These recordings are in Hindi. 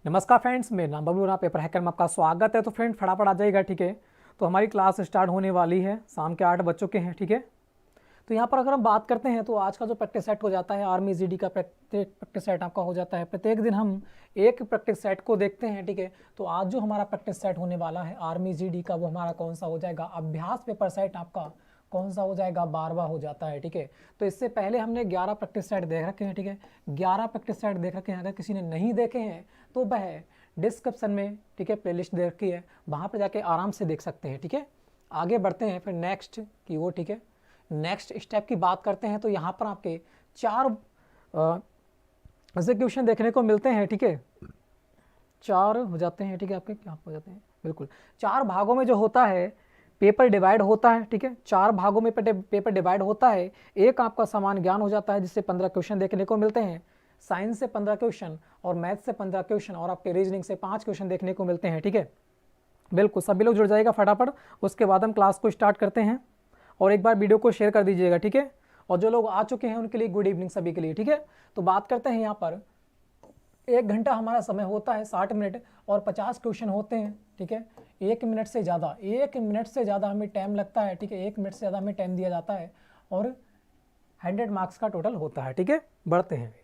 नमस्कार फ्रेंड्स, मेरा नाम बबलू, पेपर हैकर में आपका स्वागत है। तो फ्रेंड फटाफट आ जाएगा, ठीक है। तो हमारी क्लास स्टार्ट होने वाली है, शाम के 8 बज चुके हैं, ठीक है। तो यहाँ पर अगर हम बात करते हैं तो आज का जो प्रैक्टिस सेट हो जाता है आर्मी जीडी का प्रत्येक प्रैक्टिस सेट आपका हो जाता है। प्रत्येक दिन हम एक प्रैक्टिस सेट को देखते हैं, ठीक है। तो आज जो हमारा प्रैक्टिस सेट होने वाला है आर्मी जीडी का, वो हमारा कौन सा हो जाएगा, अभ्यास पेपर सेट आपका कौन सा हो जाएगा, 12वां हो जाता है, ठीक है। तो इससे पहले हमने 11 प्रैक्टिस सेट देख रखे हैं, ठीक है। 11 प्रैक्टिस सेट देख रखे हैं। अगर किसी ने नहीं देखे हैं तो वह डिस्क्रिप्शन में, ठीक है, प्लेलिस्ट दे रखी है, वहाँ पर जाके आराम से देख सकते हैं, ठीक है। आगे बढ़ते हैं फिर नेक्स्ट की ओर, ठीक है। नेक्स्ट स्टेप की बात करते हैं तो यहाँ पर आपके 4 एग्जीक्यूशन देखने को मिलते हैं, ठीक है। 4 हो जाते हैं, ठीक है, आपके क्या हो जाते हैं, बिल्कुल 4 भागों में जो होता है पेपर डिवाइड होता है, ठीक है। 4 भागों में पेपर डिवाइड होता है। एक आपका समान ज्ञान हो जाता है जिससे 15 क्वेश्चन देखने को मिलते हैं, साइंस से 15 क्वेश्चन और मैथ से 15 क्वेश्चन और आपके रीजनिंग से 5 क्वेश्चन देखने को मिलते हैं, ठीक है। बिल्कुल सभी लोग जुड़ जाएगा फटाफट, उसके बाद हम क्लास को स्टार्ट करते हैं। और एक बार वीडियो को शेयर कर दीजिएगा, ठीक है। और जो लोग आ चुके हैं उनके लिए गुड इवनिंग सभी के लिए, ठीक है। तो बात करते हैं यहाँ पर 1 घंटा हमारा समय होता है, 60 मिनट और 50 क्वेश्चन होते हैं, ठीक है। 1 मिनट से ज़्यादा हमें टाइम लगता है, ठीक है। 1 मिनट से ज़्यादा हमें टाइम दिया जाता है और 100 मार्क्स का टोटल होता है, ठीक है। बढ़ते हैं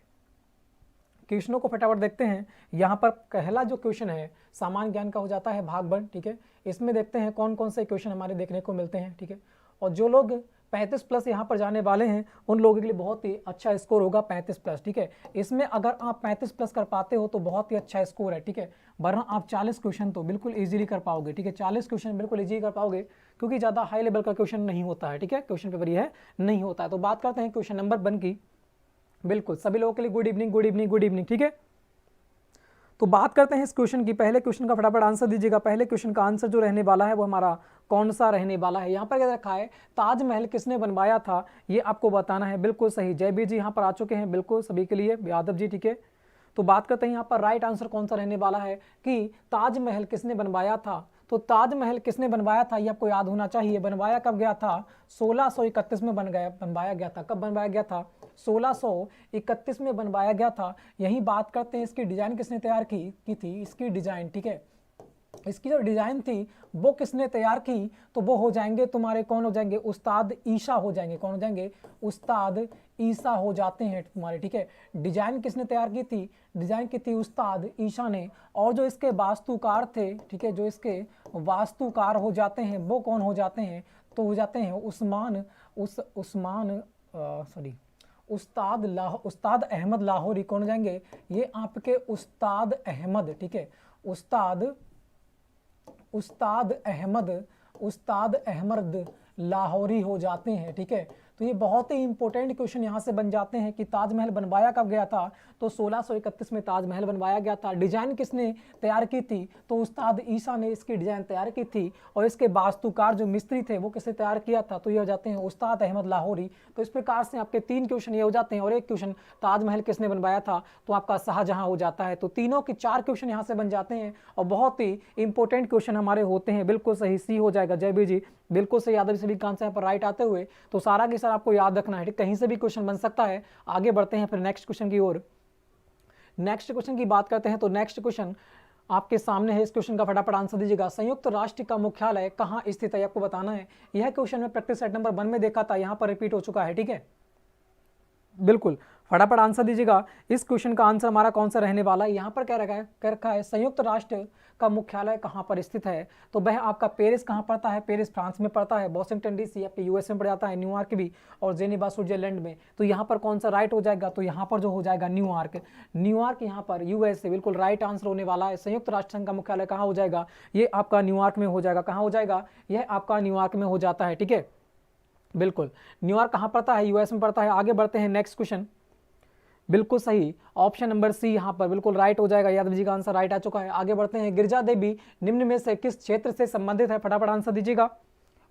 क्वेश्चनों को फटाफट देखते हैं। यहाँ पर पहला जो क्वेश्चन है सामान्य ज्ञान का हो जाता है भाग 1, ठीक है। इसमें देखते हैं कौन कौन से क्वेश्चन हमारे देखने को मिलते हैं, ठीक है। और जो लोग 35+ यहाँ पर जाने वाले हैं उन लोगों के लिए बहुत ही अच्छा स्कोर होगा 35+, ठीक है। इसमें अगर आप 35+ कर पाते हो तो बहुत ही अच्छा स्कोर है, ठीक है। वरना आप 40 क्वेश्चन तो बिल्कुल इजीली कर पाओगे, ठीक है। 40 क्वेश्चन बिल्कुल इजीली कर पाओगे क्योंकि ज़्यादा हाई लेवल का क्वेश्चन नहीं होता है, ठीक है। क्वेश्चन पेपर ये है नहीं होता है। तो बात करते हैं क्वेश्चन नंबर 1 की। बिल्कुल सभी लोगों के लिए good evening, good evening, good evening, ठीक है। तो बात करते हैं इस क्वेश्चन की। पहले क्वेश्चन का फटाफट आंसर दीजिएगा। पहले क्वेश्चन का आंसर जो रहने वाला है वो हमारा कौन सा रहने वाला है। यहाँ पर क्या रखा है, ताजमहल किसने बनवाया था, ये आपको बताना है। बिल्कुल सही, जयबीर जी यहाँ पर आ चुके हैं, बिल्कुल सभी के लिए, यादव जी, ठीक है। तो बात करते हैं यहाँ पर राइट आंसर कौन सा रहने वाला है कि ताजमहल किसने बनवाया था। तो ताजमहल किसने बनवाया था ये आपको याद होना चाहिए। बनवाया कब गया था, 1631 में बनवाया गया था। कब बनवाया गया था, 1631 में बनवाया गया था। यही बात करते हैं इसकी डिजाइन किसने तैयार की थी, इसकी डिजाइन, ठीक है। इसकी जो डिजाइन थी वो किसने तैयार की, तो वो हो जाएंगे तुम्हारे, कौन हो जाएंगे, उस्ताद ईशा हो जाएंगे। कौन हो जाएंगे, उस्ताद ईशा हो जाते हैं तुम्हारे, ठीक है। डिजाइन किसने तैयार की थी, डिजाइन की थी उस्ताद ईशा ने। और जो इसके वास्तुकार थे, ठीक है, जो इसके वास्तुकार हो जाते हैं वो कौन हो जाते हैं, तो हो जाते हैं उस्ताद अहमद लाहौरी। कौन हो जाएंगे, ये आपके उस्ताद अहमद, ठीक है। उस्ताद अहमद लाहौरी हो जाते हैं, ठीक है। तो ये बहुत ही इंपॉर्टेंट क्वेश्चन यहाँ से बन जाते हैं कि ताजमहल बनवाया कब गया था, तो 1631 में ताजमहल बनवाया गया था। डिजाइन किसने तैयार की थी, तो उस्ताद ईसा ने इसकी डिजाइन तैयार की थी। और इसके वास्तुकार जो मिस्त्री थे वो किसने तैयार किया था, तो ये हो जाते हैं उस्ताद अहमद लाहौरी। तो इस प्रकार से आपके 3 क्वेश्चन ये हो जाते हैं और एक क्वेश्चन ताजमहल किसने बनवाया था, तो आपका शाहजहां हो जाता है। तो तीनों के 4 क्वेश्चन यहाँ से बन जाते हैं और बहुत ही इंपॉर्टेंट क्वेश्चन हमारे होते हैं। बिल्कुल सही, सी हो जाएगा जयबीर जी, बिल्कुल सही। यादव सभी का आंसर यहाँ पर राइट आते हुए तो सारा के सारा आपको याद रखना है, कहीं से भी क्वेश्चन बन सकता है। आगे बढ़ते हैं फिर नेक्स्ट क्वेश्चन की ओर। नेक्स्ट क्वेश्चन की बात करते हैं तो नेक्स्ट क्वेश्चन आपके सामने है। इस क्वेश्चन का फटाफट आंसर दीजिएगा। संयुक्त राष्ट्र का मुख्यालय कहाँ स्थित है, आपको बताना है। यह क्वेश्चन में प्रैक्टिस सेट नंबर 1 में देखा था, यहाँ पर रिपीट हो चुका है, ठीक है। बिल्कुल फटाफट आंसर दीजिएगा। इस क्वेश्चन का आंसर हमारा कौन सा रहने वाला है। यहाँ पर क्या रखा है, संयुक्त राष्ट्र का मुख्यालय कहाँ पर स्थित है, तो वह आपका पेरिस कहाँ पड़ता है, पेरिस फ्रांस में पड़ता है। वॉशिंगटन डीसी आपके यूएस में पड़ जाता है, न्यूयॉर्क भी, और जेनेवा स्विट्जरलैंड में। तो यहाँ पर कौन सा राइट हो जाएगा, तो यहाँ पर जो हो जाएगा न्यूयॉर्क यहाँ पर यूएसए, बिल्कुल राइट आंसर होने वाला है। संयुक्त राष्ट्र संघ का मुख्यालय कहाँ हो जाएगा, ये आपका न्यूयॉर्क में हो जाएगा। कहाँ हो जाएगा, यह आपका न्यूयॉर्क में हो जाता है, ठीक है। बिल्कुल न्यूयॉर्क कहाँ पड़ता है, यूएस में पड़ता है। आगे बढ़ते हैं नेक्स्ट क्वेश्चन। बिल्कुल सही, ऑप्शन नंबर सी यहाँ पर बिल्कुल राइट हो जाएगा। यादव जी का आंसर राइट आ चुका है। आगे बढ़ते हैं। गिरजा देवी निम्न में से किस क्षेत्र से संबंधित है, फटाफट आंसर दीजिएगा।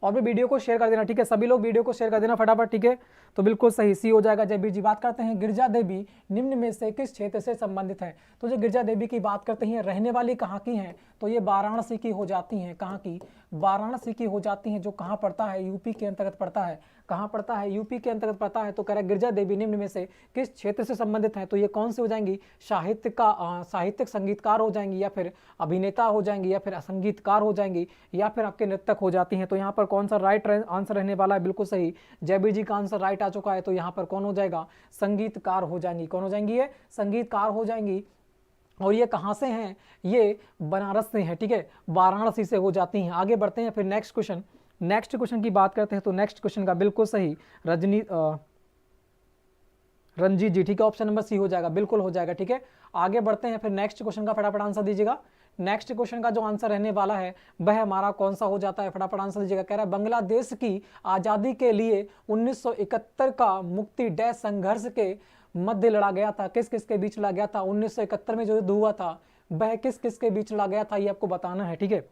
और भी वीडियो को शेयर कर देना, ठीक है। सभी लोग वीडियो को शेयर कर देना फटाफट, ठीक है। तो बिल्कुल सही, सी हो जाएगा जयबीर जी। बात करते हैं गिरजा देवी निम्न में से किस क्षेत्र से संबंधित है। तो जो गिरजा देवी की बात करते हैं रहने वाली कहाँ की हैं, तो ये वाराणसी की हो जाती हैं। कहाँ की, वाराणसी की हो जाती हैं, जो कहाँ पड़ता है, यूपी के अंतर्गत पड़ता है। कहाँ पड़ता है, यूपी के अंतर्गत पड़ता है। तो कह रहा है गिरिजा देवी निम्न में से किस क्षेत्र से संबंधित है, तो ये कौन से हो जाएंगी, साहित्यिक संगीतकार हो जाएंगी, या फिर अभिनेता हो जाएंगी, या फिर संगीतकार हो जाएंगी, या फिर आपके नर्तक हो जाती हैं। तो यहाँ पर कौन सा राइट आंसर रहने वाला है, बिल्कुल सही, जयबीर जी का आंसर राइट आ चुका है। तो यहाँ पर कौन हो जाएगा, संगीतकार हो जाएंगी। कौन हो जाएंगी, ये संगीतकार हो जाएंगी। और ये कहाँ से हैं, ये बनारस से हैं, ठीक है, वाराणसी से हो जाती हैं। आगे बढ़ते हैं फिर नेक्स्ट क्वेश्चन की बात करते हैं। तो नेक्स्ट क्वेश्चन का बिल्कुल सही रंजीत जी, ठीक है, ऑप्शन नंबर सी हो जाएगा, बिल्कुल हो जाएगा, ठीक है। आगे बढ़ते हैं फिर नेक्स्ट क्वेश्चन का, फटाफट आंसर दीजिएगा। नेक्स्ट क्वेश्चन का जो आंसर रहने वाला है वह हमारा कौन सा हो जाता है, फटाफट आंसर दीजिएगा। कह रहा है बांग्लादेश की आज़ादी के लिए 1971 का मुक्ति डैश संघर्ष के मध्य लड़ा गया था। किस किस के बीच लड़ा गया था, 1971 में जो युद्ध हुआ था वह किस किस के बीच लड़ा गया था, ये आपको बताना है, ठीक है।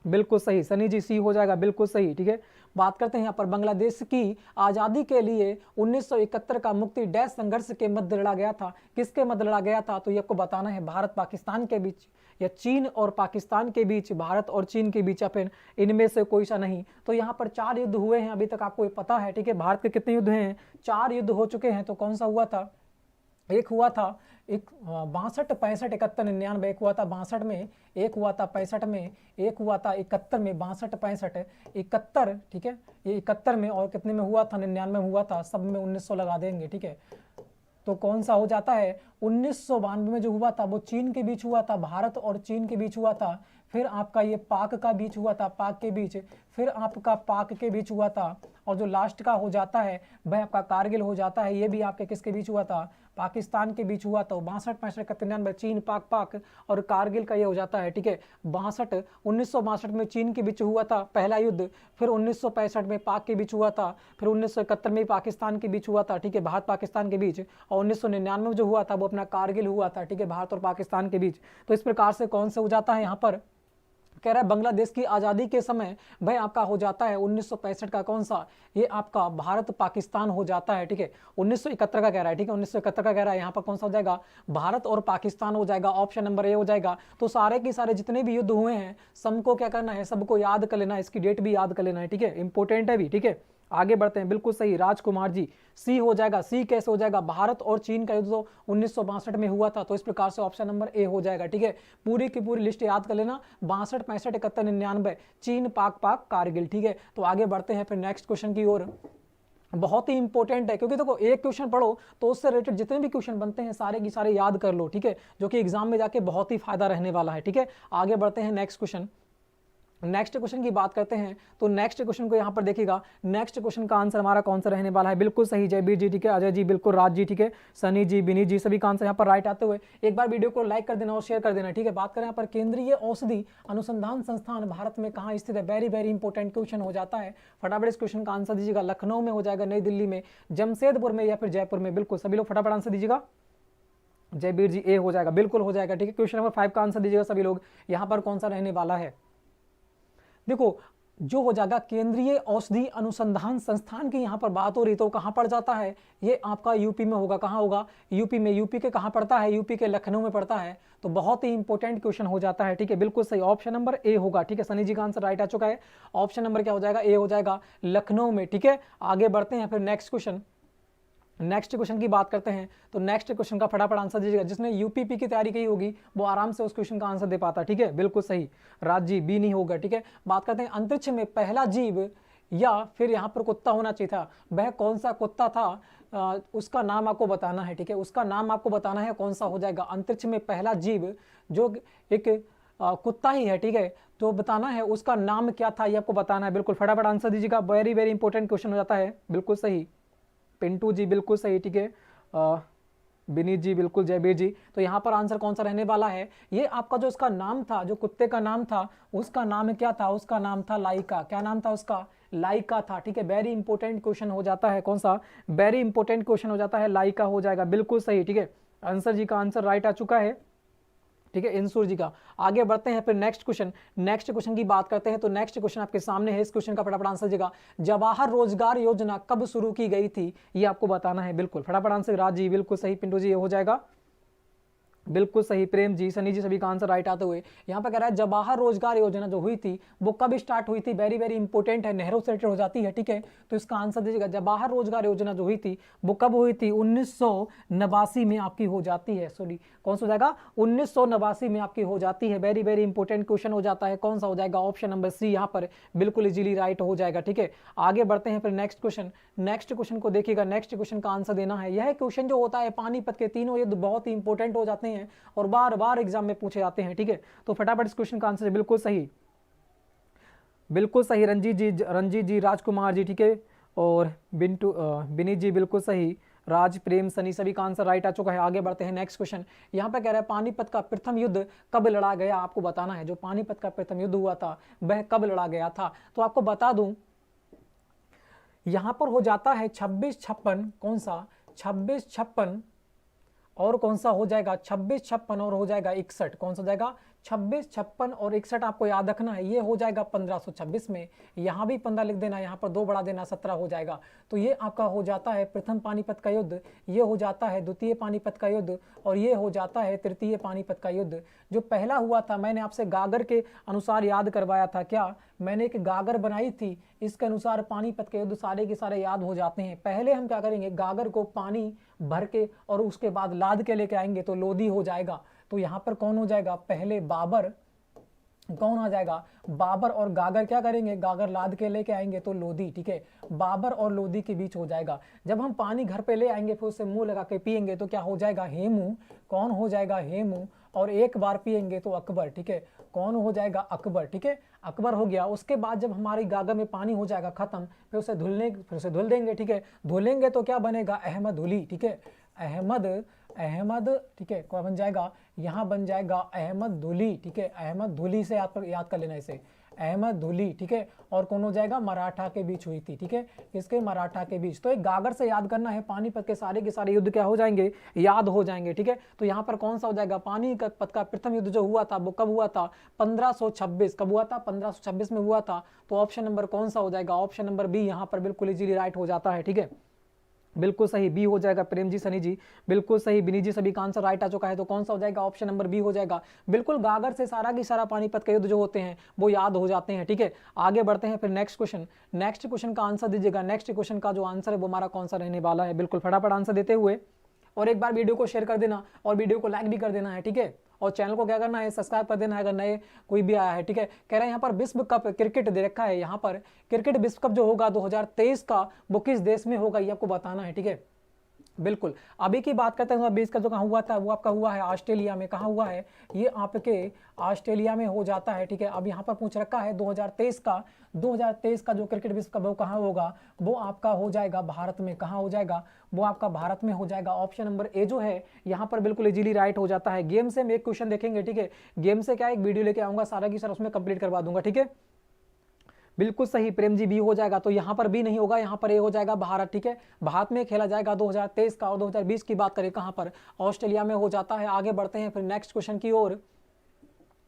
बिल्कुल सही सनी जी, सी हो जाएगा, बिल्कुल सही, ठीक है। बात करते हैं यहाँ पर बांग्लादेश की आज़ादी के लिए 1971 का मुक्ति डैश संघर्ष के मध्य लड़ा गया था। किसके मध्य लड़ा गया था, तो ये आपको बताना है, भारत पाकिस्तान के बीच या चीन और पाकिस्तान के बीच, भारत और चीन के बीच, या फिर इनमें से कोई सा नहीं। तो यहाँ पर 4 युद्ध हुए हैं अभी तक, आपको ये पता है, ठीक है। भारत के कितने युद्ध हैं, 4 युद्ध हो चुके हैं। तो कौन सा हुआ था, एक हुआ था 62, 65, 71, 99, एक हुआ था 62 में, एक हुआ था 65 में, एक हुआ था 71 में, 62, 65, 71, ठीक है, ये 71 में, और कितने में हुआ था, 99 में हुआ था, सब में 1900 लगा देंगे, ठीक है। तो कौन सा हो जाता है, 1992 में जो हुआ था वो चीन के बीच हुआ था, भारत और चीन के बीच हुआ था। फिर आपका ये पाक का बीच हुआ था, पाक के बीच, फिर आपका पाक के बीच हुआ था, और जो लास्ट का हो जाता है वह आपका कारगिल हो जाता है। ये भी आपके किसके बीच हुआ था, पाकिस्तान के बीच हुआ था। 62, 65, 71, 99 चीन पाक, और कारगिल का ये हो जाता है, ठीक है। 1962 में चीन के बीच हुआ था पहला युद्ध, फिर 1965 में पाक के बीच हुआ था, फिर 1971 में पाकिस्तान के बीच हुआ था, ठीक है, भारत पाकिस्तान के बीच, और 1999 में जो हुआ था वो अपना कारगिल हुआ था, ठीक है, भारत और पाकिस्तान के बीच। तो इस प्रकार से कौन से हो जाता है, यहाँ पर कह रहा है बांग्लादेश की आज़ादी के समय भाई आपका हो जाता है 1965 का, कौन सा, ये आपका भारत पाकिस्तान हो जाता है, ठीक है। 1971 का कह रहा है, ठीक है, 1971 का कह रहा है, यहाँ पर कौन सा हो जाएगा, भारत और पाकिस्तान हो जाएगा, ऑप्शन नंबर ए हो जाएगा। तो सारे के सारे जितने भी युद्ध हुए हैं सबको क्या करना है, सबको याद कर लेना है, इसकी डेट भी याद कर लेना है, ठीक है, इंपॉर्टेंट है भी, ठीक है। आगे बढ़ते हैं, बिल्कुल सही राजकुमार जी, सी हो जाएगा। सी कैसे हो जाएगा, भारत और चीन का युद्ध तो 1962 में हुआ था, तो इस प्रकार से ऑप्शन नंबर ए हो जाएगा, ठीक है। पूरी की पूरी लिस्ट याद कर लेना, 62, 65, 71, 99 चीन पाक कारगिल, ठीक है। तो आगे बढ़ते हैं फिर नेक्स्ट क्वेश्चन की ओर। बहुत ही इंपॉर्टेंट है, क्योंकि देखो एक क्वेश्चन पढ़ो तो उससे रिलेटेड जितने भी क्वेश्चन बनते हैं सारे की सारे याद कर लो, ठीक है, जो कि एग्जाम में जाके बहुत ही फायदा रहने वाला है, ठीक है। आगे बढ़ते हैं नेक्स्ट क्वेश्चन की बात करते हैं। तो नेक्स्ट क्वेश्चन को यहाँ पर देखिएगा, नेक्स्ट क्वेश्चन का आंसर हमारा कौन सा रहने वाला है, बिल्कुल सही जयबीर जी, ठीक है, अजय जी बिल्कुल, राज जी, ठीक है, सनी जी, विनीत जी, सभी का आंसर यहाँ पर राइट आते हुए एक बार वीडियो को लाइक कर देना और शेयर कर देना, ठीक है। बात करें यहाँ पर केंद्रीय औषधि अनुसंधान संस्थान भारत में कहाँ स्थित है, वेरी वेरी इंपॉर्टेंट क्वेश्चन हो जाता है। फटाफट इस क्वेश्चन का आंसर दीजिएगा, लखनऊ में हो जाएगा, नई दिल्ली में, जमशेदपुर में, या फिर जयपुर में, बिल्कुल सभी लोग फटाफट आंसर दीजिएगा। जयबीर जी ए हो जाएगा, बिल्कुल हो जाएगा, ठीक है। क्वेश्चन नंबर 5 का आंसर दीजिएगा सभी लोग, यहाँ पर कौन सा रहने वाला है, देखो जो हो जाएगा केंद्रीय औषधि अनुसंधान संस्थान की यहाँ पर बात हो रही, तो कहाँ पड़ जाता है, ये आपका यूपी में होगा, कहाँ होगा, यूपी में, यूपी के कहाँ पड़ता है, यूपी के लखनऊ में पड़ता है। तो बहुत ही इंपॉर्टेंट क्वेश्चन हो जाता है, ठीक है, बिल्कुल सही, ऑप्शन नंबर ए होगा, ठीक है। सनी जी का आंसर राइट आ चुका है, ऑप्शन नंबर क्या हो जाएगा, ए हो जाएगा, लखनऊ में, ठीक है। आगे बढ़ते हैं फिर नेक्स्ट क्वेश्चन की बात करते हैं। तो नेक्स्ट क्वेश्चन का फटाफट आंसर दीजिएगा, जिसने यूपीपी की तैयारी की होगी वो आराम से उस क्वेश्चन का आंसर दे पाता, ठीक है, बिल्कुल सही राज जी, बी नहीं होगा, ठीक है। बात करते हैं अंतरिक्ष में पहला जीव, या फिर यहाँ पर कुत्ता होना चाहिए था, वह कौन सा कुत्ता था, उसका नाम आपको बताना है, ठीक है, उसका नाम आपको बताना है, कौन सा हो जाएगा अंतरिक्ष में पहला जीव जो एक कुत्ता ही है, ठीक है, तो बताना है उसका नाम क्या था, ये आपको बताना है, बिल्कुल फटाफट आंसर दीजिएगा, वेरी वेरी इंपॉर्टेंट क्वेश्चन हो जाता है, बिल्कुल सही पिंटू जी, बिल्कुल सही, ठीक है, विनीत जी बिल्कुल, जयबीर जी। तो यहाँ पर आंसर कौन सा रहने वाला है, ये आपका जो उसका नाम था, जो कुत्ते का नाम था, उसका नाम क्या था, उसका नाम था लाइका, क्या नाम था उसका, लाइका था, ठीक है। वेरी इंपॉर्टेंट क्वेश्चन हो जाता है, कौन सा, वेरी इंपॉर्टेंट क्वेश्चन हो जाता है, लाइका हो जाएगा, बिल्कुल सही, ठीक है। आंसर जी का आंसर राइट आ चुका है, ठीक है, इंसूर जी का। आगे बढ़ते हैं फिर नेक्स्ट क्वेश्चन की बात करते हैं। तो नेक्स्ट क्वेश्चन आपके सामने है, इस क्वेश्चन का फटाफट आंसर दीजिएगा, जवाहर रोजगार योजना कब शुरू की गई थी, ये आपको बताना है, बिल्कुल फटाफट आंसर, राज जी बिल्कुल सही, पिंटू जी ये हो जाएगा, बिल्कुल सही प्रेम जी, सनी जी सभी का आंसर राइट आते हुए। यहाँ पे कह रहा है जवाहर रोजगार योजना जो हुई थी वो कब स्टार्ट हुई थी, वेरी वेरी इंपॉर्टेंट है, नेहरू से रिलेटेड हो जाती है, ठीक है। तो इसका आंसर दीजिएगा, जवाहर रोजगार योजना जो हुई थी वो कब हुई थी, 1989 में आपकी हो जाती है। सॉरी, कौन सा हो जाएगा, 1989 में आपकी हो जाती है। वेरी वेरी इंपॉर्टेंट क्वेश्चन हो जाता है, कौन सा हो जाएगा, ऑप्शन नंबर सी यहाँ पर बिल्कुल इजीली राइट हो जाएगा, ठीक है। आगे बढ़ते हैं फिर नेक्स्ट क्वेश्चन। नेक्स्ट क्वेश्चन को देखिएगा, नेक्स्ट क्वेश्चन का आंसर देना है। यह क्वेश्चन जो होता है पानीपत के तीनों युद्ध बहुत ही इंपॉर्टेंट हो जाते हैं और बार बार एग्जाम में पूछे जाते हैं, ठीक है। तो फटाफट इस क्वेश्चन का आंसर है बिल्कुल सही, बिल्कुल सही रंजीत जी राजकुमार जी, ठीक है, और बिंटू बिनीत जी बिल्कुल सही, राज प्रेम सनी सभी का आंसर राइट आ चुका है। आगे बढ़ते हैं नेक्स्ट क्वेश्चन। यहाँ पे कह रहा है पानीपत का प्रथम युद्ध कब लड़ा गया, आपको बताना है। जो पानीपत का प्रथम युद्ध हुआ था वह कब लड़ा गया था, तो आपको बता दूं यहां पर हो जाता है 2656, कौन सा 2656, और कौन सा हो जाएगा 2656 और हो जाएगा 61, कौन सा हो जाएगा 2656 और 61 आपको याद रखना है, ये हो जाएगा 1526 में। यहाँ भी 15 लिख देना, यहाँ पर 2 बढ़ा देना, 17 हो जाएगा। तो ये आपका हो जाता है प्रथम पानीपत का युद्ध, ये हो जाता है द्वितीय पानीपत का युद्ध, और ये हो जाता है तृतीय पानीपत का युद्ध। जो पहला हुआ था मैंने आपसे गागर के अनुसार याद करवाया था, क्या मैंने एक गागर बनाई थी, इसके अनुसार पानीपत के युद्ध सारे के सारे याद हो जाते हैं। पहले हम क्या करेंगे, गागर को पानी भर के और उसके बाद लाद के लेके आएंगे तो लोधी हो जाएगा। तो यहाँ पर कौन हो जाएगा, पहले बाबर, कौन आ जाएगा, बाबर और गागर क्या करेंगे, गागर लाद के लेके आएंगे तो लोधी, ठीक है। बाबर और लोधी के बीच हो जाएगा। जब हम पानी घर पे ले आएंगे फिर उसे मुंह लगा के पिएंगे तो क्या हो जाएगा, हेमू, कौन हो जाएगा, हेमू, और एक बार पिएंगे तो अकबर, ठीक है। कौन हो जाएगा, अकबर, ठीक है, अकबर हो गया। उसके बाद जब हमारी गागर में पानी हो जाएगा खत्म, फिर उसे धुल देंगे, ठीक है। धुलेंगे तो क्या बनेगा, अहमद हुली, ठीक है, अहमद, ठीक है, क्या बन जाएगा, यहाँ बन जाएगा अहमद धुली, ठीक है। अहमद धुली से याद कर लेना इसे, अहमद धुली, ठीक है। और कौन हो जाएगा, मराठा के बीच हुई थी, ठीक है, किसके, मराठा के बीच। तो एक गागर से याद करना है, पानीपत के सारे युद्ध क्या हो जाएंगे, याद हो जाएंगे, ठीक है। तो यहाँ पर कौन सा हो जाएगा, पानीपत का प्रथम युद्ध जो हुआ था वो कब हुआ था, 1526, कब हुआ था, 1526 में हुआ था। तो ऑप्शन नंबर कौन सा हो जाएगा, ऑप्शन नंबर बी यहाँ पर बिल्कुल इजीली राइट हो जाता है, ठीक है, बिल्कुल सही बी हो जाएगा। प्रेम जी, सनी जी बिल्कुल सही, बिनी जी सभी का आंसर राइट आ चुका है। तो कौन सा हो जाएगा, ऑप्शन नंबर बी हो जाएगा। बिल्कुल गागर से सारा की सारा पानीपत के युद्ध जो होते हैं वो याद हो जाते हैं, ठीक है। आगे बढ़ते हैं फिर नेक्स्ट क्वेश्चन। नेक्स्ट क्वेश्चन का आंसर दीजिएगा। नेक्स्ट क्वेश्चन का जो आंसर है वो हमारा कौन सा रहने वाला है, बिल्कुल फटाफट आंसर देते हुए, और एक बार वीडियो को शेयर कर देना और वीडियो को लाइक भी कर देना है, ठीक है। और चैनल को क्या करना है, सब्सक्राइब कर देना है अगर नए कोई भी आया है, ठीक है। कह रहे हैं यहाँ पर विश्व कप क्रिकेट दे रखा है, यहाँ पर क्रिकेट विश्व कप जो होगा 2023 का वो किस देश में होगा ये आपको बताना है, ठीक है। बिल्कुल अभी की बात करते हैं 2020 का जो कहाँ हुआ था वो आपका हुआ है ऑस्ट्रेलिया में। कहाँ हुआ है, ये आपके ऑस्ट्रेलिया में हो जाता है, ठीक है। अब यहाँ पर पूछ रखा है 2023 का जो क्रिकेट विश्व कप वो कहाँ होगा, वो आपका हो जाएगा भारत में। कहाँ हो जाएगा, वो आपका भारत में हो जाएगा। ऑप्शन नंबर ए जो है यहाँ पर बिल्कुल इजीली राइट हो जाता है। गेम से हम एक क्वेश्चन देखेंगे, ठीक है। गेम से क्या एक वीडियो लेके आऊंगा सारा की सारा, उसमें कंप्लीट करवा दूंगा, ठीक है। बिल्कुल सही प्रेम जी, बी हो जाएगा। तो यहाँ पर बी नहीं होगा, यहाँ पर ए हो जाएगा भारत, ठीक है। भारत में खेला जाएगा 2023 का, और 2020 की बात करें कहाँ पर, ऑस्ट्रेलिया में हो जाता है। आगे बढ़ते हैं फिर नेक्स्ट क्वेश्चन की ओर।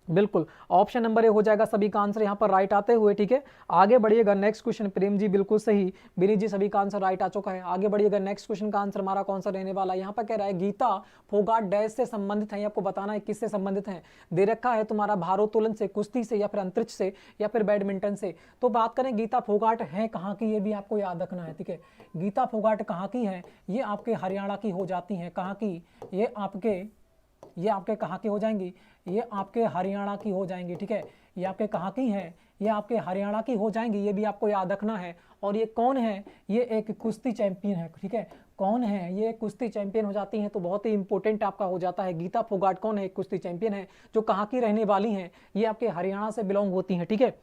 बिल्कुल ऑप्शन नंबर ए हो जाएगा सभी का आंसर यहाँ पर राइट आते हुए, ठीक है। आगे बढ़िएगा नेक्स्ट क्वेश्चन। प्रेम जी बिल्कुल सही, विनीत जी सभी का आंसर राइट आ चुका है। आगे बढ़िएगा नेक्स्ट क्वेश्चन का आंसर हमारा कौन सा रहने वाला है। यहाँ पर कह रहा है गीता फोगाट डैश से संबंधित है, आपको बताना है किससे संबंधित है। दे रखा है तुम्हारा भारोत्तोलन से, कुश्ती से, या फिर अंतरिक्ष से, या फिर बैडमिंटन से। तो बात करें गीता फोगाट है कहाँ की, ये भी आपको याद रखना है, ठीक है। गीता फोगाट कहाँ की है, ये आपके हरियाणा की हो जाती है। कहाँ की, ये आपके कहाँ की हो जाएंगी, ये आपके हरियाणा की हो जाएंगी, ठीक है। ये आपके कहाँ की हैं, ये आपके हरियाणा की हो जाएंगी, ये भी आपको याद रखना है। और ये कौन है, ये एक कुश्ती चैंपियन है, ठीक है। कौन है, ये कुश्ती चैंपियन हो जाती हैं। तो बहुत ही इंपॉर्टेंट आपका हो जाता है। गीता फोगाट कौन है, कुश्ती चैंपियन है, जो कहाँ की रहने वाली हैं, ये आपके हरियाणा से बिलोंग होती हैं, ठीक है।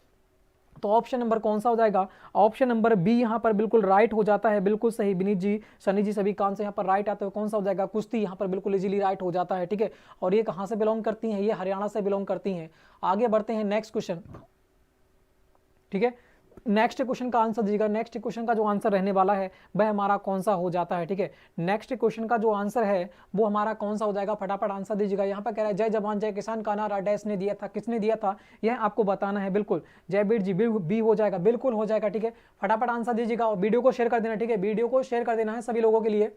तो ऑप्शन नंबर कौन सा हो जाएगा, ऑप्शन नंबर बी यहाँ पर बिल्कुल राइट हो जाता है। बिल्कुल सही विनीत जी, सनी जी सभी कान से यहाँ पर राइट आते हुए कौन सा हो जाएगा, कुश्ती यहाँ पर बिल्कुल इजीली राइट हो जाता है, ठीक है। और ये कहाँ से बिलोंग करती हैं, ये हरियाणा से बिलोंग करती हैं। आगे बढ़ते हैं नेक्स्ट क्वेश्चन, ठीक है। नेक्स्ट क्वेश्चन का आंसर दीजिएगा। नेक्स्ट क्वेश्चन का जो आंसर रहने वाला है वह हमारा कौन सा हो जाता है, ठीक है। नेक्स्ट क्वेश्चन का जो आंसर है वो हमारा कौन सा हो जाएगा, फटाफट आंसर दीजिएगा। यहाँ पर कह रहा है जय जवान जय किसान का नारा डैश ने दिया था, किसने दिया था, यह आपको बताना है। बिल्कुल जयवीर जी, बी हो जाएगा, बिल्कुल हो जाएगा, ठीक है। फटाफट आंसर दीजिएगा और वीडियो को शेयर कर देना, ठीक है। वीडियो को शेयर कर देना है सभी लोगों के लिए।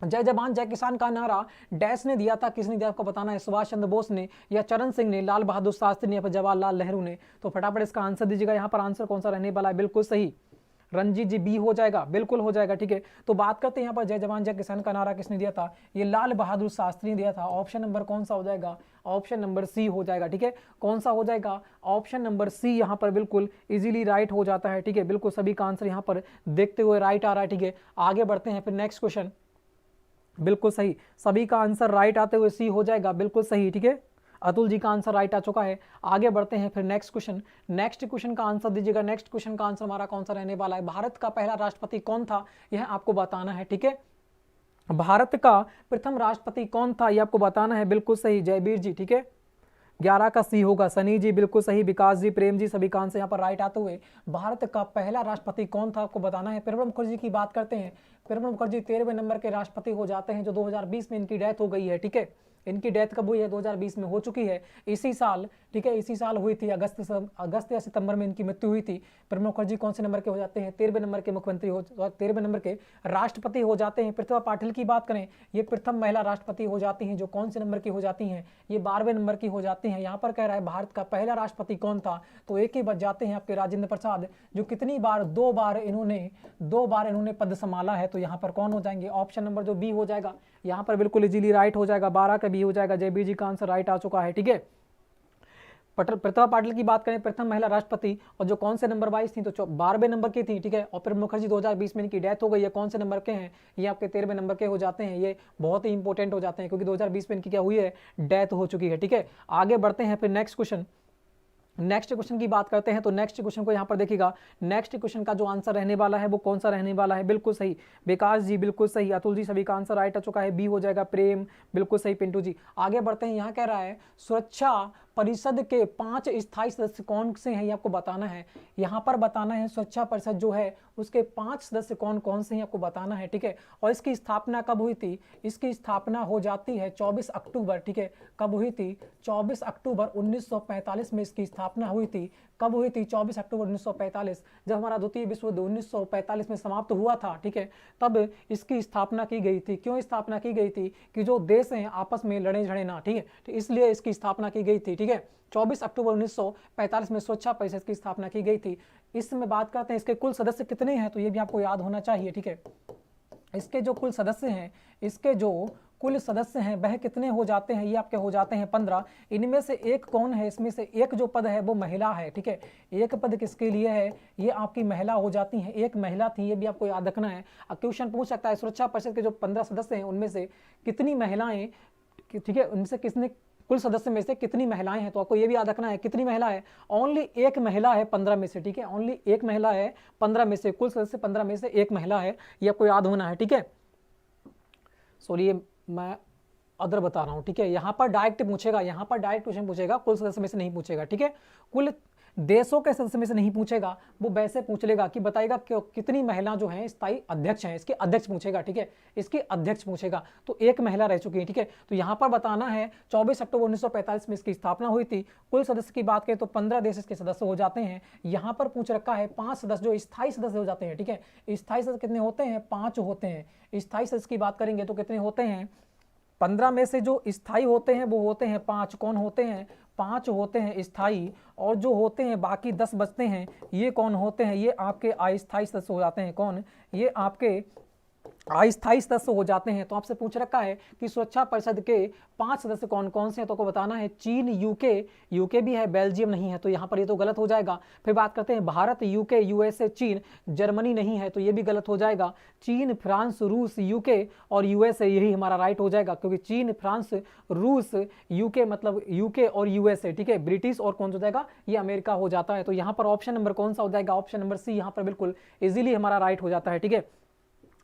जय जवान जय किसान का नारा डैश ने दिया था, किसने दिया आपको बताना है, सुभाष चंद्र बोस ने या चरण सिंह ने, लाल बहादुर शास्त्री ने या फिर जवाहरलाल नेहरू ने। तो फटाफट इसका आंसर दीजिएगा, यहाँ पर आंसर कौन सा रहने वाला है, बिल्कुल सही रंजीत जी बी हो जाएगा, बिल्कुल हो जाएगा, ठीक है। तो बात करते हैं यहाँ पर जय जवान जय किसान का नारा किसने दिया था, ये लाल बहादुर शास्त्री ने दिया था। ऑप्शन नंबर कौन सा हो जाएगा, ऑप्शन नंबर सी हो जाएगा, ठीक है। कौन सा हो जाएगा, ऑप्शन नंबर सी यहाँ पर बिल्कुल इजीली राइट हो जाता है, ठीक है। बिल्कुल सभी का आंसर यहाँ पर देखते हुए राइट आ रहा है, ठीक है। आगे बढ़ते हैं फिर नेक्स्ट क्वेश्चन, बिल्कुल सही, सभी का आंसर राइट आते हुए सी हो जाएगा, बिल्कुल सही, ठीक है। अतुल जी का आंसर राइट आ चुका है। आगे बढ़ते हैं फिर नेक्स्ट क्वेश्चन, नेक्स्ट क्वेश्चन का आंसर दीजिएगा। नेक्स्ट क्वेश्चन का आंसर हमारा कौन सा रहने वाला है, भारत का पहला राष्ट्रपति कौन था, यह आपको बताना है, ठीक है। भारत का प्रथम राष्ट्रपति कौन था, यह आपको बताना है, बिल्कुल सही जयबीर जी, ठीक है। 11 का सी होगा, सनी जी बिल्कुल सही, विकास जी, प्रेम जी, सभी का आंसर यहाँ पर राइट आते हुए भारत का पहला राष्ट्रपति कौन था आपको बताना है। प्रणब मुखर्जी की बात करते हैं, प्रणब मुखर्जी 13वें नंबर के राष्ट्रपति हो जाते हैं, जो 2020 में इनकी डेथ हो गई है, ठीक है। इनकी डेथ कब हुई है, 2020 में हो चुकी है, इसी साल, ठीक है, इसी साल हुई थी, अगस्त या सितंबर में इनकी मृत्यु हुई थी। प्रणब मुखर्जी कौन से नंबर के हो जाते हैं, 13वें नंबर के मुख्यमंत्री हो, 13वें नंबर के राष्ट्रपति हो जाते हैं। प्रतिभा पाटिल की बात करें, ये प्रथम महिला राष्ट्रपति हो जाती हैं, जो कौन से नंबर की हो जाती हैं, ये 12वें नंबर की हो जाती हैं। यहाँ पर कह रहा है भारत का पहला राष्ट्रपति कौन था, तो एक ही बच जाते हैं आपके राजेंद्र प्रसाद, जो कितनी बार, दो बार इन्होंने पद संभाला है। तो यहाँ पर कौन हो जाएंगे, ऑप्शन नंबर जो बी हो जाएगा, यहाँ पर बिल्कुल इजीली राइट हो जाएगा, 12 का बी हो जाएगा, जयबीर जी का आंसर राइट आ चुका है, ठीक है। प्रतिभा पाटिल की बात करें, प्रथम महिला राष्ट्रपति, और जो कौन से नंबर वाइज थी, तो 12वें नंबर की थी, ठीक है। और प्रणब मुखर्जी 2020 में इनकी डेथ हो गई है, कौन से नंबर के हैं, ये आपके 13वें नंबर के हो जाते हैं। ये बहुत ही इंपॉर्टेंट हो जाते हैं, क्योंकि 2020 में इनकी क्या हुई है, डेथ हो चुकी है, ठीक है। आगे बढ़ते हैं फिर नेक्स्ट क्वेश्चन, नेक्स्ट क्वेश्चन की बात करते हैं। तो नेक्स्ट क्वेश्चन को यहाँ पर देखिएगा, नेक्स्ट क्वेश्चन का जो आंसर रहने वाला है वो कौन सा रहने वाला है, बिल्कुल सही विकास जी, बिल्कुल सही अतुल जी, सभी का आंसर राइट आ चुका है, बी हो जाएगा प्रेम, बिल्कुल सही पिंटू जी। आगे बढ़ते हैं, यहाँ कह रहा है सुरक्षा परिषद के 5 स्थायी सदस्य कौन से हैं, ये आपको बताना है। यहाँ पर बताना है सुरक्षा परिषद जो है उसके 5 सदस्य कौन कौन से हैं आपको बताना है, ठीक है। और इसकी स्थापना कब हुई थी, इसकी स्थापना हो जाती है 24 अक्टूबर, ठीक है। कब हुई थी, 24 अक्टूबर 1945 में इसकी स्थापना हुई थी। कब हुई थी, 24 अक्टूबर 1945, जब हमारा द्वितीय विश्व युद्ध 1945 में समाप्त हुआ था, ठीक है। तब इसकी स्थापना की गई थी। क्यों स्थापना की गई थी, कि जो देश हैं आपस में लड़े झड़े ना, ठीक है, तो इसलिए इसकी स्थापना की गई थी, ठीक है। 24 अक्टूबर 1945 में सुरक्षा परिषद की स्थापना की गई थी। इसमें बात करते हैं इसके कुल सदस्य कितने हैं, तो ये भी आपको याद होना चाहिए, ठीक है। इसके जो कुल सदस्य हैं, इसके जो कुल सदस्य हैं वह कितने हो जाते हैं, ये आपके हो जाते हैं 15। इनमें से एक कौन है, इसमें से एक जो पद है वो महिला है, ठीक है। एक पद किसके लिए है, ये आपकी महिला हो जाती हैं, एक महिला थी, ये भी आपको याद रखना है। क्वेश्चन पूछ सकता है सुरक्षा परिषद के जो 15 सदस्य हैं उनमें से कितनी महिलाएं, ठीक है, उनसे किसने, कुल सदस्य में से कितनी महिलाएं हैं, तो आपको ये भी याद रखना है कितनी महिला है, ओनली एक महिला है 15 में से, ठीक है। ओनली एक महिला है 15 में से, कुल सदस्य 15 में से एक महिला है, ये आपको याद होना है, ठीक है। सॉरी मैं अदर बता रहा हूं, ठीक है। यहाँ पर डायरेक्ट पूछेगा, यहाँ पर डायरेक्ट क्वेश्चन पूछेगा, कुल सदस्य में से नहीं पूछेगा, ठीक है। कुल देशों के सदस्य में से नहीं पूछेगा, वो वैसे पूछ लेगा कि बताइएगा कितनी महिला जो है स्थायी अध्यक्ष हैं, इसके अध्यक्ष पूछेगा, ठीक है, इसके अध्यक्ष पूछेगा। तो एक महिला रह चुकी है, ठीक है। तो यहाँ पर बताना है 24 अक्टूबर 1945 में इसकी स्थापना हुई थी। कुल सदस्य की बात करें तो 15 देश इसके सदस्य हो जाते हैं। यहाँ पर पूछ रखा है 5 सदस्य जो स्थायी सदस्य हो जाते हैं, ठीक है। स्थायी सदस्य कितने होते हैं, 5 होते हैं। स्थायी सदस्य की बात करेंगे तो कितने होते हैं, 15 में से जो स्थायी होते हैं वो होते हैं 5। कौन होते हैं, 5 होते हैं स्थायी, और जो होते हैं बाकी 10 बचते हैं, ये कौन होते हैं, ये आपके अस्थायी सदस्य हो जाते हैं। कौन, ये आपके अस्थायी सदस्य हो जाते हैं। तो आपसे पूछ रखा है कि सुरक्षा परिषद के 5 सदस्य कौन कौन से हैं, तो आपको बताना है चीन, यूके भी है, बेल्जियम नहीं है, तो यहाँ पर ये तो गलत हो जाएगा। फिर बात करते हैं भारत, यूके, यूएसए, चीन, जर्मनी नहीं है, तो ये भी गलत हो जाएगा। चीन, फ्रांस, रूस, यूके और यूएसए, यही हमारा राइट हो जाएगा, क्योंकि चीन, फ्रांस, रूस, यूके मतलब यूके और यूएसए, ठीक है। ब्रिटिश और कौन हो जाएगा, ये अमेरिका हो जाता है। तो यहाँ पर ऑप्शन नंबर कौन सा हो जाएगा, ऑप्शन नंबर सी यहाँ पर बिल्कुल इजीली हमारा राइट हो जाता है, ठीक है।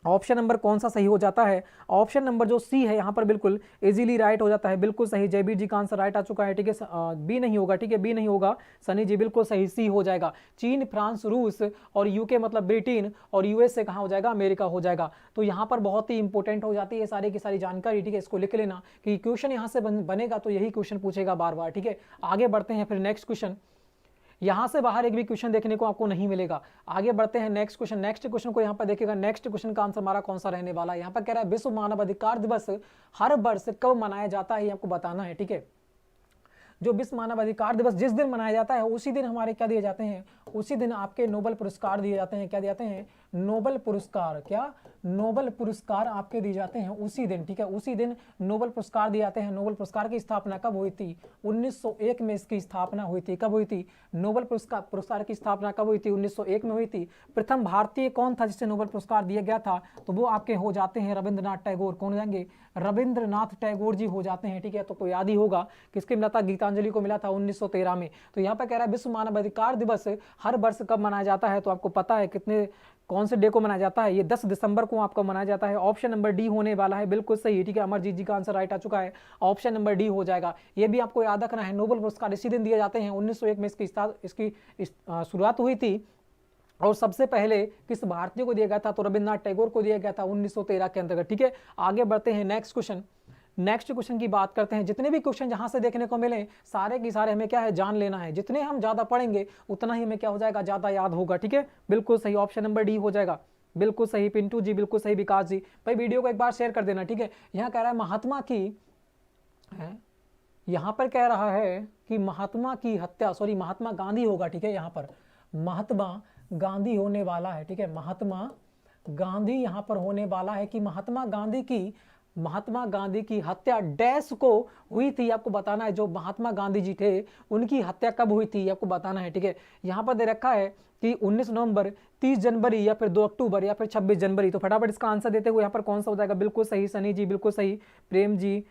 ऑप्शन नंबर कौन सा सही हो जाता है, ऑप्शन नंबर जो सी है यहाँ पर बिल्कुल इजीली राइट हो जाता है, बिल्कुल सही। जयबीर जी का आंसर राइट आ चुका है, ठीक है। बी नहीं होगा, ठीक है, बी नहीं होगा, सनी जी बिल्कुल सही, सी हो जाएगा। चीन, फ्रांस, रूस और यूके मतलब ब्रिटेन, और यूएसए कहाँ हो जाएगा, अमेरिका हो जाएगा। तो यहाँ पर बहुत ही इंपॉर्टेंट हो जाती है सारी की सारी जानकारी, ठीक है। इसको लिख लेना कि क्वेश्चन यहाँ से बनेगा तो यही क्वेश्चन पूछेगा बार बार, ठीक है। आगे बढ़ते हैं फिर नेक्स्ट क्वेश्चन। यहां से बाहर एक भी क्वेश्चन देखने को आपको नहीं मिलेगा। आगे बढ़ते हैं नेक्स्ट क्वेश्चन। नेक्स्ट क्वेश्चन को यहाँ पर देखिएगा, नेक्स्ट क्वेश्चन का आंसर हमारा कौन सा रहने वाला है। यहाँ पर कह रहा है विश्व मानवाधिकार दिवस हर वर्ष कब मनाया जाता है, ये आपको बताना है, ठीक है। जो विश्व मानवाधिकार दिवस जिस दिन मनाया जाता है उसी दिन हमारे क्या दिए जाते हैं, उसी दिन आपके नोबेल पुरस्कार दिए जाते हैं। क्या दिए जाते हैं? नोबेल पुरस्कार। क्या? नोबेल पुरस्कार आपके दिए जाते हैं उसी दिन, ठीक है। उसी दिन नोबेल पुरस्कार दिए जाते हैं। नोबेल पुरस्कार की स्थापना कब हुई थी? 1901 में इसकी स्थापना हुई थी। कब हुई थी? नोबेल पुरस्कार की स्थापना कब हुई थी? 1901 में हुई थी। प्रथम भारतीय कौन था जिसे नोबेल पुरस्कार दिया गया था? तो वो आपके हो जाते हैं रविंद्रनाथ टैगोर। कौन हो जाएंगे? रविंद्रनाथ टैगोर जी हो जाते हैं, ठीक है। तो याद ही होगा किसके मिला था? गीतांजलि को मिला था 1913 में। तो यहाँ पर कह रहा है विश्व मानवाधिकार दिवस हर वर्ष कब मनाया जाता है, तो आपको पता है कितने कौन से डे को मनाया जाता है, ये 10 दिसंबर को आपको मनाया जाता है। ऑप्शन नंबर डी होने वाला है, बिल्कुल सही, ठीक है। अमरजीत जी का आंसर राइट आ चुका है, ऑप्शन नंबर डी हो जाएगा। ये भी आपको याद रखना है, नोबेल पुरस्कार इसी दिन दिए जाते हैं। 1901 में इसकी शुरुआत हुई थी और सबसे पहले किस भारतीय को दिया गया था? तो रविंद्रनाथ टैगोर को दिया गया था 1913 के अंतर्गत, ठीक है। आगे बढ़ते हैं नेक्स्ट क्वेश्चन। नेक्स्ट क्वेश्चन की बात करते हैं। जितने भी क्वेश्चन जहां से देखने को मिले सारे की सारे हमें क्या है, जान लेना है। जितने हम ज्यादा पढ़ेंगे उतना ही हमें क्या हो जाएगा, ज्यादा याद होगा, ठीक है। बिल्कुल सही, ऑप्शन नंबर डी हो जाएगा, बिल्कुल सही पिंटू जी, बिल्कुल सही विकास जी। भाई वीडियो को एक बार शेयर कर देना, ठीक है। यहाँ कह रहा है महात्मा की है, यहाँ पर कह रहा है कि महात्मा की हत्या, सॉरी महात्मा गांधी होगा, ठीक है। यहाँ पर महात्मा गांधी होने वाला है, ठीक है। महात्मा गांधी यहाँ पर होने वाला है कि महात्मा गांधी की हत्या डैश को हुई थी, आपको बताना है। जो महात्मा गांधी जी थे उनकी हत्या कब हुई थी, आपको बताना है, ठीक है। यहाँ पर दे रखा है कि 19 नवंबर, 30 जनवरी या फिर 2 अक्टूबर या फिर 26 जनवरी। तो फटाफट इसका आंसर देते हुए यहाँ पर कौन सा हो जाएगा? बिल्कुल सही सनी जी, बिल्कुल सही। प्रेम जी,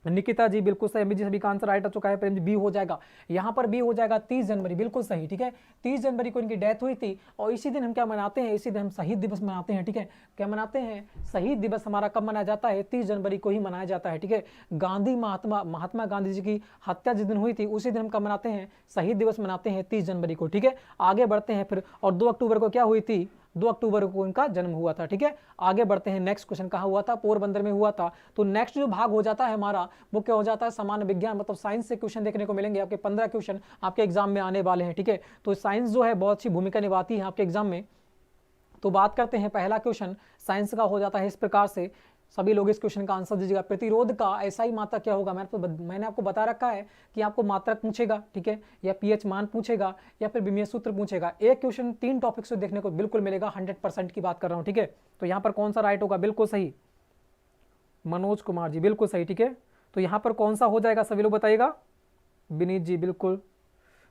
निकिता जी बिल्कुल सही, अमित जी सभी का आंसर राइट आ चुका है। प्रेम जी बी हो जाएगा, यहाँ पर बी हो जाएगा 30 जनवरी, बिल्कुल सही, ठीक है। 30 जनवरी को इनकी डेथ हुई थी और इसी दिन हम क्या मनाते हैं? इसी दिन हम शहीद दिवस मनाते हैं, ठीक है। क्या मनाते हैं? शहीद दिवस हमारा कब मनाया जाता है? 30 जनवरी को ही मनाया जाता है, ठीक है। महात्मा गांधी जी की हत्या जिस दिन हुई थी उसी दिन हम कब मनाते हैं? शहीद दिवस मनाते हैं 30 जनवरी को, ठीक है। आगे बढ़ते हैं फिर, और 2 अक्टूबर को क्या हुई थी? 2 अक्टूबर को इनका जन्म हुआ था, ठीक है। आगे बढ़ते हैं, नेक्स्ट क्वेश्चन कहाँ हुआ था? पोरबंदर में हुआ था। तो नेक्स्ट जो भाग हो जाता है हमारा वो क्या हो जाता है? सामान्य विज्ञान, मतलब साइंस से क्वेश्चन देखने को मिलेंगे। आपके 15 क्वेश्चन आपके एग्जाम में आने वाले हैं, ठीक है। तो साइंस जो है बहुत अच्छी भूमिका निभाती है आपके एग्जाम में। तो बात करते हैं, पहला क्वेश्चन साइंस का हो जाता है इस प्रकार से, सभी लोग इस क्वेश्चन का आंसर दीजिएगा। प्रतिरोध का ऐसा मात्रक क्या होगा? मैंने आपको बता रखा है कि आपको मात्रक पूछेगा, ठीक है, या पीएच मान पूछेगा या फिर विमीय सूत्र पूछेगा। एक क्वेश्चन 3 टॉपिक से देखने को बिल्कुल मिलेगा, 100% की बात कर रहा हूं, ठीक है। तो यहाँ पर कौन सा राइट होगा? बिल्कुल सही मनोज कुमार जी, बिल्कुल सही, ठीक है। तो यहाँ पर कौन सा हो जाएगा, सभी लोग बताइएगा। विनीत जी बिल्कुल,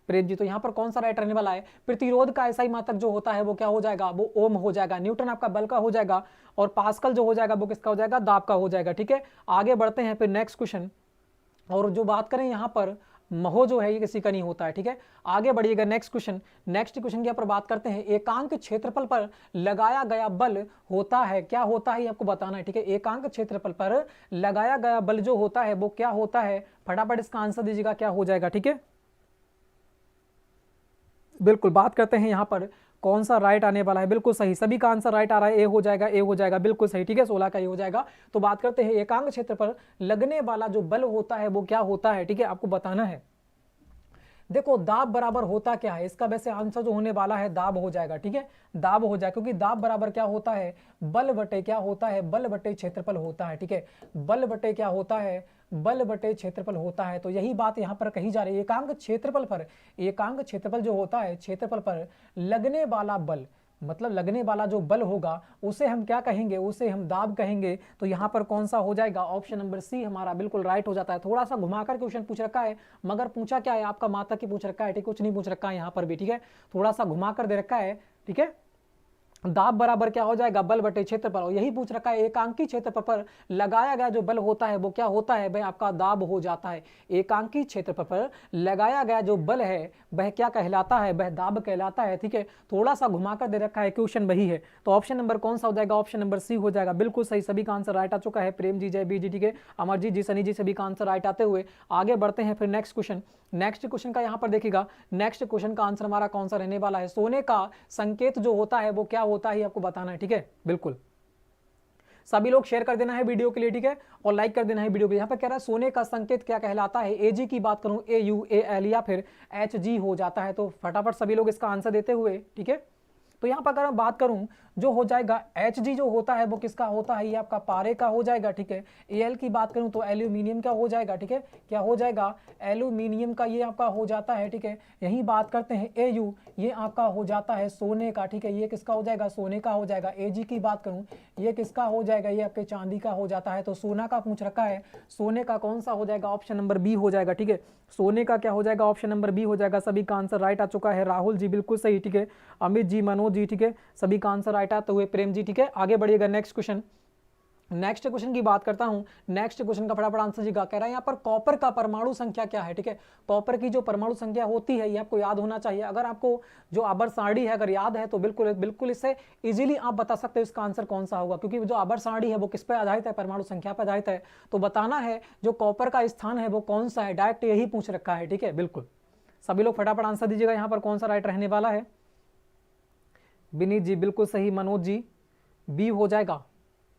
प्रेम जी। तो यहाँ पर कौन सा राइट रहने वाला है? प्रतिरोध का ऐसा ही मात्रक जो होता है वो क्या हो जाएगा? वो ओम हो जाएगा। न्यूटन आपका बल का हो जाएगा और पास्कल जो हो जाएगा वो किसका हो जाएगा? दाब का हो जाएगा, ठीक है। आगे बढ़ते हैं फिर नेक्स्ट क्वेश्चन, और जो बात करें यहाँ पर महो जो है ये किसी का नहीं होता है, ठीक है। आगे बढ़िएगा, नेक्स्ट क्वेश्चन की यहाँ पर बात करते हैं। एकांक क्षेत्रफल पर लगाया गया बल होता है, क्या होता है आपको बताना है, ठीक है। एकांक क्षेत्रफल पर लगाया गया बल जो होता है वो क्या होता है? फटाफट इसका आंसर दीजिएगा, क्या हो जाएगा, ठीक है। बिल्कुल, बात करते हैं यहाँ पर कौन सा राइट आने वाला है। बिल्कुल सही, सभी का आंसर राइट आ रहा है। ए हो जाएगा, ए हो जाएगा, बिल्कुल सही, ठीक है। 16 का ए हो जाएगा। तो बात करते हैं एकांक क्षेत्र पर लगने वाला जो बल होता है वो क्या होता है, ठीक है, आपको बताना है। देखो दाब बराबर होता क्या है, इसका वैसे आंसर जो होने वाला है दाब हो जाएगा, ठीक है। दाब हो जाए, क्योंकि दाब बराबर क्या होता है? बल बटे क्या होता है? बल बटे क्षेत्रफल होता है, ठीक है। बल बटे क्या होता है? बल बटे क्षेत्रफल होता है। तो यही बात यहाँ पर कही जा रही है। एकांक क्षेत्रफल जो होता है, क्षेत्रफल पर लगने वाला बल, मतलब लगने वाला जो बल होगा उसे हम क्या कहेंगे? उसे हम दाब कहेंगे। तो यहाँ पर कौन सा हो जाएगा? ऑप्शन नंबर सी हमारा बिल्कुल राइट हो जाता है। थोड़ा सा घुमाकर क्वेश्चन पूछ रखा है, मगर पूछा क्या है? आपका मात्रक की पूछ रखा है, ठीक, कुछ नहीं पूछ रखा है यहाँ पर भी, ठीक है। थोड़ा सा घुमाकर दे रखा है, ठीक है। दाब बराबर क्या हो जाएगा? बल बटे क्षेत्रफल। और यही पूछ रखा है एकांकी क्षेत्रफल पर लगाया गया जो बल होता है वो क्या होता है? वह आपका दाब हो जाता है। एकांकी क्षेत्रफल पर लगाया गया जो बल है वह क्या कहलाता है? वह दाब कहलाता है, ठीक है। थोड़ा सा घुमाकर दे रखा है, क्वेश्चन वही है। तो ऑप्शन नंबर कौन सा हो जाएगा? ऑप्शन नंबर सी हो जाएगा, बिल्कुल सही, सभी का आंसर राइट आ चुका है। प्रेम जी, जय बी जी, ठीक है। अमरजीत जी, सनी जी, सभी का आंसर राइट आते हुए आगे बढ़ते हैं फिर नेक्स्ट क्वेश्चन का यहाँ पर देखिएगा। नेक्स्ट क्वेश्चन का आंसर हमारा कौन सा रहने वाला है? सोने का संकेत जो होता है वो क्या होता है आपको बताना है, ठीक है। बिल्कुल सभी लोग शेयर कर देना है वीडियो के लिए, ठीक है, और लाइक कर देना है वीडियो के लिए। यहाँ पे कह रहा है सोने का संकेत क्या कहलाता है, AG की बात करूं AUAL या फिर HG हो जाता है। तो फटाफट सभी लोग इसका आंसर देते हुए, ठीक है। तो यहाँ पर अगर मैं बात करूं जो हो जाएगा Hg जो होता है वो किसका होता है, ये आपका पारे का हो जाएगा, ठीक है। Al की बात करूं तो एल्यूमिनियम का हो जाएगा, ठीक है, क्या हो जाएगा, एल्यूमिनियम का ये आपका हो जाता है, ठीक है। यही बात करते हैं Au, ये आपका हो जाता है सोने का, ठीक है, ये किसका हो जाएगा, सोने का हो जाएगा। Ag की बात करूं ये किसका हो जाएगा, ये आपके चांदी का हो जाता है। तो सोना का पूछ रखा है, सोने का कौन सा हो जाएगा, ऑप्शन नंबर बी हो जाएगा, ठीक है। सोने का क्या हो जाएगा, ऑप्शन नंबर बी हो जाएगा। सभी का आंसर राइट आ चुका है। राहुल जी बिल्कुल सही, ठीक है। अमित जी, मनोज जी, ठीक है, सभी का आंसर राइट आते हुए। प्रेम जी, ठीक है, आगे बढ़िएगा। नेक्स्ट क्वेश्चन, नेक्स्ट क्वेश्चन की बात करता हूं। नेक्स्ट क्वेश्चन का फटाफट आंसर जी का कह रहा है यहाँ पर कॉपर का परमाणु संख्या क्या है, ठीक है। कॉपर की जो परमाणु संख्या होती है ये आपको याद होना चाहिए। अगर आपको जो आवर्त सारणी है अगर याद है तो बिल्कुल बिल्कुल इससे इजीली आप बता सकते हो इसका आंसर कौन सा होगा, क्योंकि जो आवर्त सारणी है वो किस पे आधारित है, परमाणु संख्या पर आधारित है। तो बताना है जो कॉपर का स्थान है वो कौन सा है, डायरेक्ट यही पूछ रखा है, ठीक है। बिल्कुल सभी लोग फटाफट आंसर दीजिएगा यहाँ पर कौन सा राइट रहने वाला है। विनीत जी बिल्कुल सही, मनोज जी बी हो जाएगा,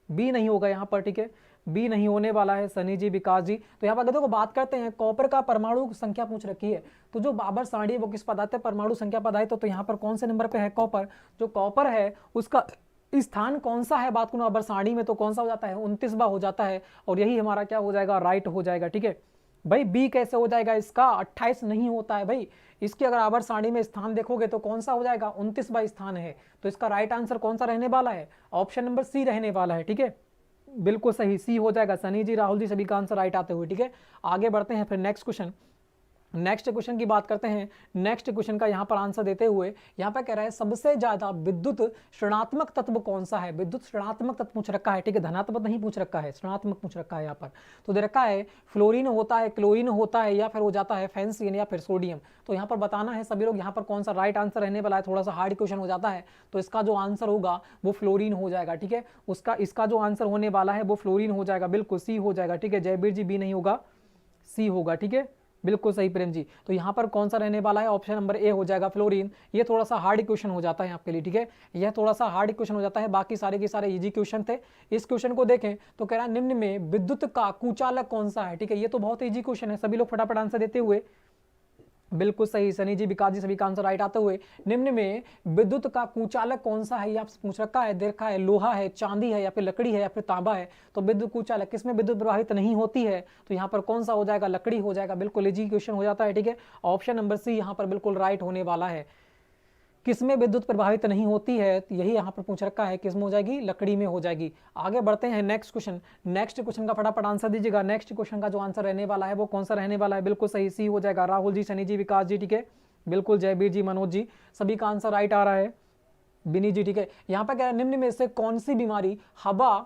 बी नहीं होगा यहाँ पर, ठीक है, बी नहीं होने वाला है। सनी जी, विकास जी, तो यहाँ पर देखो बात करते हैं कॉपर का परमाणु संख्या पूछ रखी है। तो जो आवर्त सारणी है वो किस पदार्थ है, परमाणु संख्या पदार्थ। तो यहाँ पर कौन से नंबर पे है कॉपर, जो कॉपर है उसका स्थान कौन सा है बात करूं आवर्त सारणी में, तो कौन सा हो जाता है, 29वां हो जाता है। और यही हमारा क्या हो जाएगा, राइट हो जाएगा, ठीक है। भाई बी कैसे हो जाएगा, इसका 28 नहीं होता है भाई, इसके अगर आवर्त सारणी में स्थान देखोगे तो कौन सा हो जाएगा, 29वां स्थान है। तो इसका राइट आंसर कौन सा रहने वाला है, ऑप्शन नंबर सी रहने वाला है, ठीक है, बिल्कुल सही, सी हो जाएगा। सनी जी, राहुल जी, सभी का आंसर राइट आते हुए, ठीक है। आगे बढ़ते हैं फिर नेक्स्ट क्वेश्चन, नेक्स्ट क्वेश्चन की बात करते हैं। नेक्स्ट क्वेश्चन का यहाँ पर आंसर देते हुए यहाँ पर कह रहा है सबसे ज्यादा विद्युत ऋणात्मक तत्व कौन सा है। विद्युत ऋणात्मक तत्व पूछ रखा है, ठीक है, धनात्मक नहीं पूछ रखा है, ऋणात्मक पूछ रखा है यहाँ पर। तो दे रखा है फ्लोरीन होता है, क्लोरीन होता है, या फिर हो जाता है फेंसियन या फिर सोडियम। तो यहाँ पर बताना है सभी लोग यहाँ पर कौन सा राइट आंसर रहने वाला है। थोड़ा सा हार्ड क्वेश्चन हो जाता है, तो इसका जो आंसर होगा वो फ्लोरीन हो जाएगा, ठीक है। उसका इसका जो आंसर होने वाला है वो फ्लोरीन हो जाएगा, बिल्कुल सी हो जाएगा, ठीक है। जयबीर जी, बी नहीं होगा, सी होगा, ठीक है, बिल्कुल सही प्रेम जी। तो यहाँ पर कौन सा रहने वाला है, ऑप्शन नंबर ए हो जाएगा, फ्लोरीन। ये थोड़ा सा हार्ड क्वेश्चन हो जाता है आपके लिए, ठीक है, यह थोड़ा सा हार्ड क्वेश्चन हो जाता है, बाकी सारे के सारे इजी क्वेश्चन थे। इस क्वेश्चन को देखें तो कह रहा है निम्न में विद्युत का कुचालक कौन सा है, ठीक है। ये तो बहुत इजी क्वेश्चन है, सभी लोग फटाफट आंसर देते हुए। बिल्कुल सही, सनी जी, विकास जी, सभी का आंसर राइट आते हुए। निम्न में विद्युत का कुचालक कौन सा है, ये आपसे पूछ रखा है, देखा है लोहा है, चांदी है, या फिर लकड़ी है, या फिर तांबा है। तो विद्युत कुचालक किसमें विद्युत प्रवाहित नहीं होती है, तो यहाँ पर कौन सा हो जाएगा, लकड़ी हो जाएगा, बिल्कुल इजी क्वेश्चन हो जाता है, ठीक है। ऑप्शन नंबर सी यहाँ पर बिल्कुल राइट होने वाला है। किसमें विद्युत प्रवाहित नहीं होती है, तो यही यहाँ पर पूछ रखा है, किसमें हो जाएगी, लकड़ी में हो जाएगी। आगे बढ़ते हैं नेक्स्ट क्वेश्चन, नेक्स्ट क्वेश्चन का फटाफट आंसर दीजिएगा। नेक्स्ट क्वेश्चन का जो आंसर रहने वाला है वो कौन सा रहने वाला है, बिल्कुल सही, सी हो जाएगा। राहुल जी, सनी जी, विकास जी, ठीक है, बिल्कुल जयबीर जी, मनोज जी, सभी का आंसर राइट आ रहा है। बिनी जी, ठीक है। यहाँ पर क्या है, निम्न में से कौन सी बीमारी हवा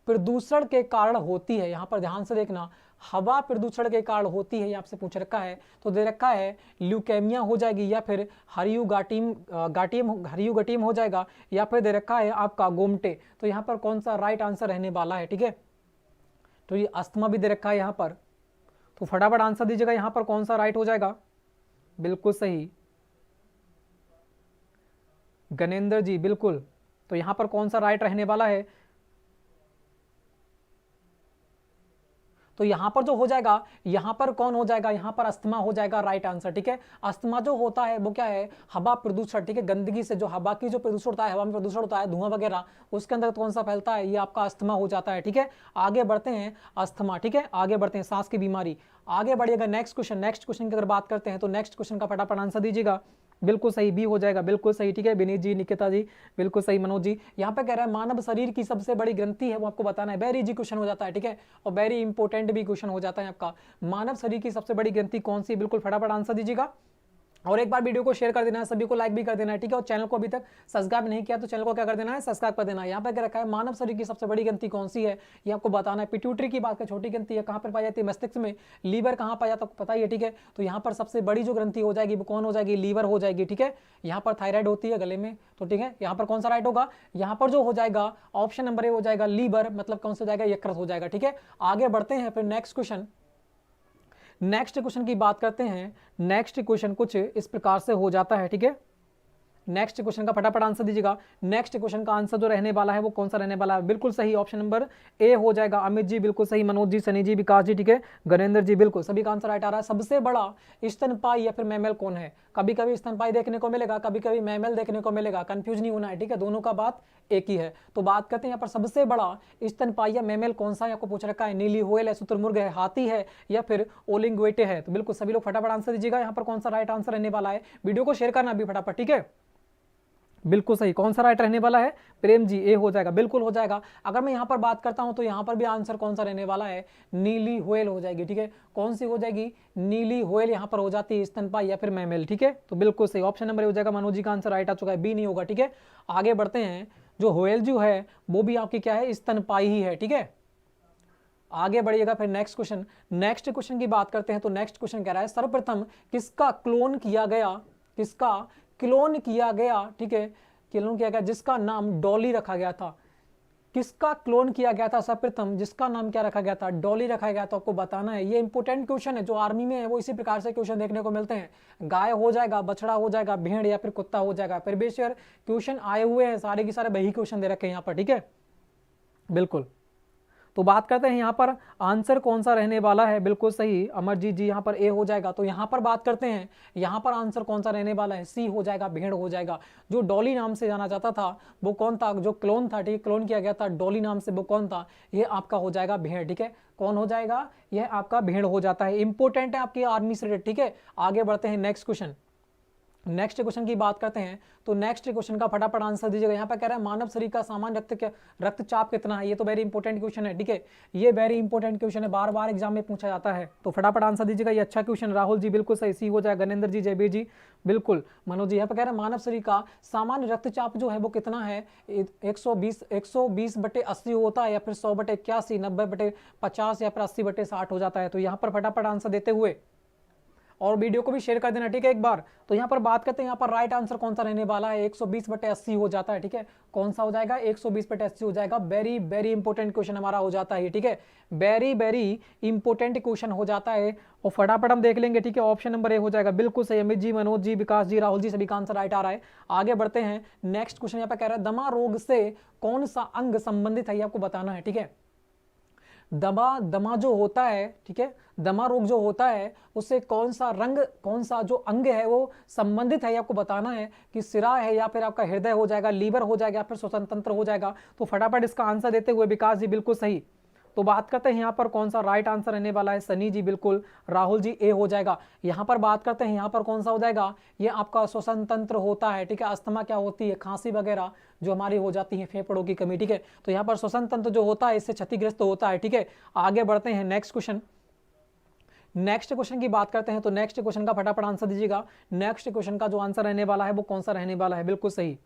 प्रदूषण के कारण होती है, यहाँ पर ध्यान से देखना, हवा प्रदूषण के कारण होती है, ये आपसे पूछ रखा है। तो दे रखा है ल्यूकेमिया हो जाएगी, या फिर हरियुगटीम हो जाएगा, या फिर दे रखा है आपका गोमटे। तो यहाँ पर कौन सा राइट आंसर रहने वाला है, ठीक है। तो ये अस्थमा भी दे रखा है यहाँ पर, तो फटाफट आंसर दीजिएगा यहाँ पर कौन सा राइट हो जाएगा, बिल्कुल सही, गणेंद्र जी, बिल्कुल। तो यहाँ पर कौन सा राइट रहने वाला है, तो यहां पर जो हो जाएगा, यहां पर कौन हो जाएगा, यहां पर अस्थमा हो जाएगा राइट आंसर, ठीक है। अस्थमा जो होता है वो क्या है, हवा प्रदूषण, ठीक है, गंदगी से जो हवा की जो प्रदूषण होता है, हवा में प्रदूषण होता है, धुआं वगैरह, उसके अंदर कौन सा फैलता है, ये आपका अस्थमा हो जाता है, ठीक है। आगे बढ़ते हैं, अस्थमा, ठीक है, आगे बढ़ते हैं, सांस की बीमारी। आगे बढ़िएगा नेक्स्ट क्वेश्चन, नेक्स्ट क्वेश्चन की अगर बात करते हैं तो नेक्स्ट क्वेश्चन का फटाफट आंसर दीजिएगा, बिल्कुल सही, बी हो जाएगा, बिल्कुल सही, ठीक है। विनीत जी, निकिता जी, बिल्कुल सही, मनोज जी। यहाँ पे कह रहा है मानव शरीर की सबसे बड़ी ग्रंथि है वो आपको बताना है, वेरी इजी क्वेश्चन हो जाता है, ठीक है, और वेरी इंपॉर्टेंट भी क्वेश्चन हो जाता है आपका। मानव शरीर की सबसे बड़ी ग्रंथि कौन सी, बिल्कुल फटाफट आंसर दीजिएगा, और एक बार वीडियो को शेयर कर देना है, सभी को लाइक भी कर देना है, ठीक है। और चैनल को अभी तक सब्सक्राइब नहीं किया तो चैनल को क्या कर देना है, सब्सक्राइब कर देना है। यहाँ पे क्या रखा है, मानव शरीर की सबसे बड़ी ग्रंथि कौन सी है, ये आपको बताना है। पिट्यूटरी की बात करें, छोटी ग्रंथि है, कहाँ पर पाई जाती है, मस्तिष्क में। लीवर कहाँ पाया जाता है, पता ही है, ठीक है। तो यहाँ पर सबसे बड़ी जो ग्रंथि हो जाएगी वो कौन हो जाएगी, लीवर हो जाएगी, ठीक है। यहाँ पर थायराइड होती है गले में, तो ठीक है, यहाँ पर कौन सा राइट होगा, यहाँ पर जो हो जाएगा ऑप्शन नंबर ए हो जाएगा, लीवर, मतलब कौन सा हो जाएगा, यकृत हो जाएगा, ठीक है। आगे बढ़ते हैं फिर नेक्स्ट क्वेश्चन, नेक्स्ट क्वेश्चन की बात करते हैं। नेक्स्ट क्वेश्चन कुछ इस प्रकार से हो जाता है, ठीक है। नेक्स्ट क्वेश्चन का फटाफट आंसर दीजिएगा। नेक्स्ट क्वेश्चन का आंसर जो रहने वाला है वो कौन सा रहने वाला है? बिल्कुल सही, ऑप्शन नंबर ए हो जाएगा। अमित जी बिल्कुल सही, मनोज जी, सनी जी, विकास जी, ठीक है, गणेंद्र जी, बिल्कुल सभी का आंसर राइट आ रहा है। सबसे बड़ा स्तनपाई या फिर मैमल कौन है? कभी कभी स्तनपाई देखने को मिलेगा, कभी कभी मैमल देखने को मिलेगा, कंफ्यूज नहीं होना है, ठीक है, दोनों का बात एक ही है। तो बात करते हैं यहाँ पर सबसे बड़ा स्तनपाई या मैमल कौन सा है, आपको पूछ रखा है। नीली व्हेल है, शुतुरमुर्ग है, हाथी है, या फिर ओलिंगुएटे है? तो बिल्कुल सभी लोग फटाफट आंसर दीजिएगा, यहाँ पर कौन सा राइट आंसर रहने वाला है। वीडियो को शेयर करना अभी फटाफट, ठीक है। बिल्कुल सही, कौन सा राइट रहने वाला है? प्रेम जी, ए हो जाएगा, बिल्कुल हो जाएगा। अगर मैं यहाँ पर बात करता हूँ तो यहाँ पर भी आंसर कौन सा रहने वाला है? नीली व्हेल हो जाएगी, ठीक है। कौन सी हो जाएगी? नीली व्हेल यहाँ पर हो जाती है, स्तनपाई या फिर मैमल, ठीक है। तो बिल्कुल सही, ऑप्शन नंबर हो जाएगा। मनोज जी का आंसर राइट आ चुका है, बी नहीं होगा, ठीक है। आगे बढ़ते हैं। जो व्हेल जो है वो भी आपकी क्या है? स्तनपाई ही है, ठीक है। आगे बढ़िएगा फिर नेक्स्ट क्वेश्चन। नेक्स्ट क्वेश्चन की बात करते हैं तो नेक्स्ट क्वेश्चन कह रहा है सर्वप्रथम किसका क्लोन किया गया? किसका क्लोन किया गया, ठीक है, क्लोन किया गया जिसका नाम डॉली रखा गया था। किसका क्लोन किया गया था सर्वप्रथम जिसका नाम क्या रखा गया था? डॉली रखा गया। तो आपको बताना है, ये इंपॉर्टेंट क्वेश्चन है, जो आर्मी में है वो इसी प्रकार से क्वेश्चन देखने को मिलते हैं। गाय हो जाएगा, बछड़ा हो जाएगा, भेड़ या फिर कुत्ता हो जाएगा। प्रीवियस ईयर क्वेश्चन आए हुए हैं, सारे के सारे वही क्वेश्चन दे रखे हैं यहाँ पर, ठीक है। बिल्कुल, तो बात करते हैं यहाँ पर आंसर कौन सा रहने वाला है। बिल्कुल सही, अमरजीत जी, यहाँ पर ए हो जाएगा। तो यहाँ पर बात करते हैं, यहाँ पर आंसर कौन सा रहने वाला है? सी हो जाएगा, भेड़ हो जाएगा। जो डॉली नाम से जाना जाता था वो कौन था? जो क्लोन था, ठीक है, क्लोन किया गया था डॉली नाम से, वो कौन था? ये आपका हो जाएगा भेड़, ठीक है। कौन हो जाएगा? यह आपका भेड़ हो जाता है। इंपॉर्टेंट है आपकी आर्मी से रिलेटेड, ठीक है। आगे बढ़ते हैं नेक्स्ट क्वेश्चन। नेक्स्ट क्वेश्चन की बात करते हैं तो नेक्स्ट क्वेश्चन का फटाफट आंसर दीजिएगा। यहाँ पर कह रहा है मानव शरीर का सामान्य रक्तचाप कितना है? ये तो वेरी इंपॉर्टेंट क्वेश्चन है, ठीक है। ये वेरी इंपॉर्टेंट क्वेश्चन है, बार बार एग्जाम में पूछा जाता है, तो फटाफट आंसर दीजिएगा। ये अच्छा क्वेश्चन, राहुल जी बिल्कुल सही, सी हो जाएगा। गणेंद्र जी, जयबीर जी, बिल्कुल। मनोज जी यहाँ पर कह रहे हैं मानव शरीर का सामान्य रक्तचाप जो है वो कितना है? 120/80 होता है, या फिर 100/81, 90/50 या फिर 80/60 हो जाता है। तो यहाँ पर फटाफट आंसर देते हुए और वीडियो को भी शेयर कर देना, ठीक है, एक बार। तो यहाँ पर बात करते हैं, यहाँ पर राइट आंसर कौन सा रहने वाला है? 120/80 हो जाता है, ठीक है। कौन सा हो जाएगा? 120/80 हो जाएगा। वेरी वेरी इंपॉर्टेंट क्वेश्चन हमारा हो जाता है, ठीक है। वेरी वेरी इंपॉर्टेंट क्वेश्चन हो जाता है, और फटाफट हम देख लेंगे, ठीक है। ऑप्शन नंबर ए हो जाएगा, बिल्कुल सही। अमित जी, मनोज जी, विकास जी, राहुल जी, सभी का आंसर राइट आ रहा है। आगे बढ़ते हैं। नेक्स्ट क्वेश्चन यहाँ पर कह रहा है दमा रोग से कौन सा अंग संबंधित है? ये आपको बताना है, ठीक है। दमा जो होता है, ठीक है, दमा रोग जो होता है उससे कौन सा जो अंग है वो संबंधित है, ये आपको बताना है कि सिरा है, या फिर आपका हृदय हो जाएगा, लीवर हो जाएगा, या फिर श्वसन तंत्र हो जाएगा। तो फटाफट इसका आंसर देते हुए विकास जी, बिल्कुल सही। तो बात करते हैं यहाँ पर कौन सा राइट आंसर रहने वाला है? सनी जी, बिल्कुल। राहुल जी, ए हो जाएगा। यहाँ पर बात करते हैं, यहाँ पर कौन सा हो जाएगा? ये आपका श्वसन तंत्र होता है, ठीक है। अस्थमा क्या होती है? खांसी वगैरह जो हमारी हो जाती है, फेफड़ों की कमी, ठीक है। तो यहाँ पर श्वसन तंत्र जो होता है इससे क्षतिग्रस्त होता है, ठीक है। आगे बढ़ते हैं नेक्स्ट क्वेश्चन। नेक्स्ट क्वेश्चन की बात करते हैं तो नेक्स्ट क्वेश्चन का फटाफट आंसर दीजिएगा। नेक्स्ट क्वेश्चन का जो आंसर रहने वाला है वो कौन सा रहने वाला है? बिल्कुल सही,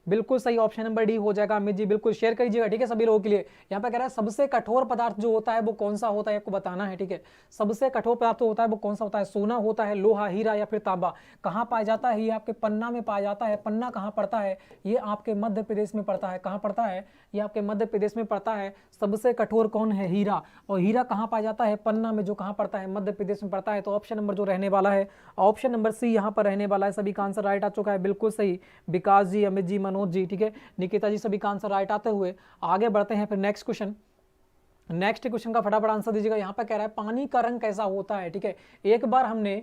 बिल्कुल सही, ऑप्शन नंबर डी हो जाएगा। अमित जी बिल्कुल शेयर कीजिएगा, ठीक है, सभी लोगों के लिए। यहाँ पे कह रहा है सबसे कठोर पदार्थ जो होता है वो कौन सा होता है, आपको बताना है, ठीक है। सबसे कठोर पदार्थ होता है वो कौन सा होता है? सोना होता है, लोहा, हीरा या फिर तांबा। कहाँ पाया जाता है? ये आपके पन्ना में पाया जाता है। पन्ना कहाँ पड़ता है? ये आपके मध्य प्रदेश में पड़ता है। कहाँ पड़ता है? ये आपके मध्य प्रदेश में पड़ता है। सबसे कठोर कौन है? हीरा। और हीरा कहाँ पाया जाता है? पन्ना में, जो कहाँ पड़ता है? मध्य प्रदेश में पड़ता है। तो ऑप्शन नंबर जो रहने वाला है, ऑप्शन नंबर सी यहाँ पर रहने वाला है। सभी का आंसर राइट आ चुका है, बिल्कुल सही। विकास जी, अमित जी, मनोज जी, ठीक है, निकिता जी, सभी का आंसर राइट आते हुए आगे बढ़ते हैं फिर नेक्स्ट क्वेश्चन। नेक्स्ट क्वेश्चन का फटाफट आंसर दीजिएगा। यहाँ पर कह रहा है पानी का रंग कैसा होता है, ठीक है। एक बार हमने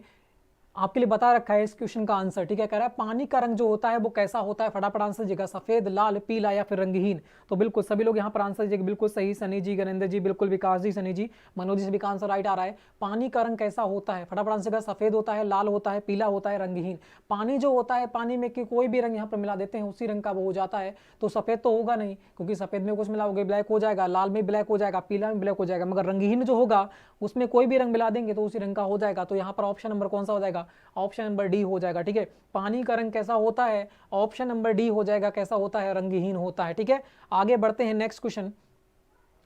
आपके लिए बता रखा है इस क्वेश्चन का आंसर, ठीक है। कह रहा है पानी का रंग जो होता है वो कैसा होता है? फटाफट आंसर दीजिएगा। सफेद, लाल, पीला या फिर रंगहीन। तो बिल्कुल सभी लोग यहाँ पर आंसर दीजिएगा, बिल्कुल सही। सनी जी, गणेंद्र जी, बिल्कुल। विकास जी, सनी जी, मनोज जी, सभी का आंसर राइट आ रहा है। पानी का रंग कैसा होता है? फटाफट आंसर। सफेद होता है, लाल होता है, पीला होता है, रंगहीन। पानी जो होता है, पानी में कोई भी रंग यहाँ पर मिला देते हैं उसी रंग का वो हो जाता है। तो सफेद तो होगा नहीं, क्योंकि सफेद में कुछ मिलाओगे ब्लैक हो जाएगा, लाल में ब्लैक हो जाएगा, पीला में ब्लैक हो जाएगा। मगर रंगहीन जो होगा उसमें कोई भी रंग मिला देंगे तो उसी रंग का हो जाएगा। तो यहाँ पर ऑप्शन नंबर कौन सा हो जाएगा? ऑप्शन नंबर डी हो जाएगा, ठीक है। पानी का रंग कैसा होता है? ऑप्शन नंबर डी हो जाएगा, कैसा होता है? रंगहीन होता है, ठीक है। आगे बढ़ते हैं नेक्स्ट क्वेश्चन।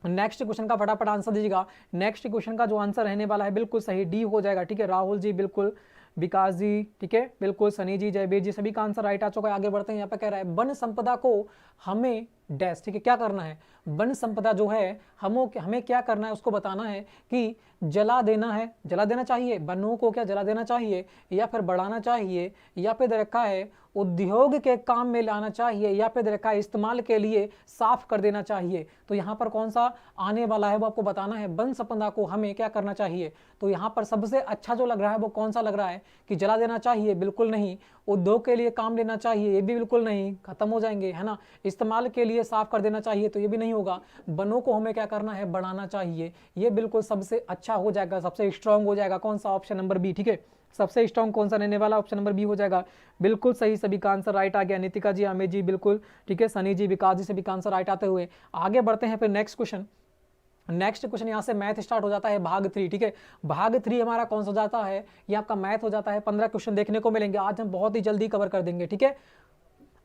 नेक्स्ट क्वेश्चन का फटाफट आंसर दीजिएगा। नेक्स्ट क्वेश्चन का जो आंसर रहने वाला है बिल्कुल सही, डी हो जाएगा, ठीक है। राहुल जी, बिल्कुल। विकास जी, ठीक है, बिल्कुल। सनी जी, जयबीर जी, सभी का आंसर राइट आ चुका है। आगे बढ़ते हैं। यहाँ पे कह रहा है वन संपदा को हमें डैश, ठीक है। क्या करना है, वन संपदा जो है हमें क्या करना है, उसको बताना है कि जला देना है, जला देना चाहिए, वनों को क्या जला देना चाहिए, या फिर बढ़ाना चाहिए, या फिर दे रखा है उद्योग के काम में लाना चाहिए, या फिर दे रखा है इस्तेमाल के लिए साफ कर देना चाहिए। तो यहाँ पर कौन सा आने वाला है वो आपको बताना है। वन संपदा को हमें क्या करना चाहिए, तो यहाँ पर सबसे अच्छा जो लग रहा है वो कौन सा लग रहा है कि जला देना चाहिए, बिल्कुल नहीं। उद्योग के लिए काम लेना चाहिए, ये भी बिल्कुल नहीं, खत्म हो जाएंगे, है ना। इस्तेमाल के लिए साफ कर देना चाहिए, तो ये भी नहीं होगा। वनों को हमें क्या करना है, बढ़ाना चाहिए, ये बिल्कुल सबसे अच्छा हो जाएगा, सबसे स्ट्रांग हो जाएगा। कौन सा, ऑप्शन नंबर बी, ठीक है। सबसे स्ट्रांग कौन सा रहने वाला, ऑप्शन नंबर बी हो जाएगा। बिल्कुल सही, सभी का आंसर राइट आ गया। नितिका जी, अमित जी, बिल्कुल ठीक है। सनी जी, विकास जी, सभी का आंसर राइट आते हुए आगे बढ़ते हैं फिर नेक्स्ट क्वेश्चन। नेक्स्ट क्वेश्चन यहाँ से मैथ स्टार्ट हो जाता है, भाग 3, ठीक है। भाग 3 हमारा कौन सा हो जाता है, ये आपका मैथ हो जाता है। 15 क्वेश्चन देखने को मिलेंगे, आज हम बहुत ही जल्दी कवर कर देंगे, ठीक है।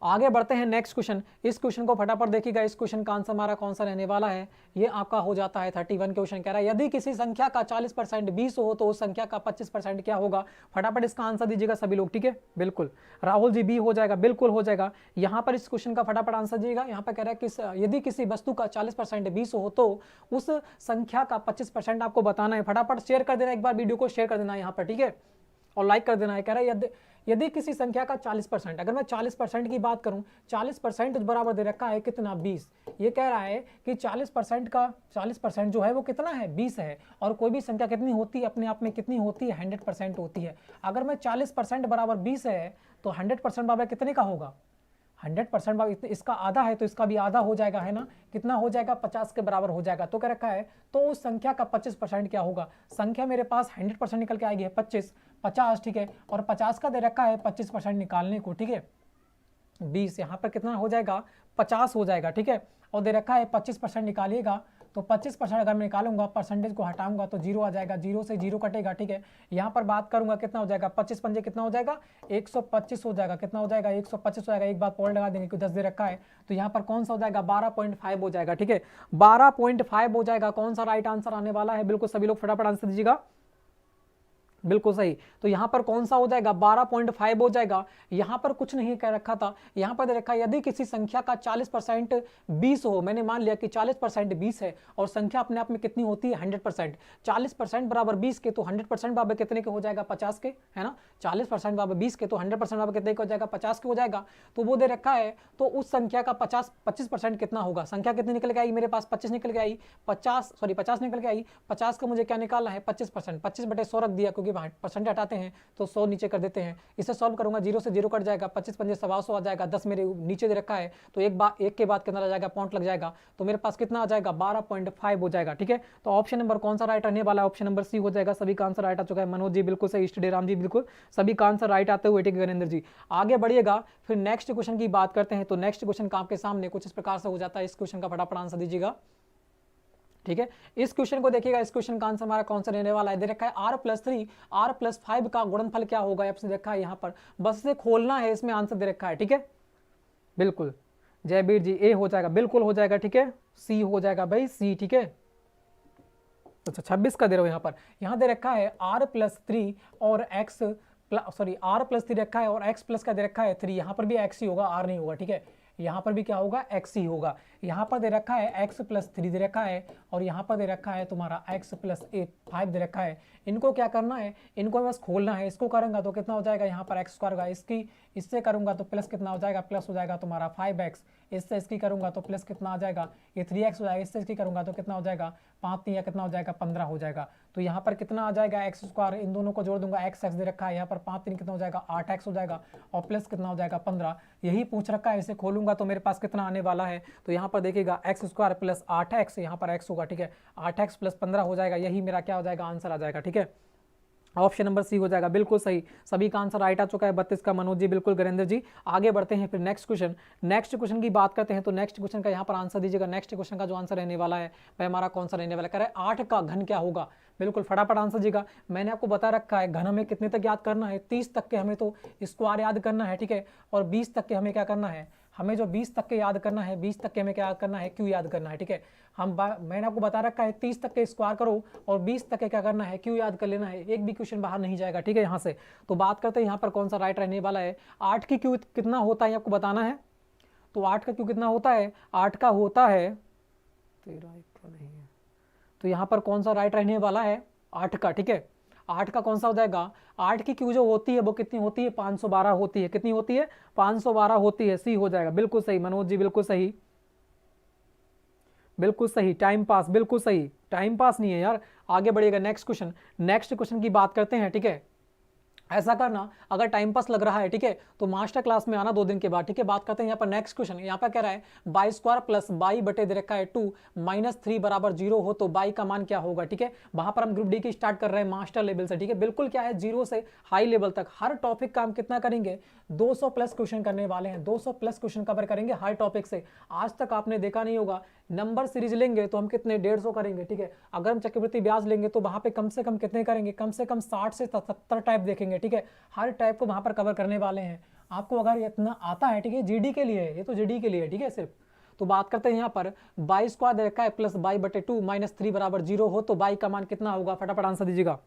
आगे बढ़ते हैं नेक्स्ट क्वेश्चन। इस क्वेश्चन को फटाफट देखिएगा। इस क्वेश्चन का आंसर हमारा कौन सा रहने वाला है, ये आपका हो जाता है 31 क्वेश्चन। कह रहा है यदि किसी संख्या का 40% 20 हो तो उस संख्या का 25% क्या होगा। फटाफट इसका आंसर दीजिएगा सभी लोग, ठीक है। बिल्कुल राहुल जी, बी हो जाएगा, बिल्कुल हो जाएगा। यहाँ पर इस क्वेश्चन का फटाफट आंसर दीजिएगा। यहाँ पर कह रहा है कि यदि किसी वस्तु का 40% 20 हो तो उस संख्या का 25% आपको बताना है। फटाफट शेयर कर देना, एक बार वीडियो को शेयर कर देना है यहाँ पर, ठीक है, और लाइक कर देना है। कह रहा है यदि किसी संख्या का 40%, अगर मैं 40% की बात करूं, 40% बराबर दे रखा है कितना, 20। ये कह रहा है कि 40% का 40% जो है वो कितना है, 20 है। और कोई भी संख्या कितनी होती है, अपने आप में कितनी होती है, 100% होती है। अगर मैं 40% बराबर 20 है तो 100% बराबर कितने का होगा, 100% बराबर इसका आधा है तो इसका भी आधा हो जाएगा, है ना। कितना हो जाएगा, 50 के बराबर हो जाएगा। तो क्या रखा है, तो उस संख्या का 25% क्या होगा। संख्या मेरे पास 100% निकल के आएगी है 50, ठीक है। और 50 का दे रखा है 25% निकालने को, ठीक है। 20 यहाँ पर कितना हो जाएगा, 50 हो जाएगा, ठीक है। और दे रखा है 25% निकालिएगा, तो 25% अगर मैं निकालूंगा, परसेंटेज को हटाऊंगा तो 0 आ जाएगा, 0 से 0 कटेगा, ठीक है। यहाँ पर बात करूंगा कितना हो जाएगा, 25 पंजे कितना हो जाएगा, 125 हो जाएगा। कितना हो जाएगा, 125 हो जाएगा। एक बात पॉइंट लगा देंगे कि 10 दे रखा है, तो यहाँ पर कौन सा हो जाएगा, 12.5 हो जाएगा, ठीक है। 12.5 हो जाएगा। कौन सा राइट आंसर आने वाला है, बिल्कुल सभी लोग फटाफट आंसर दीजिएगा। बिल्कुल सही। तो यहाँ पर कौन सा हो जाएगा, 12.5 हो जाएगा। यहाँ पर कुछ नहीं कह रखा था, यहाँ पर दे रखा है यदि किसी संख्या का 40% 20 हो। मैंने मान लिया कि 40% 20 है और संख्या अपने आप में कितनी होती है, 100%। 40% बराबर 20 के, तो 100% बराबर कितने के हो जाएगा, 50 के, है ना। 40% बराबर 20 के, तो 100% बराबर कितने के हो जाएगा, 50 के हो जाएगा। तो वो दे रखा है, तो उस संख्या का 25% कितना होगा। संख्या कितनी निकल के आई मेरे पास, 25 निकल के आई, 50 निकल के आई। 50 का मुझे क्या निकालना है, 25%। 25/100 रख दिया, क्योंकि परसेंट हटाते हैं तो 100 नीचे कर देते हैं। इसे सॉल्व करूंगा, 0 से 0 कट जाएगा, 25 पंजे 125 आ जाएगा। 10 मेरे नीचे दे रखा है, तो एक के बाद कितना लग जाएगा, पॉइंट लग जाएगा। तो मेरे पास कितना आ जाएगा, 12.5 हो जाएगा, ठीक है। तो ऑप्शन नंबर कौन सा राइट रहने वाला है, ऑप्शन नंबर सी हो जाएगा। सभी का आंसर राइट आ चुका है। मनोज जी बिल्कुल सही, इष्ट राम जी बिल्कुल सभी का आंसर राइट आते हुए, ठीक है। गणेंद्र जी आगे बढ़िएगा। फिर नेक्स्ट क्वेश्चन की बात करते हैं। तो नेक्स्ट क्वेश्चन का आपके सामने कुछ इस प्रकार से हो जाता है। इस क्वेश्चन का फटाफट आंसर दीजिएगा, ठीक है। इस क्वेश्चन को देखिएगा। इस क्वेश्चन का आंसर हमारा कौन सा रहने वाला है, दे रखा है r+3 r+5 का गुणनफल क्या होगा, आपसे देखा है यहाँ पर। बस इसे खोलना है, इसमें आंसर दे रखा है, ठीक है। बिल्कुल जयवीर जी, ए हो जाएगा, बिल्कुल हो जाएगा, ठीक है। सी हो जाएगा भाई, सी, ठीक है। अच्छा 26 का दे रहा हूं यहाँ पर। यहाँ दे रखा है r+3 और x r+3 रखा है और x+ का दे रखा है 3। यहाँ पर भी x ही होगा, r नहीं होगा, ठीक है। यहाँ पर भी क्या होगा, x ही होगा। यहाँ पर दे रखा है x+3 दे रखा है और यहाँ पर दे रखा है तुम्हारा x+5 दे रखा है। इनको क्या करना है, इनको बस खोलना है। इसको करूंगा तो कितना हो जाएगा, यहाँ पर x² होगा, इससे करूंगा तो प्लस कितना हो जाएगा, प्लस हो जाएगा तुम्हारा 5x। इससे इसकी करूंगा तो प्लस कितना आ जाएगा, ये 3x हो जाएगा। इससे इसकी करूंगा तो कितना हो जाएगा, 5 या कितना हो जाएगा, 15 हो जाएगा। तो यहाँ पर कितना आ जाएगा, x², इन दोनों को जोड़ दूंगा, x दे रखा है। यहाँ पर 5 3 कितना हो जाएगा, 8x हो जाएगा और प्लस कितना हो जाएगा, 15। यही पूछ रखा है। इसे खोलूंगा तो मेरे पास कितना आने वाला है, तो यहाँ पर देखिएगा x² + 8x, यहाँ पर x होगा, ठीक है। 8x + 15 हो जाएगा। यही मेरा क्या हो जाएगा, आंसर आ जाएगा, ठीक है। ऑप्शन नंबर सी हो जाएगा, बिल्कुल सही। सभी का आंसर राइट आ चुका है। 32 का मनोज जी, बिल्कुल गणेंद्र जी। आगे बढ़ते हैं फिर नेक्स्ट क्वेश्चन की बात करते हैं। तो नेक्स्ट क्वेश्चन का यहाँ पर आंसर दीजिएगा। नेक्स्ट क्वेश्चन का जो आंसर रहने वाला है वह हमारा कौन सा रहने वाला है, कह रहा है 8 का घन क्या होगा। बिल्कुल फटाफट आंसर दीजिएगा। मैंने आपको बता रखा है घन हमें कितने तक याद करना है, 30 तक के हमें तो स्क्वायर याद करना है, ठीक है। और 20 तक के हमें क्या करना है, हमें जो 20 तक के याद करना है, 20 तक के हमें क्या याद करना है, क्यू याद करना है, ठीक है। मैंने आपको बता रखा है 30 तक के स्क्वायर करो और 20 तक के क्या करना है, क्यू याद कर लेना है। एक भी क्वेश्चन बाहर नहीं जाएगा, ठीक है। यहाँ से तो बात करते हैं यहाँ पर कौन सा राइट रहने वाला है। 8 की क्यू कितना होता है आपको बताना है। तो 8 का क्यों कितना होता है, 8 का होता है 13, एक तो नहीं है, तो यहाँ पर कौन सा राइट रहने वाला है, 8 का, ठीक है। 8 का कौन सा हो जाएगा, 8 की क्यू जो होती है वो कितनी होती है, 512 होती है, कितनी होती है, 512 होती है, सी हो जाएगा। बिल्कुल सही मनोज जी, बिल्कुल सही, बिल्कुल सही। टाइम पास, बिल्कुल सही, टाइम पास नहीं है यार। आगे बढ़िएगा, नेक्स्ट क्वेश्चन, नेक्स्ट क्वेश्चन की बात करते हैं, ठीक है। ऐसा करना, अगर टाइम पास लग रहा है, ठीक है, तो मास्टर क्लास में आना 2 दिन के बाद, ठीक है। बात करते हैं यहाँ पर नेक्स्ट क्वेश्चन, यहाँ पर कह रहा है बाई स्क्वायर प्लस बाई बटे दे रखा है 2 माइनस 3 बराबर 0 हो तो बाई का मान क्या होगा, ठीक है। वहां पर हम ग्रुप डी की स्टार्ट कर रहे हैं मास्टर लेवल से, ठीक है। बिल्कुल क्या है, 0 से हाई लेवल तक हर टॉपिक का हम कितना करेंगे, 200 प्लस क्वेश्चन करने वाले हैं, 200 प्लस क्वेश्चन कवर करेंगे हर टॉपिक से। आज तक आपने देखा नहीं होगा, नंबर सीरीज लेंगे तो हम कितने 150 करेंगे, ठीक है। अगर हम चक्रवृद्धि ब्याज लेंगे तो वहां पे कम से कम कितने करेंगे, कम से कम 60 से 70 टाइप देखेंगे, ठीक है। हर टाइप को वहां पर कवर करने वाले हैं। आपको अगर इतना आता है, ठीक है, जीडी के लिए है, ये तो जीडी के लिए है, ठीक है सिर्फ। तो बात करते हैं यहाँ पर बाई स्क्वायर दे रखा है प्लस बाई बटे 2 माइनस 3 बराबर 0 हो तो बाई का मान कितना होगा, फटाफट आंसर दीजिएगा।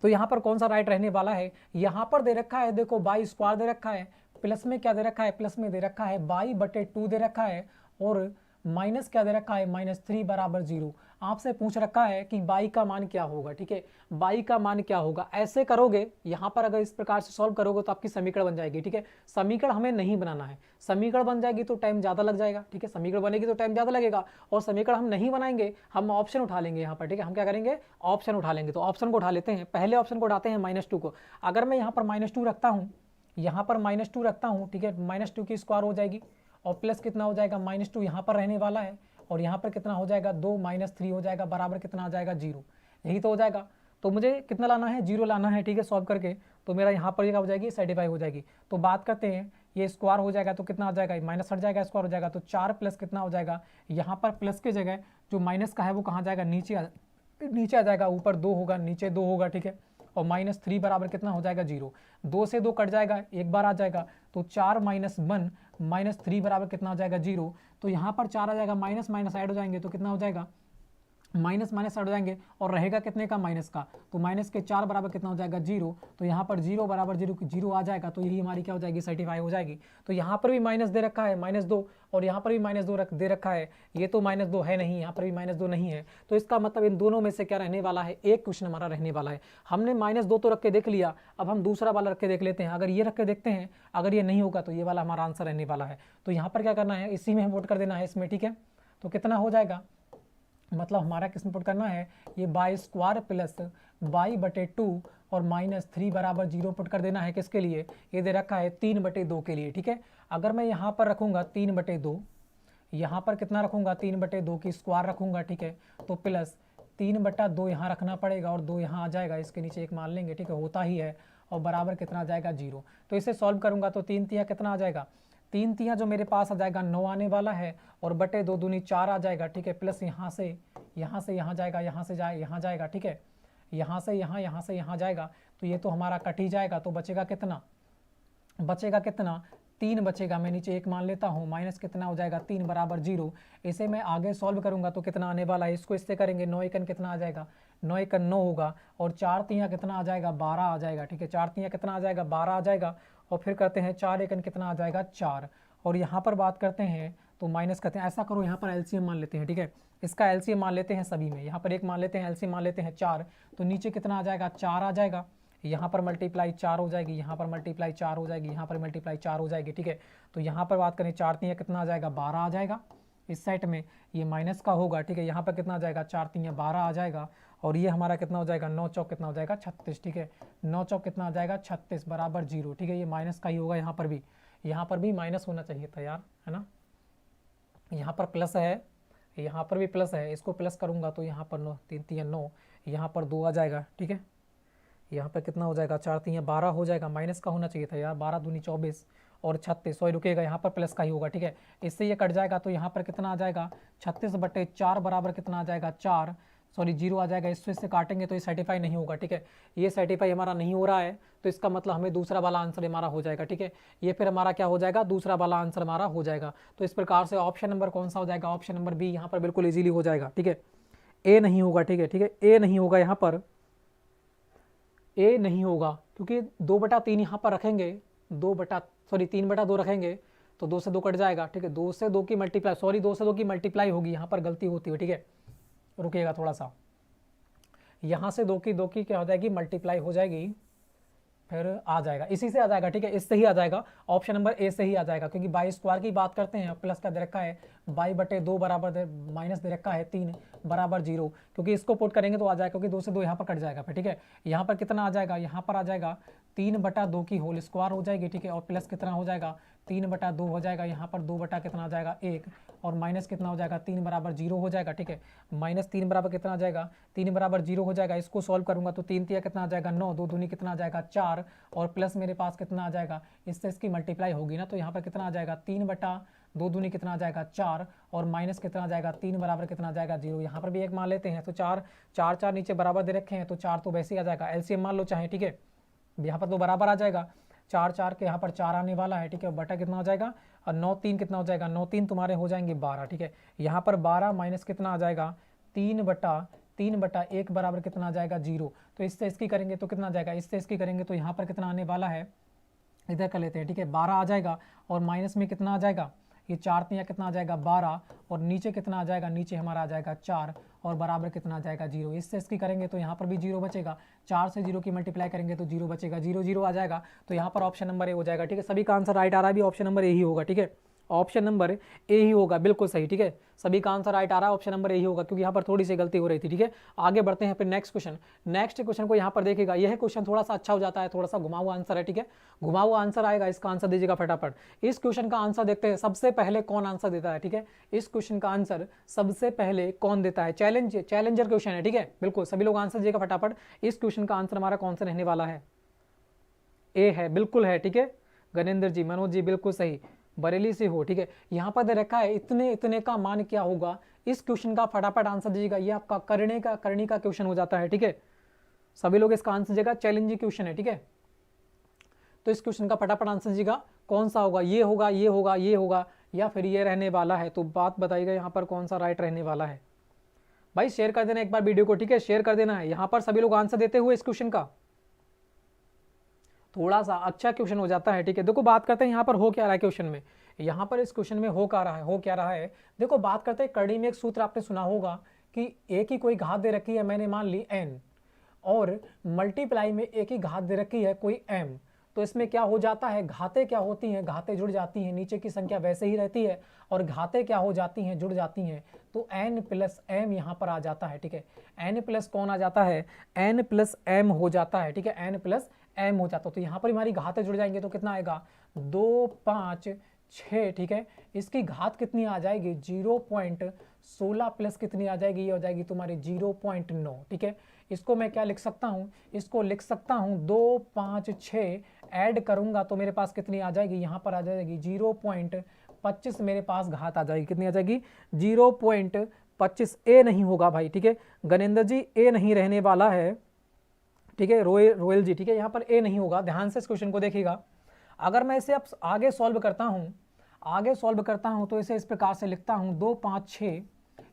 तो यहाँ पर कौन सा राइट रहने वाला है, यहाँ पर दे रखा है, देखो बाई स्क्वायर दे रखा है, प्लस में क्या दे रखा है, प्लस में दे रखा है बाई बटे 2 दे रखा है, और माइनस क्या दे रखा है, माइनस 3 बराबर 0। आपसे पूछ रखा है कि बाई का मान क्या होगा, ठीक है। बाई का मान क्या होगा, ऐसे करोगे यहाँ पर, अगर इस प्रकार से सॉल्व करोगे तो आपकी समीकरण बन जाएगी, ठीक है। समीकरण हमें नहीं बनाना है, समीकरण बन जाएगी तो टाइम ज़्यादा लग जाएगा, ठीक है। समीकरण बनेगी तो टाइम ज़्यादा लगेगा, और समीकरण हम नहीं बनाएंगे, हम ऑप्शन उठा लेंगे यहाँ पर, ठीक है। हम क्या करेंगे, ऑप्शन उठा लेंगे। तो ऑप्शन को उठा लेते हैं, पहले ऑप्शन को उठाते हैं -2 को। अगर मैं यहाँ पर -2 रखता हूँ, यहाँ पर -2 रखता हूँ, ठीक है, -2 की स्क्वायर हो जाएगी, और प्लस कितना हो जाएगा, -2 यहाँ पर रहने वाला है, और यहाँ पर कितना हो जाएगा 2 माइनस 3 हो जाएगा, बराबर कितना आ जाएगा 0। यही तो हो जाएगा। तो मुझे कितना लाना है, 0 लाना है, ठीक है, सॉल्व करके। तो मेरा यहाँ पर क्या हो जाएगी, सेटिफाई हो जाएगी। तो बात करते हैं, ये स्क्वायर हो जाएगा तो कितना आ जाएगा, माइनस हट जाएगा, स्क्वायर हो जाएगा, तो 4 प्लस कितना हो जाएगा, यहाँ पर प्लस की जगह जो माइनस का है वो कहाँ जाएगा, नीचे आ जाएगा, ऊपर 2 होगा, नीचे 2 होगा, ठीक है। और -3 बराबर कितना हो जाएगा 0, 2 से 2 कट जाएगा, एक बार आ जाएगा, तो 4 माइनस 1 माइनस 3 बराबर कितना हो जाएगा 0। तो यहाँ पर 4 आ जाएगा, माइनस माइनस ऐड हो जाएंगे तो कितना हो जाएगा, माइनस माइनस ऐड हो जाएंगे, और रहेगा कितने का, माइनस का। तो माइनस के 4 बराबर कितना हो जाएगा 0। तो यहाँ पर 0 बराबर 0 आ जाएगा, तो यही हमारी क्या हो जाएगी, सर्टिफाई हो जाएगी। तो यहाँ पर भी माइनस दे रखा है -2, और यहाँ पर भी -2 दे रखा है, ये तो -2 है नहीं, यहाँ पर भी -2 नहीं है। तो इसका मतलब इन दोनों में से क्या रहने वाला है, एक क्वेश्चन हमारा रहने वाला है। हमने -2 तो रख के देख लिया, अब हम दूसरा वाला रख के देख लेते हैं। अगर ये रख के देखते हैं, अगर ये नहीं होगा तो ये वाला हमारा आंसर रहने वाला है। तो यहाँ पर क्या करना है, इसी में वोट कर देना है इसमें, ठीक है। तो कितना हो जाएगा, मतलब हमारा किस में पुट करना है, ये बाई स्क्वायर प्लस बाई बटे 2 और -3 बराबर 0 पुट कर देना है, किसके लिए, ये दे रखा है 3/2 के लिए, ठीक है। अगर मैं यहाँ पर रखूँगा 3/2, यहाँ पर कितना रखूँगा, 3/2 की स्क्वायर रखूँगा, ठीक है। तो प्लस 3/2 यहाँ रखना पड़ेगा, और 2 यहाँ आ जाएगा, इसके नीचे 1 मान लेंगे, ठीक है, होता ही है, और बराबर कितना आ जाएगा 0। तो इसे सॉल्व करूँगा तो 3 तिया कितना आ जाएगा, 3 तिया जो मेरे पास आ जाएगा 9 आने वाला है, और बटे 2 दूनी 4 आ जाएगा, ठीक है। प्लस यहाँ से यहाँ जाएगा, यहाँ से यहाँ जाएगा, ठीक है, यहाँ से यहाँ जाएगा, तो ये तो हमारा कट ही जाएगा। तो बचेगा कितना, 3 बचेगा। मैं नीचे 1 मान लेता हूँ, माइनस कितना हो जाएगा 3 बराबर 0। इसे मैं आगे सॉल्व करूँगा तो कितना आने वाला है, इसको इससे करेंगे, 9 एकन कितना आ जाएगा, 9 एकन 9 होगा, और 4 तियाँ कितना आ जाएगा, 12 आ जाएगा, ठीक है। 4 तियाँ कितना आ जाएगा, 12 आ जाएगा, और फिर करते हैं 4 एकन कितना आ जाएगा 4, और यहाँ पर बात करते हैं तो माइनस करते हैं। ऐसा करो, यहाँ पर एलसीएम मान लेते हैं, ठीक है, इसका एलसीएम मान लेते हैं सभी में, यहाँ पर 1 मान लेते हैं, एलसीएम मान लेते हैं 4, तो नीचे कितना आ जाएगा, 4 आ जाएगा, यहाँ पर मल्टीप्लाई 4 हो जाएगी, यहाँ पर मल्टीप्लाई 4 हो जाएगी, यहाँ पर मल्टीप्लाई 4 हो जाएगी, ठीक है। तो यहाँ पर बात करें 4 तियाँ कितना आ जाएगा, 12 आ जाएगा, इस साइड में ये माइनस का होगा, ठीक है। यहाँ पर कितना आ जाएगा, 4 तियाँ 12 आ जाएगा, और ये हमारा कितना हो जाएगा, 9 चौक कितना हो जाएगा 36, ठीक है। 9 चौक कितना आ जाएगा 36 बराबर 0, ठीक है। ये माइनस का ही होगा, यहाँ पर भी माइनस होना चाहिए था यार, है ना। यहाँ पर प्लस है, यहाँ पर भी प्लस है, इसको प्लस करूँगा तो यहाँ पर 9 3 तियाँ 9, यहाँ पर 2 आ जाएगा, ठीक है। यहाँ पर कितना हो जाएगा, 4 तियाँ 12 हो जाएगा, माइनस का होना चाहिए था यार, 12 दूनी 24 और 36, सॉरी रुकेगा, यहाँ पर प्लस का ही होगा, ठीक है। इससे ये कट जाएगा तो यहाँ पर कितना आ जाएगा, 36/4 बराबर कितना आ जाएगा 4, सॉरी 0 आ जाएगा, इससे काटेंगे तो ये सर्टिफाई नहीं होगा, ठीक है। ये सर्टिफाई हमारा नहीं हो रहा है, तो इसका मतलब हमें दूसरा वाला आंसर हमारा हो जाएगा, ठीक है। ये फिर हमारा क्या हो जाएगा, दूसरा वाला आंसर हमारा हो जाएगा। तो इस प्रकार से ऑप्शन नंबर कौन सा हो जाएगा, ऑप्शन नंबर बी यहाँ पर बिल्कुल ईजिली हो जाएगा, ठीक है। ए नहीं होगा, ठीक है, ठीक है, ए नहीं होगा, यहाँ पर ए नहीं होगा, क्योंकि 2/3 यहाँ पर रखेंगे 3/2 रखेंगे तो 2 से 2 कट जाएगा, ठीक है। 2 से 2 की मल्टीप्लाई, 2 से 2 की मल्टीप्लाई होगी, यहाँ पर गलती होती है, ठीक है। रुकिएगा थोड़ा सा, यहाँ से 2 की क्या हो जाएगी, मल्टीप्लाई हो जाएगी, फिर आ जाएगा, इसी से आ जाएगा, ठीक है, इससे ही आ जाएगा, ऑप्शन नंबर ए से ही आ जाएगा, क्योंकि बाई स्क्वायर की बात करते हैं, प्लस का दे रखा है बाई/2 बराबर माइनस दे रखा है 3 बराबर 0, क्योंकि इसको पुट करेंगे तो आ जाएगा, क्योंकि 2 से 2 यहाँ पर कट जाएगा फिर, ठीक है। यहाँ पर कितना आ जाएगा, यहाँ पर आ जाएगा 3/2 की होल स्क्वायर हो जाएगी, ठीक है, और प्लस कितना हो जाएगा 3/2 हो जाएगा, यहाँ पर 2 बटा कितना आ जाएगा 1, और माइनस कितना हो जाएगा 3 बराबर 0 हो जाएगा, ठीक है। -3 बराबर कितना आ जाएगा, 3 बराबर 0 हो जाएगा। इसको सॉल्व करूंगा तो 3 तिया कितना आ जाएगा 9, 2 दूनी कितना आ जाएगा 4, और प्लस मेरे पास कितना आ जाएगा, इससे इसकी मल्टीप्लाई होगी ना, तो यहाँ पर कितना आ जाएगा 3/2 दूनी कितना आ जाएगा 4, और माइनस कितना आ जाएगा 3 बराबर कितना आ जाएगा 0। यहाँ पर भी एक मान लेते हैं, तो 4 नीचे बराबर दे रखे हैं, तो 4 तो वैसे ही आ जाएगा, एलसीएम मान लो चाहे, ठीक है। यहाँ पर तो बराबर आ जाएगा, 4 के यहाँ पर 4 आने वाला है, ठीक है, बटा कितना हो जाएगा, और 9 3 कितना हो जाएगा, 9 3 तुम्हारे हो जाएंगे 12, ठीक है। यहाँ पर 12 माइनस कितना आ जाएगा 3/1 बराबर कितना आ जाएगा 0। तो इससे इसकी करेंगे तो कितना आ जाएगा, इससे इसकी करेंगे तो यहाँ पर कितना आने वाला है, इधर कर लेते हैं, ठीक है, 12 आ जाएगा, और माइनस में कितना आ जाएगा, ये 4 तिया कितना आ जाएगा 12, और नीचे कितना आ जाएगा, नीचे हमारा आ जाएगा 4, और बराबर कितना आ जाएगा 0। इससे इसकी करेंगे तो यहाँ पर भी 0 बचेगा, 4 से 0 की मल्टीप्लाई करेंगे तो 0 बचेगा, 0 0 आ जाएगा, तो यहाँ पर ऑप्शन नंबर ए हो जाएगा, ठीक है। सभी का आंसर राइट आ रहा है, भी ऑप्शन नंबर ए ही होगा, ठीक है, ऑप्शन नंबर ए ही होगा, बिल्कुल सही, ठीक है। सभी का आंसर राइट आ रहा है, ऑप्शन नंबर ए ही होगा, क्योंकि यहाँ पर थोड़ी सी गलती हो रही थी, ठीक है। आगे बढ़ते हैं फिर नेक्स्ट क्वेश्चन को यहाँ पर देखिएगा, यह क्वेश्चन थोड़ा सा अच्छा हो जाता है, थोड़ा सा घुमा हुआ आंसर है, ठीक है, घुमा हुआ आंसर आएगा, इसका आंसर दीजिएगा फटाफट। इस क्वेश्चन का आंसर देखते हैं, सबसे पहले कौन आंसर देता है, ठीक है। इस क्वेश्चन का आंसर सबसे पहले कौन देता है, चैलेंजर क्वेश्चन है, ठीक है, बिल्कुल सभी लोग आंसर दीजिएगा फटाफट। इस क्वेश्चन का आंसर हमारा कौन सा रहने वाला है, ए है, बिल्कुल है, ठीक है। गणेंद्र जी, मनोज जी, बिल्कुल सही, बरेली से हो, ठीक है। यहाँ पर दे रखा है इतने इतने का मान क्या होगा, इस क्वेश्चन का फटाफट आंसर दीजिएगा, ये आपका करने का क्वेश्चन हो जाता है, ठीक है। सभी लोग इसका आंसर दीजिएगा, चैलेंजिंग क्वेश्चन है, ठीक है। तो इस क्वेश्चन का फटाफट आंसर दीजिएगा, कौन सा होगा, ये होगा, ये होगा, ये होगा, या फिर ये रहने वाला है, तो बात बताइएगा यहाँ पर कौन सा राइट रहने वाला है। भाई शेयर कर देना एक बार वीडियो को, ठीक है, शेयर कर देना है। यहाँ पर सभी लोग आंसर देते हुए इस क्वेश्चन का, थोड़ा सा अच्छा क्वेश्चन हो जाता है, ठीक है। देखो बात करते हैं यहाँ पर हो क्या रहा है क्वेश्चन में, यहाँ पर इस क्वेश्चन में हो क्या रहा है, देखो बात करते हैं, करनी में एक सूत्र आपने सुना होगा कि ए की कोई घात दे रखी है, मैंने मान ली n, और मल्टीप्लाई में ए की घात दे रखी है कोई m, तो इसमें क्या हो जाता है, घातें क्या होती हैं, घातें जुड़ जाती हैं, नीचे की संख्या वैसे ही रहती है, और घातें क्या हो जाती हैं, जुड़ जाती हैं, तो n प्लस m यहाँ पर आ जाता है, ठीक है। n प्लस कौन आ जाता है, n प्लस m हो जाता है, ठीक है, n प्लस m हो जाता है, तो यहाँ पर हमारी घातें जुड़ जाएंगे तो कितना आएगा 2 5 6, ठीक है। इसकी घात कितनी आ जाएगी 0.16 प्लस कितनी आ जाएगी, ये हो जाएगी तुम्हारी 0.9, ठीक है। इसको मैं क्या लिख सकता हूँ, इसको लिख सकता हूँ 2 5 6 ऐड करूंगा तो मेरे पास कितनी आ जाएगी, यहाँ पर आ जाएगी 0.25 मेरे पास घात आ जाएगी, कितनी आ जाएगी 0.25। ए नहीं होगा भाई, ठीक है, गणेंद्र जी ए नहीं रहने वाला है, ठीक है, रोयल जी, ठीक है, यहाँ पर ए नहीं होगा। ध्यान से इस क्वेश्चन को देखिएगा, अगर मैं इसे अब आगे सॉल्व करता हूँ तो इसे इस प्रकार से लिखता हूँ 2 5 6,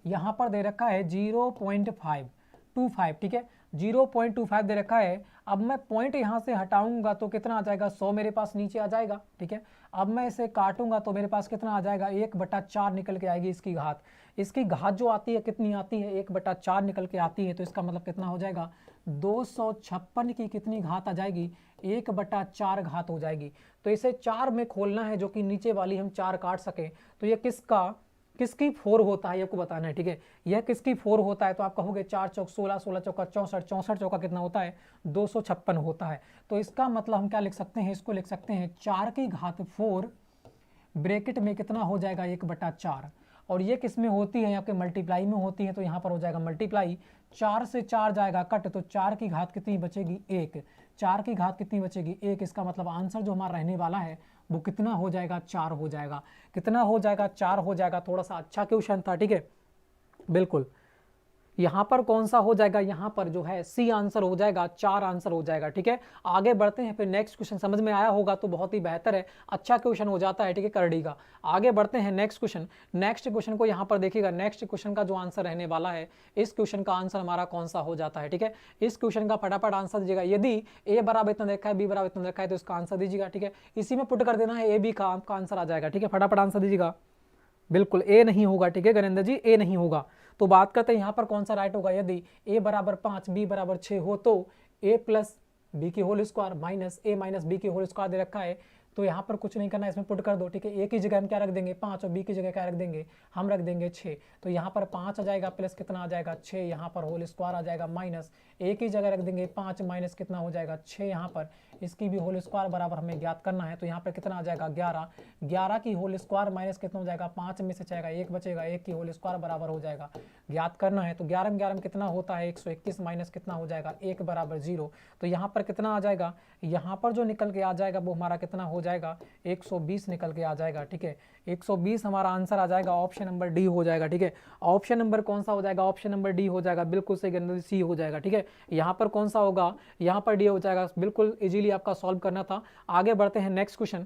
यहाँ पर दे रखा है 0.525, ठीक है, 0.25 दे रखा है। अब मैं पॉइंट यहाँ से हटाऊंगा तो कितना आ जाएगा 100 मेरे पास नीचे आ जाएगा, ठीक है। अब मैं इसे काटूंगा तो मेरे पास कितना आ जाएगा 1/4 निकल के आएगी इसकी घात। इसकी घात जो आती है कितनी आती है 1/4 निकल के आती है, तो इसका मतलब कितना हो जाएगा 256 की कितनी घात आ जाएगी 1/4 घात हो जाएगी। तो इसे 4 में खोलना है जो कि नीचे वाली हम 4 काट सकें, तो ये किसकी 4 होता है ये आपको बताना है, ठीक है। यह किसकी 4 होता है, तो आप कहोगे 4 चौक 16, 16 चौका 64, 64 चौका कितना होता है 256 होता है। तो इसका मतलब हम क्या लिख सकते हैं, इसको लिख सकते हैं 4 की घात 4 ब्रैकेट में कितना हो जाएगा 1/4, और ये किस में होती है, आपके मल्टीप्लाई में होती है, तो यहाँ पर हो जाएगा मल्टीप्लाई, 4 से 4 जाएगा कट, तो 4 की घात कितनी बचेगी 1, 4 की घात कितनी बचेगी 1। इसका मतलब आंसर जो हमारा रहने वाला है वो कितना हो जाएगा 4 हो जाएगा, कितना हो जाएगा 4 हो जाएगा। थोड़ा सा अच्छा क्वेश्चन था, ठीक है, बिल्कुल। यहाँ पर कौन सा हो जाएगा, यहाँ पर जो है सी आंसर हो जाएगा, 4 आंसर हो जाएगा। ठीक है, आगे बढ़ते हैं फिर नेक्स्ट क्वेश्चन। समझ में आया होगा तो बहुत ही बेहतर है, अच्छा क्वेश्चन हो जाता है। ठीक है, करड़ी का। आगे बढ़ते हैं नेक्स्ट क्वेश्चन। नेक्स्ट क्वेश्चन को यहाँ पर देखिएगा, नेक्स्ट क्वेश्चन का जो आंसर रहने वाला है, इस क्वेश्चन का आंसर हमारा कौन सा हो जाता है। ठीक है, इस क्वेश्चन का फटाफट आंसर दीजिएगा। यदि ए बराबर इतना देखा है, बी बराबर इतना देखा है, तो इसका आंसर दीजिएगा। ठीक है, इसी में पुट कर देना है, ए बी का आपका आंसर आ जाएगा। ठीक है, फटाफट आंसर दीजिएगा। बिल्कुल ए नहीं होगा। ठीक है गणेंद्र जी, ए नहीं होगा। तो बात करते हैं यहाँ पर कौन सा राइट होगा। यदि ए बराबर 5 बी बराबर 6 हो तो ए प्लस बी की होल स्क्वायर माइनस ए माइनस बी की होल स्क्वायर दे रखा है। तो यहाँ पर कुछ नहीं करना है, इसमें पुट कर दो। ठीक है, ए की जगह हम क्या रख देंगे 5 और बी की जगह क्या रख देंगे, हम रख देंगे 6। तो यहाँ पर 5 आ जाएगा प्लस कितना आ जाएगा 6, यहाँ पर होल स्क्वायर आ जाएगा माइनस ए की जगह रख देंगे 5 माइनस कितना हो जाएगा 6, यहाँ पर इसकी भी होल स्क्वायर बराबर हमें ज्ञात करना है। तो यहाँ पर कितना आ जाएगा 11, 11 की होल स्क्वायर माइनस कितना हो जाएगा 5 में से जाएगा 1 बचेगा, 1 की होल स्क्वायर बराबर हो जाएगा, ज्ञात करना है। तो 11 में 11 में कितना होता है 121 माइनस कितना हो जाएगा 1 बराबर 0। तो यहाँ पर कितना आ जाएगा, यहाँ पर जो निकल के आ जाएगा वो हमारा कितना हो जाएगा 120 निकल के आ जाएगा। ठीक है, 120 हमारा आंसर आ जाएगा, ऑप्शन नंबर डी हो जाएगा। ठीक है, ऑप्शन नंबर कौन सा हो जाएगा, ऑप्शन नंबर डी हो जाएगा। बिल्कुल सही गणेंद्र, सी हो जाएगा। ठीक है, यहाँ पर कौन सा होगा, यहाँ पर डी हो जाएगा। बिल्कुल इजीली आपका सॉल्व करना था। आगे बढ़ते हैं नेक्स्ट क्वेश्चन।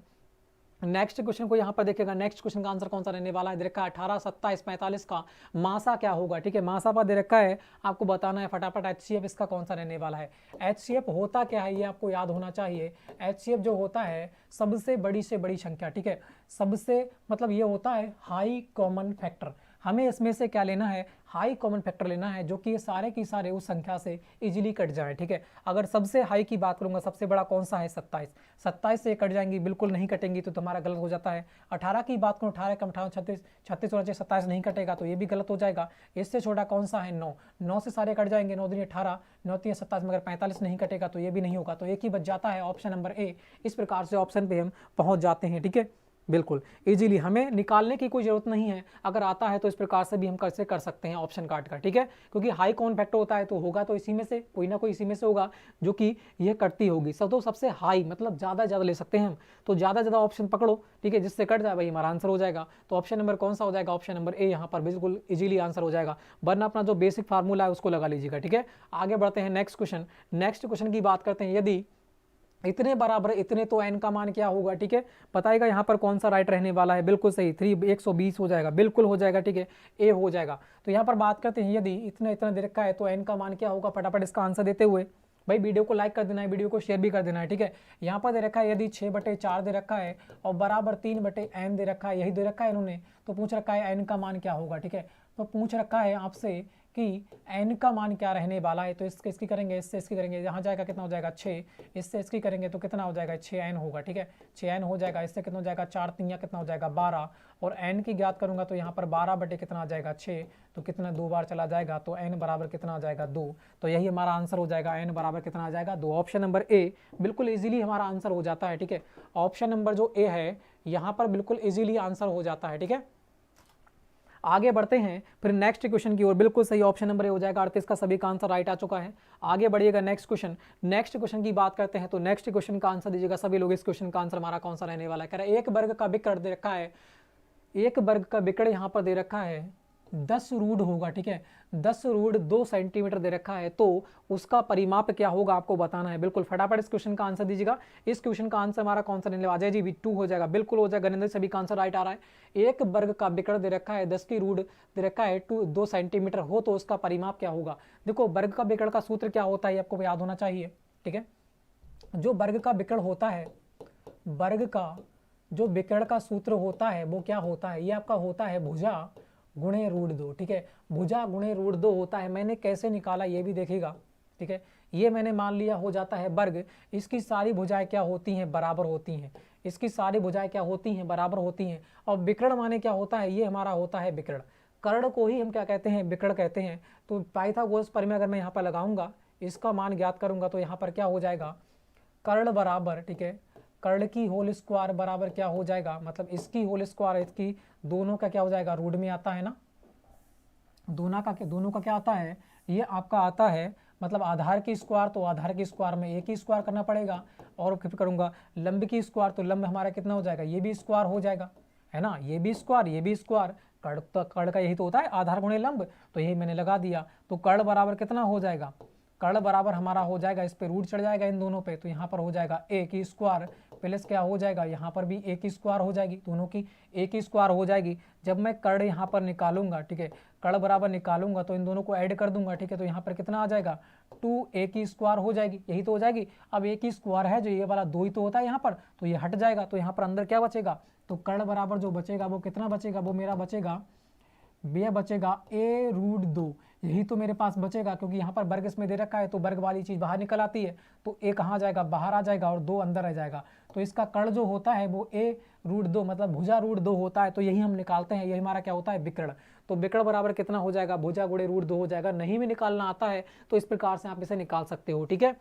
नेक्स्ट क्वेश्चन को यहाँ पर देखिएगा, नेक्स्ट क्वेश्चन का आंसर कौन सा रहने वाला है, दे रखा है 18, 27, 45 का मासा क्या होगा। ठीक है, मासा पर दे रखा है, आपको बताना है फटाफट HCF इसका कौन सा रहने वाला है। HCF होता क्या है ये आपको याद होना चाहिए। HCF जो होता है सबसे बड़ी से बड़ी संख्या। ठीक है, सबसे मतलब ये होता है हाई कॉमन फैक्टर। हमें इसमें से क्या लेना है, हाई कॉमन फैक्टर लेना है, जो कि ये सारे की सारे उस संख्या से इजीली कट जाए। ठीक है, अगर सबसे हाई की बात करूंगा, सबसे बड़ा कौन सा है 27, 27 से कट जाएंगी, बिल्कुल नहीं कटेंगी तो तुम्हारा गलत हो जाता है। 18 की बात करूँ, 18 कम 18 36, 36 और 27 नहीं कटेगा तो ये भी गलत हो जाएगा। इससे छोटा कौन सा है 9, 9 से सारे कट जाएंगे, 9 दूनी 18, 9 तीन 27, मगर 45 नहीं कटेगा तो ये भी नहीं होगा, तो एक ही बच जाता है, ऑप्शन नंबर ए। इस प्रकार से ऑप्शन पे हम पहुंच जाते हैं। ठीक है, बिल्कुल इजीली, हमें निकालने की कोई जरूरत नहीं है, अगर आता है तो इस प्रकार से भी हम कैसे कर सकते हैं ऑप्शन काट का। ठीक है, क्योंकि हाई कॉमन फैक्टर होता है तो होगा तो इसी में से कोई ना कोई इसी में से होगा जो कि यह कटती होगी। सब तो सबसे हाई मतलब ज़्यादा ले सकते हैं हम, तो ज़्यादा ऑप्शन पकड़ो। ठीक है, जिससे कट जाए भाई हमारा आंसर हो जाएगा। तो ऑप्शन नंबर कौन सा हो जाएगा, ऑप्शन नंबर ए यहाँ पर बिल्कुल इजीली आंसर हो जाएगा, वरना अपना जो बेसिक फार्मूला है उसको लगा लीजिएगा। ठीक है, आगे बढ़ते हैं नेक्स्ट क्वेश्चन। नेक्स्ट क्वेश्चन की बात करते हैं, यदि इतने बराबर इतने तो n का मान क्या होगा। ठीक है, बताइएगा यहाँ पर कौन सा राइट रहने वाला है। बिल्कुल सही, 120 हो जाएगा, बिल्कुल हो जाएगा। ठीक है, ए हो जाएगा। तो यहाँ पर बात करते हैं, यदि इतना इतना दे रखा है तो n का मान क्या होगा, फटाफट इसका आंसर देते हुए भाई वीडियो को लाइक कर देना है, वीडियो को शेयर भी कर देना है। ठीक है, यहाँ पर दे रखा है यदि 6/4 दे रखा है और बराबर 3/n दे रखा है, यही दे रखा है इन्होंने, तो पूछ रखा है n का मान क्या होगा। ठीक है, तो पूछ रखा है आपसे कि n का मान क्या रहने वाला है। तो इसकी करेंगे, इससे इसकी करेंगे, यहाँ जाएगा कितना हो जाएगा 6, इससे इसकी करेंगे तो कितना हो जाएगा 6n होगा। ठीक है, 6n हो जाएगा, इससे कितना हो जाएगा 4 3 कितना हो जाएगा 12, और n की ज्ञात करूंगा तो यहाँ पर 12 कितना आ जाएगा 6, तो कितना 2 बार चला जाएगा, तो n बराबर कितना आ जाएगा 2। तो यही हमारा आंसर हो जाएगा, n बराबर कितना आ जाएगा 2। ऑप्शन नंबर ए बिल्कुल इजीली हमारा आंसर हो जाता है। ठीक है, ऑप्शन नंबर जो ए है यहाँ पर बिल्कुल इजीली आंसर हो जाता है। ठीक है, आगे बढ़ते हैं फिर नेक्स्ट क्वेश्चन की ओर। बिल्कुल सही, ऑप्शन नंबर ए हो जाएगा। 38 का सभी का आंसर राइट आ चुका है। आगे बढ़िएगा नेक्स्ट क्वेश्चन। नेक्स्ट क्वेश्चन की बात करते हैं, तो नेक्स्ट क्वेश्चन का आंसर दीजिएगा सभी लोग। इस क्वेश्चन का आंसर हमारा कौन सा रहने वाला है, कह रहा है एक वर्ग का विकर्ण दे रखा है, एक वर्ग का विकर्ण यहाँ पर दे रखा है 10 रूट होगा। ठीक है, 10 रूट 2 सेंटीमीटर दे रखा है, तो उसका परिमाप क्या होगा आपको बताना है। बिल्कुल फटाफट इस क्वेश्चन का आंसर दीजिएगा। इस क्वेश्चन का आंसर हमारा कौन सा रहने वाला है जी, 2 हो जाएगा, बिल्कुल हो जाएगा। गणेंद्र सभी का आंसर राइट आ रहा है। एक वर्ग का विकर्ण दे रखा है, 10 की रूट दे रखा है 2 सेंटीमीटर हो, तो उसका परिमाप क्या होगा। देखो वर्ग का विकर्ण का सूत्र क्या होता है आपको याद होना चाहिए। ठीक है, जो वर्ग का विकर्ण होता है, वर्ग का जो विकर्ण का सूत्र होता है वो क्या होता है, ये आपका होता है भुजा गुणे रूट 2। ठीक है, भुजा गुणे रूट 2 होता है। मैंने कैसे निकाला ये भी देखिएगा। ठीक है, ये मैंने मान लिया हो जाता है वर्ग, इसकी सारी भुजाएं क्या होती हैं, बराबर होती हैं। इसकी सारी भुजाएं क्या होती हैं, बराबर होती हैं। और विकर्ण माने क्या होता है, ये हमारा होता है विकर्ण। कर्ण को ही हम क्या कहते हैं, विकर्ण कहते हैं। तो पाइथागोरस प्रमेय अगर मैं यहाँ पर लगाऊंगा, इसका मान ज्ञात करूंगा, तो यहाँ पर क्या हो जाएगा, कर्ण बराबर, ठीक है, कर्ण की होल स्क्वायर बराबर क्या हो जाएगा, मतलब इसकी होल स्क्वायर, इसकी दोनों का क्या हो जाएगा, रूट में आता है ना, दोनों का क्या आता है, ये आपका आता है मतलब आधार की स्क्वायर, तो आधार की स्क्वायर में एक ही स्क्वायर करना पड़ेगा। और फिर करूंगा लंब की स्क्वायर, तो लंब हमारा कितना हो जाएगा, ये भी स्क्वायर हो जाएगा, है ना, ये भी स्क्वायर, ये भी स्क्वायर, कर्ण, तो कर्ण का यही तो होता है आधार गुणे लंब, तो यही मैंने लगा दिया। तो कर्ण बराबर कितना हो जाएगा, कर्ण बराबर हमारा हो जाएगा, इस पे रूट चढ़ जाएगा इन दोनों पे, तो यहाँ पर हो जाएगा a की स्क्वायर प्लस क्या हो जाएगा, यहाँ पर भी a की स्क्वायर हो जाएगी, दोनों की a की स्क्वायर हो जाएगी। जब मैं कर्ण यहाँ पर निकालूंगा, ठीक है, कर्ण बराबर निकालूंगा तो इन दोनों को ऐड कर दूंगा, ठीक है, तो यहाँ पर कितना आ जाएगा 2a की स्क्वायर हो जाएगी, यही तो हो जाएगी। अब a की स्क्वायर है जो ये वाला 2 ही तो होता है यहाँ पर, तो ये हट जाएगा, तो यहाँ पर अंदर क्या बचेगा, तो कर्ण बराबर जो बचेगा वो कितना बचेगा, वो मेरा बचेगा, यह बचेगा a√2, यही तो मेरे पास बचेगा, क्योंकि यहाँ पर वर्ग इसमें दे रखा है तो वर्ग वाली चीज़ बाहर निकल आती है, तो a कहाँ जाएगा, बाहर आ जाएगा और 2 अंदर रह जाएगा। तो इसका कर्ण जो होता है वो a√2 मतलब भुजा√2 होता है, तो यही हम निकालते हैं, यही हमारा क्या होता है, विकर्ण। तो विकर्ण बराबर कितना हो जाएगा, भुजा गुणे √2 हो जाएगा। नहीं में निकालना आता है तो इस प्रकार से आप इसे निकाल सकते हो, ठीक है।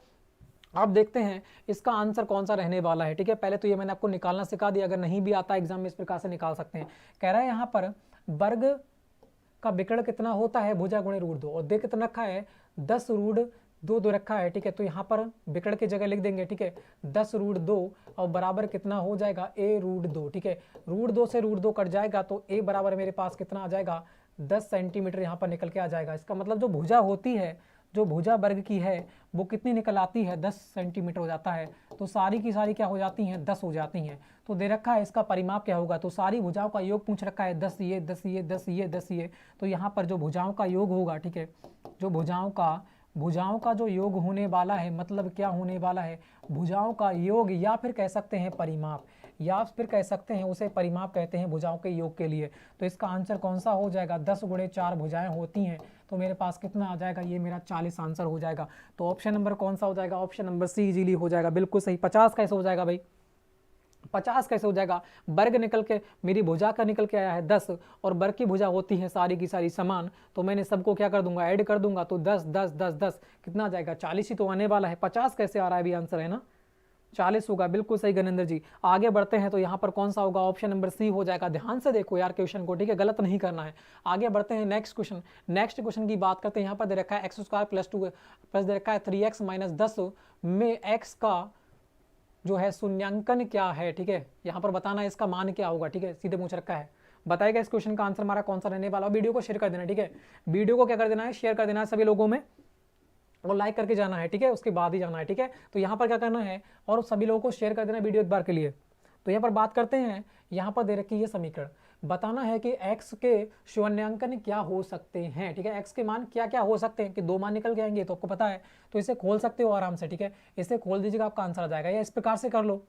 आप देखते हैं इसका आंसर कौन सा रहने वाला है, ठीक है। पहले तो ये मैंने आपको निकालना सिखा दिया, अगर नहीं भी आता एग्जाम में इस प्रकार से निकाल सकते हैं। कह रहा है यहाँ पर वर्ग का विकर्ण कितना होता है, भुजा गुणे √2, और दे कितना रखा है 10√2 दो रखा है, ठीक है। तो यहाँ पर विकर्ण की जगह लिख देंगे, ठीक है, 10√2 और बराबर कितना हो जाएगा a√2, ठीक है। √2 से √2 कट जाएगा तो a बराबर मेरे पास कितना आ जाएगा 10 सेंटीमीटर यहाँ पर निकल के आ जाएगा। इसका मतलब जो भुजा होती है, जो भुजा वर्ग की है वो कितनी निकल आती है, 10 सेंटीमीटर हो जाता है। तो सारी की सारी क्या हो जाती हैं, 10 हो जाती हैं। तो दे रखा है इसका परिमाप क्या होगा, तो सारी भुजाओं का योग पूछ रखा है, 10 ये 10 ये 10 ये 10 ये, तो यहाँ पर जो भुजाओं का योग होगा, ठीक है, जो भुजाओं का जो योग होने वाला है, मतलब क्या होने वाला है, भुजाओं का योग, या फिर कह सकते हैं परिमाप, या फिर कह सकते हैं उसे परिमाप कहते हैं भुजाओं के योग के लिए। तो इसका आंसर कौन सा हो जाएगा, 10 गुणे 4 भुजाएं होती हैं, तो मेरे पास कितना आ जाएगा, ये मेरा 40 आंसर हो जाएगा। तो ऑप्शन नंबर कौन सा हो जाएगा, ऑप्शन नंबर सी इजीली हो जाएगा, बिल्कुल सही। 50 कैसे हो जाएगा भाई, 50 कैसे हो जाएगा, वर्ग निकल के मेरी भुजा का निकल के आया है 10, और वर्ग की भुजा होती है सारी की सारी समान, तो मैंने सबको क्या कर दूंगा, ऐड कर दूंगा, तो 10 10 10 10 कितना आ जाएगा, 40 ही तो आने वाला है। 50 कैसे आ रहा है, भी आंसर है ना 40 होगा, बिल्कुल सही गणेंद्र जी। आगे बढ़ते हैं, तो यहाँ पर कौन सा होगा, ऑप्शन नंबर सी हो जाएगा। ध्यान से देखो यार क्वेश्चन को, ठीक है, गलत नहीं करना है। आगे बढ़ते हैं नेक्स्ट क्वेश्चन की बात करते हैं। यहाँ पर दे रखा है x² + 2 प्लस दे रखा है 3x - 10 में x का जो है शून्यांकन क्या है, ठीक है, यहाँ पर बताना है इसका मान क्या होगा, ठीक है, सीधे पूछ रखा है। बताएगा इस क्वेश्चन का आंसर हमारा कौन सा रहने वाला। वीडियो को शेयर कर देना, ठीक है, वीडियो को क्या कर देना है, शेयर कर देना है सभी लोगों में, और लाइक करके जाना है, ठीक है, उसके बाद ही जाना है, ठीक है। तो यहाँ पर क्या करना है, और सभी लोगों को शेयर कर देना वीडियो एक बार के लिए। तो यहाँ पर बात करते हैं, यहाँ पर दे रखी है समीकरण, बताना है कि x के शून्यांकन क्या हो सकते हैं, ठीक है, x के मान क्या क्या हो सकते हैं, कि 2 मान निकल के आएंगे तो आपको पता है, तो इसे खोल सकते हो आराम से, ठीक है, इसे खोल दीजिएगा आपका आंसर आ जाएगा, या इस प्रकार से कर लो,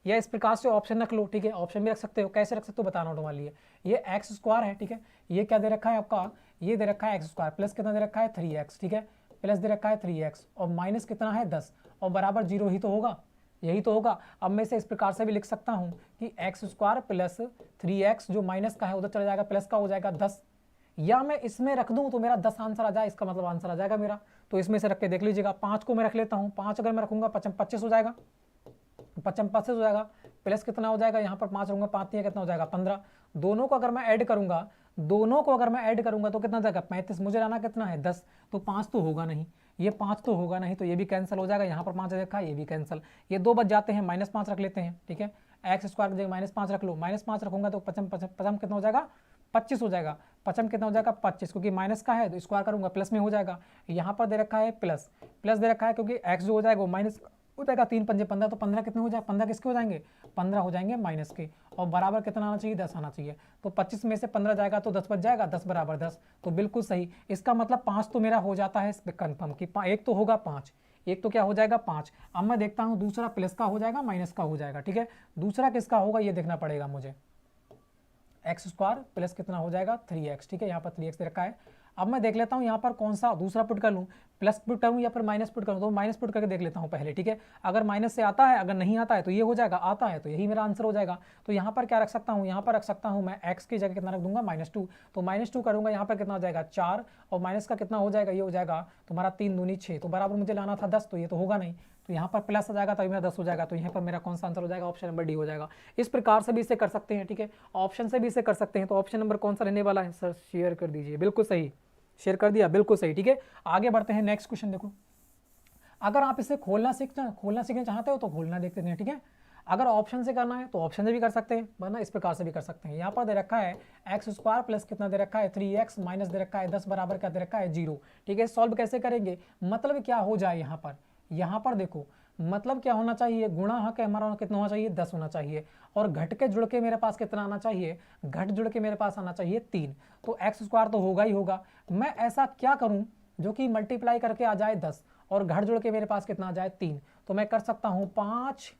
या इस प्रकार से ऑप्शन रख लो, ठीक है, ऑप्शन भी रख सकते हो, कैसे रख सकते हो बताना तुम्हारे लिए। ये x² है, ठीक है, ये क्या दे रखा है आपका, ये दे रखा है x² प्लस कितना दे रखा है 3x, ठीक है, प्लस दे रखा है 3x और माइनस कितना है 10 और बराबर 0 ही तो होगा, यही तो होगा। अब मैं इसे इस प्रकार से भी लिख सकता हूँ कि x² प्लस 3x जो माइनस का है उधर चला जाएगा, प्लस का हो जाएगा 10, या मैं इसमें रख दूँ तो मेरा 10 आंसर आ जाए, इसका मतलब आंसर आ जाएगा मेरा। तो इसमें से रख के देख लीजिएगा, 5 को मैं रख लेता हूँ, 5 अगर मैं रखूँगा 25 हो जाएगा, 25 हो जाएगा, प्लस कितना हो जाएगा, यहाँ पर 5 रहूँगा, 5 कितना हो जाएगा 15, दोनों को अगर मैं ऐड करूँगा, तो कितना जाएगा 35, मुझे लाना कितना है 10, तो 5 तो होगा नहीं, ये 5 तो होगा नहीं, तो ये भी कैंसिल हो जाएगा, यहाँ पर 5 देखा, ये भी कैंसिल, ये 2 बच जाते हैं, -5 रख लेते हैं, ठीक है, x² की जगह -5 रख लो, -5 रखूंगा तो 55 कितना हो जाएगा 25 हो जाएगा, 55 कितना हो जाएगा 25, क्योंकि माइनस का है तो स्क्वायर करूंगा प्लस में हो जाएगा, यहाँ पर दे रखा है प्लस दे रखा है, क्योंकि x जो हो जाएगा वो माइनस हो जाएगा, 3 पंजे 15, तो 15 कितने हो जाए, 15 किसके हो जाएंगे, 15 हो जाएंगे माइनस के, और बराबर कितना आना चाहिए 10 आना चाहिए, तो 25 में से 15 जाएगा तो 10 बच जाएगा, 10 बराबर 10, तो बिल्कुल सही। इसका मतलब 5 तो मेरा हो जाता है इस पर कन्फर्म कि एक तो होगा 5, एक तो क्या हो जाएगा 5। अब मैं देखता हूँ दूसरा प्लस का हो जाएगा माइनस का हो जाएगा, ठीक है, दूसरा किसका होगा ये देखना पड़ेगा मुझे, x² प्लस कितना हो जाएगा 3x, ठीक है, यहाँ पर 3x दे रखा है। अब मैं देख लेता हूँ यहाँ पर कौन सा दूसरा पुट कर लूँ, प्लस पुट करूँ या फिर माइनस पुट करूँ, तो माइनस पुट करके देख लेता हूँ पहले, ठीक है, अगर माइनस से आता है, अगर नहीं आता है तो ये हो जाएगा, आता है तो यही मेरा आंसर हो जाएगा। तो यहाँ पर क्या रख सकता हूँ, यहाँ पर रख सकता हूँ मैं x की जगह कितना रख दूंगा -2, तो -2 करूँगा, यहाँ पर कितना हो जाएगा 4 और माइनस का कितना हो जाएगा, ये हो जाएगा तुम्हारा 3 दूनी 6, तो बराबर मुझे लाना था 10, तो ये तो होगा नहीं, तो यहाँ पर प्लस आ जाएगा तभी मेरा 10 हो जाएगा, तो यहाँ पर मेरा कौन सा आंसर हो जाएगा, ऑप्शन नंबर डी हो जाएगा। इस प्रकार से भी इसे कर सकते हैं, ठीक है, ऑप्शन से भी इसे कर सकते हैं। तो ऑप्शन नंबर कौन सा रहने वाला है सर, शेयर कर दीजिए, बिल्कुल सही, शेयर कर दिया, बिल्कुल सही, ठीक है। आगे बढ़ते हैं, नेक्स्ट क्वेश्चन देखो, अगर आप इसे खोलना सीखना चाहते हो तो खोलना देखते हैं, ठीक है। अगर ऑप्शन से करना है तो ऑप्शन से भी कर सकते हैं, वरना इस प्रकार से भी कर सकते हैं। यहाँ पर दे रखा है एक्स स्क्वायर प्लस कितना दे रखा है 3x माइनस दे रखा है 10 बराबर क्या दे रखा है 0। ठीक है, सॉल्व कैसे करेंगे, मतलब क्या हो जाए यहाँ पर देखो, मतलब क्या होना चाहिए, गुणा हक है हमारा कितना होना चाहिए 10 होना चाहिए, और घट के जुड़ के मेरे पास कितना आना चाहिए, घट जुड़ के मेरे पास आना चाहिए 3। तो एक्स स्क्वायर तो होगा ही होगा। मैं ऐसा क्या करूं जो कि मल्टीप्लाई करके आ जाए 10 और घट जुड़ के मेरे पास कितना आ जाए 3। तो मैं कर सकता हूं 5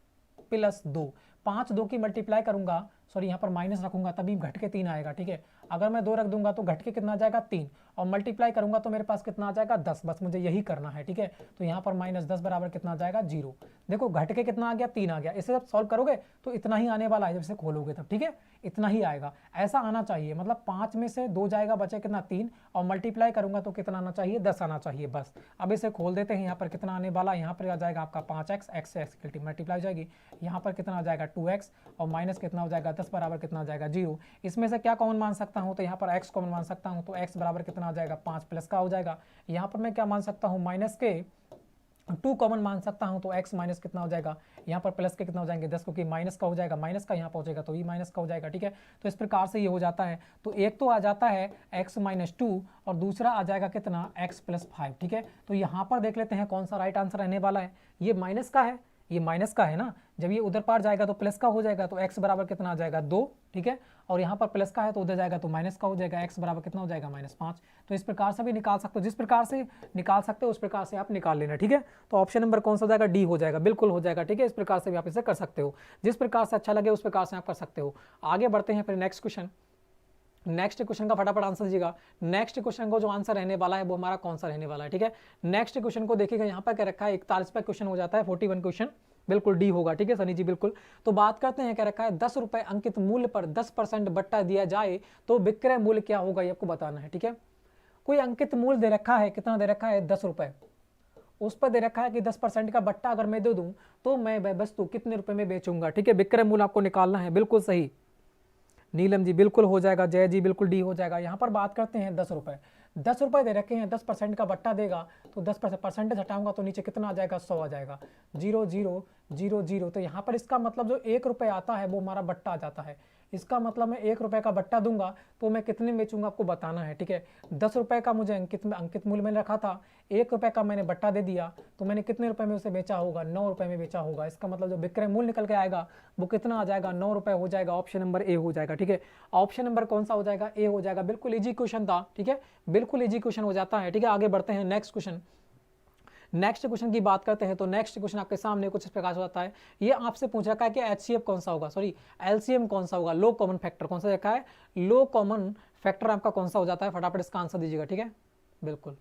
प्लस 2, 5 2 की मल्टीप्लाई करूंगा, सॉरी यहाँ पर माइनस रखूंगा तभी घट के 3 आएगा। ठीक है, अगर मैं 2 रख दूंगा तो घट के कितना आ जाएगा 3, और मल्टीप्लाई करूंगा तो मेरे पास कितना आ जाएगा 10। बस मुझे यही करना है। ठीक है, तो यहाँ पर माइनस 10 बराबर कितना आ जाएगा 0। देखो घट के कितना आ गया 3 आ गया। इसे जब सॉल्व करोगे तो इतना ही आने वाला है, जब इसे खोलोगे तब। ठीक है, इतना ही आएगा, ऐसा आना चाहिए। मतलब 5 में से 2 जाएगा, बचे कितना 3, और मल्टीप्लाई करूंगा तो कितना आना चाहिए 10 आना चाहिए बस। अब इसे खोल देते हैं, यहाँ पर कितना आने वाला, यहाँ पर आ जाएगा आपका 5x, x से x मल्टीप्लाई हो जाएगी, यहाँ पर कितना आ जाएगा 2x, और माइनस कितना हो जाएगा 10 बराबर कितना आ जाएगा 0। इसमें से क्या कॉमन मान सकता हूँ, तो यहाँ पर x कॉमन मान सकता हूँ, तो x बराबर कितना आ जाएगा 5 प्लस का हो जाएगा। यहाँ पर मैं क्या मान सकता हूँ, माइनस के 2 कॉमन मान सकता हूं, तो x माइनस कितना हो जाएगा, यहाँ पर प्लस के कितना हो जाएंगे 10, क्योंकि माइनस का हो जाएगा, माइनस का यहाँ पहुंचेगा तो ये माइनस का हो जाएगा। ठीक है, तो इस प्रकार से ये हो जाता है। तो एक तो आ जाता है x माइनस 2 और दूसरा आ जाएगा कितना x प्लस 5। ठीक है, तो यहाँ पर देख लेते हैं कौन सा राइट आंसर रहने वाला है। ये माइनस का है, ये माइनस का है ना, जब ये उधर पार जाएगा तो प्लस का हो जाएगा, तो x बराबर कितना आ जाएगा 2। ठीक है, और यहाँ पर प्लस का है तो उधर जाएगा तो माइनस का हो जाएगा, x बराबर कितना हो जाएगा -5। तो इस प्रकार से भी निकाल सकते हो, जिस प्रकार से निकाल सकते हो उस प्रकार से आप निकाल लेना। ठीक है, तो ऑप्शन नंबर कौन सा हो जाएगा, डी हो जाएगा, बिल्कुल हो जाएगा। ठीक है, इस प्रकार से भी आप इसे कर सकते हो, जिस प्रकार से अच्छा लगे उस प्रकार से आप कर सकते हो। आगे बढ़ते हैं फिर नेक्स्ट क्वेश्चन। नेक्स्ट क्वेश्चन का फटाफट आंसर दीजिएगा। नेक्स्ट क्वेश्चन को जो आंसर रहने वाला है वो हमारा कौन सा रहने वाला है। ठीक है, नेक्स्ट क्वेश्चन को देखिएगा, यहाँ पर क्या रखा है 41 पे क्वेश्चन हो जाता है, 41 क्वेश्चन, बिल्कुल डी होगा। ठीक है सनी जी, बिल्कुल। तो बात करते हैं, क्या रखा है 10 रुपए अंकित मूल्य पर 10% बट्टा दिया जाए तो विक्रय मूल्य क्या होगा, ये आपको बताना है। ठीक है, कोई अंकित मूल्य दे रखा है, कितना दे रखा है 10 रुपए, उस पर दे रखा है कि 10% का बट्टा अगर मैं दे दूं तो मैं वह वस्तु कितने रुपए में बेचूंगा। ठीक है, विक्रय मूल्य आपको निकालना है, बिल्कुल सही नीलम जी, बिल्कुल हो जाएगा। जय जी, बिल्कुल डी हो जाएगा। यहाँ पर बात करते हैं 10 रुपए, 10 रुपए दे रखे हैं, 10% का बट्टा देगा तो 10% परसेंटेज हटाऊंगा तो नीचे कितना आ जाएगा 100 आ जाएगा, 0 0 0 0। तो यहाँ पर इसका मतलब जो 1 रुपये आता है वो हमारा बट्टा आ जाता है। इसका मतलब मैं 1 रुपये का बट्टा दूंगा तो मैं कितने में बेचूंगा आपको बताना है। ठीक है, 10 रुपये का मुझे अंकित मूल्य में रखा था, 1 रुपये का मैंने बट्टा दे दिया तो मैंने कितने रुपए में उसे बेचा होगा, 9 रुपये में बेचा होगा। इसका मतलब जो विक्रय मूल्य निकल के आएगा वो कितना आ जाएगा 9 रुपये हो जाएगा। ऑप्शन नंबर ए हो जाएगा। ठीक है, ऑप्शन नंबर कौन सा हो जाएगा, ए हो जाएगा। बिल्कुल इजी क्वेश्चन था। ठीक है, बिल्कुल इजी क्वेश्चन हो जाता है। ठीक है, आगे बढ़ते हैं नेक्स्ट क्वेश्चन। नेक्स्ट क्वेश्चन की बात करते हैं तो नेक्स्ट क्वेश्चन आपके सामने कुछ इस प्रकार से होता है। ये आपसे पूछ रखा है कि एचसीएफ कौन सा होगा, सॉरी एलसीएम कौन सा होगा, लो कॉमन फैक्टर कौन सा रखा है, लो कॉमन फैक्टर आपका कौन सा हो जाता है, फटाफट इसका आंसर दीजिएगा। ठीक है, बिल्कुल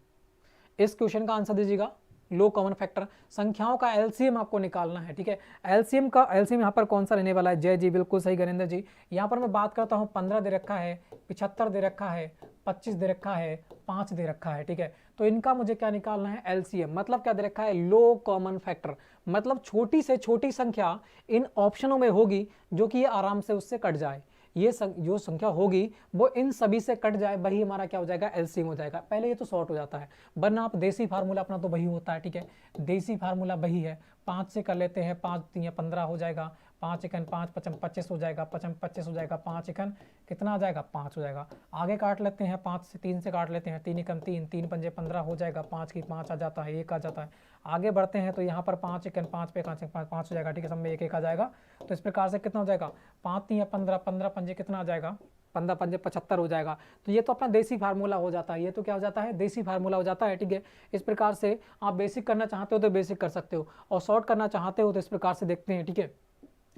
इस क्वेश्चन का आंसर दीजिएगा, लो कॉमन फैक्टर। संख्याओं का एलसीएम आपको निकालना है। ठीक है, एलसीएम यहाँ पर कौन सा रहने वाला है, जय जी बिल्कुल सही, गणेंद्र जी। यहाँ पर मैं बात करता हूँ 15 दे रखा है, 75 दे रखा है, 25 दे रखा है, 5 दे रखा है। ठीक है, तो इनका मुझे क्या निकालना है, एलसीएम। मतलब क्या दे रखा है, लो कॉमन फैक्टर, मतलब छोटी से छोटी संख्या इन ऑप्शनों में होगी जो कि ये आराम से उससे कट जाए। ये जो संख्या होगी वो इन सभी से कट जाए, वही हमारा क्या हो जाएगा, एलसीएम हो जाएगा। पहले ये तो शॉर्ट हो जाता है, वरना आप देसी फार्मूला अपना तो वही होता है। ठीक है, देसी फार्मूला वही है, 5 से कर लेते हैं, 5 3 15 हो जाएगा, 5 एकन 5 55 25 हो जाएगा, 55 25 हो जाएगा, 5 एकन कितना आ जाएगा 5 हो जाएगा। आगे काट लेते हैं, 5 से 3 से काट लेते हैं, 3 एकन 3, 3 पंजे 15 हो जाएगा, 5 की 5 आ जाता है, 1 आ जाता है। आगे बढ़ते हैं तो यहाँ पर 5 एकन 5 पे 5 5 हो जाएगा। ठीक है, सब में 1 1 आ जाएगा। तो इस प्रकार से कितना हो जाएगा, 5 3 15, 15 पंजे कितना आ जाएगा, 15 पंजे 75 हो जाएगा। तो ये तो अपना देसी फार्मूला हो जाता है, ये तो क्या हो जाता है, देसी फार्मूला हो जाता है। ठीक है, इस प्रकार से आप बेसिक करना चाहते हो तो बेसिक कर सकते हो, और शॉर्ट करना चाहते हो तो इस प्रकार से देखते हैं। ठीक है,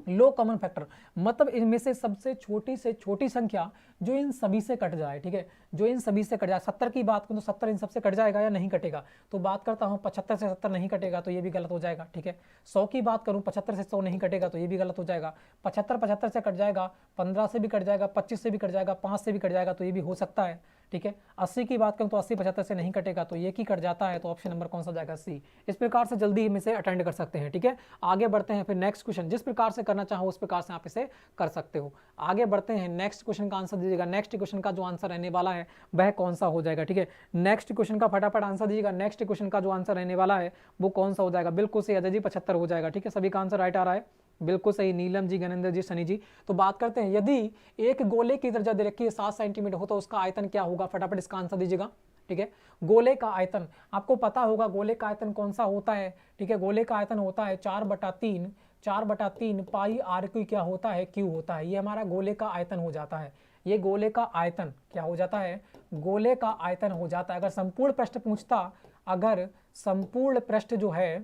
लो कॉमन फैक्टर मतलब इनमें से सबसे छोटी संख्या जो इन सभी से कट जाए। ठीक है, जो इन सभी से कट जाए। 70 की बात करूं तो 70 इन सबसे कट जाएगा या नहीं कटेगा, तो बात करता हूं 75 से 70 नहीं कटेगा तो ये भी गलत हो जाएगा। ठीक है, 100 की बात करूं 75 से 100 नहीं कटेगा तो ये भी गलत हो जाएगा। 75 से कट जाएगा, 15 से भी कट जाएगा, 25 से भी कट जाएगा, 5 से भी कट जाएगा तो ये भी हो सकता है। ठीक है, 80 की बात करूं तो 80 75 से नहीं कटेगा तो ये की कट जाता है, तो ऑप्शन नंबर कौन सा जाएगा, सी। इस प्रकार से जल्दी हम इसे अटेंड कर सकते हैं। ठीक है, आगे बढ़ते हैं फिर नेक्स्ट क्वेश्चन, जिस प्रकार से करना चाहो उस प्रकार से आप इसे कर सकते हो। आगे बढ़ते हैं, नेक्स्ट क्वेश्चन का आंसर दीजिएगा। नेक्स्ट क्वेश्चन का जो आंसर रहने वाला है वह कौन सा हो जाएगा। ठीक है, नेक्स्ट क्वेश्चन का फटाफट आंसर दीजिएगा। नेक्स्ट क्वेश्चन का जो आंसर रहने वाला है वो कौन सा हो जाएगा, बिल्कुल सही अजय जी 75 हो जाएगा। ठीक है, सभी का आंसर राइट आ रहा है, बिल्कुल सही, नीलम जी, गणेंद्र जी, सनी जी। तो बात करते हैं, यदि एक गोले की त्रिज्या दे रखी है 7 सेंटीमीटर हो तो उसका आयतन क्या होगा, फटाफट इसका आंसर दीजिएगा। ठीक है, गोले का आयतन आपको पता होगा, गोले का आयतन कौन सा होता है। ठीक है, गोले का आयतन होता है 4/3 पाई आर क्यू क्या होता है, क्यू होता है। ये हमारा गोले का आयतन हो जाता है। ये गोले का आयतन क्या हो जाता है, गोले का आयतन हो जाता है। अगर संपूर्ण पृष्ठ पूछता, अगर संपूर्ण पृष्ठ जो है,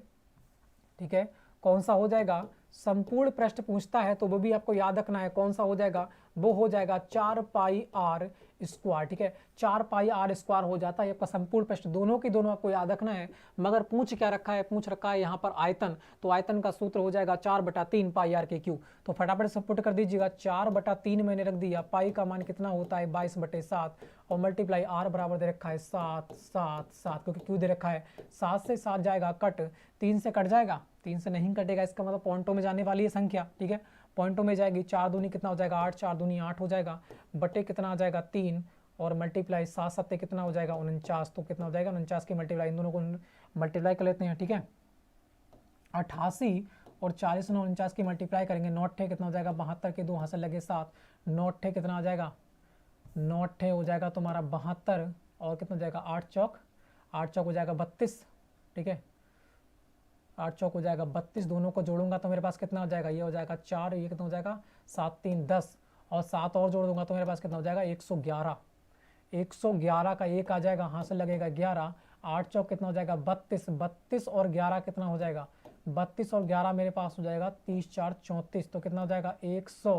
ठीक है, कौन सा हो जाएगा, संपूर्ण पृष्ठ पूछता है तो वो भी आपको याद रखना है कौन सा हो जाएगा, वो हो जाएगा 4 पाई आर स्क्वायर। ठीक है, 4 पाई आर स्क्वायर हो जाता है आपका संपूर्ण पृष्ठ। दोनों की दोनों आपको याद रखना है। मगर पूछ क्या रखा है, पूछ रखा है यहाँ पर आयतन, तो आयतन का सूत्र हो जाएगा 4/3 पाई आर के क्यू। तो फटाफट से पुट कर दीजिएगा, 4/3 मैंने रख दिया, पाई का मान कितना होता है 22/7 और मल्टीप्लाई आर बराबर दे रखा है 7 7 7, क्योंकि क्यू दे रखा है। 7 से 7 जाएगा कट, 3 से कट जाएगा, 3 से नहीं कटेगा, इसका मतलब पॉइंटों में जाने वाली है संख्या। ठीक है, पॉइंटों में जाएगी, 4 दूनी कितना हो जाएगा 8, 4 दूनी 8 हो जाएगा, बटे कितना आ जाएगा 3 और मल्टीप्लाई 7 7 कितना हो जाएगा 49, तो कितना हो जाएगा 49 की मल्टीप्लाई, इन दोनों को मल्टीप्लाई कर लेते हैं। ठीक है, 88 और 40 और 49 की मल्टीप्लाई करेंगे, 9 ठे कितना हो जाएगा 72 के 2 हासिल लगे 7, 9 ठे कितना आ जाएगा, 9 ठे हो जाएगा तुम्हारा 72 और कितना हो जाएगा 8 चौक हो जाएगा 32। ठीक है, 8 चौक हो जाएगा 32, दोनों को जोड़ूंगा तो मेरे पास कितना हो जाएगा, ये हो जाएगा 4, ये कितना हो जाएगा 7 3 10 और 7 और जोड़ दूंगा तो मेरे पास कितना हो जाएगा 111। 111 का 1 आ जाएगा, हासिल लगेगा 11, 8 चौक कितना हो जाएगा 32, 32 और 11 कितना हो जाएगा 32 और 11 मेरे पास हो जाएगा 30 4 34, तो कितना हो जाएगा कितना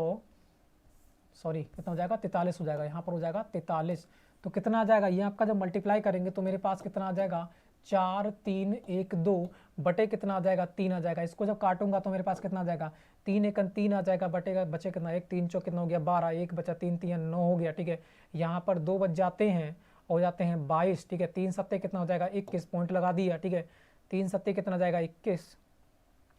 हो जाएगा 43 हो जाएगा, यहाँ पर हो जाएगा 43। तो कितना आ जाएगा, ये आपका जब मल्टीप्लाई करेंगे तो मेरे पास कितना आ जाएगा 4 3 1 2 बटे कितना आ जाएगा 3 आ जाएगा। इसको जब काटूंगा तो मेरे पास कितना आ जाएगा 3 1 3 आ जाएगा, बटेगा बचे कितना 1 3 चौक कितना हो गया 12, 1 बचा 3 3 9 हो गया। ठीक है, यहाँ पर 2 बच जाते हैं, हो जाते हैं 22। ठीक है, 3 सत्ते कितना हो जाएगा 21, पॉइंट लगा दिया। ठीक है, 3 सत्ते कितना जाएगा 21,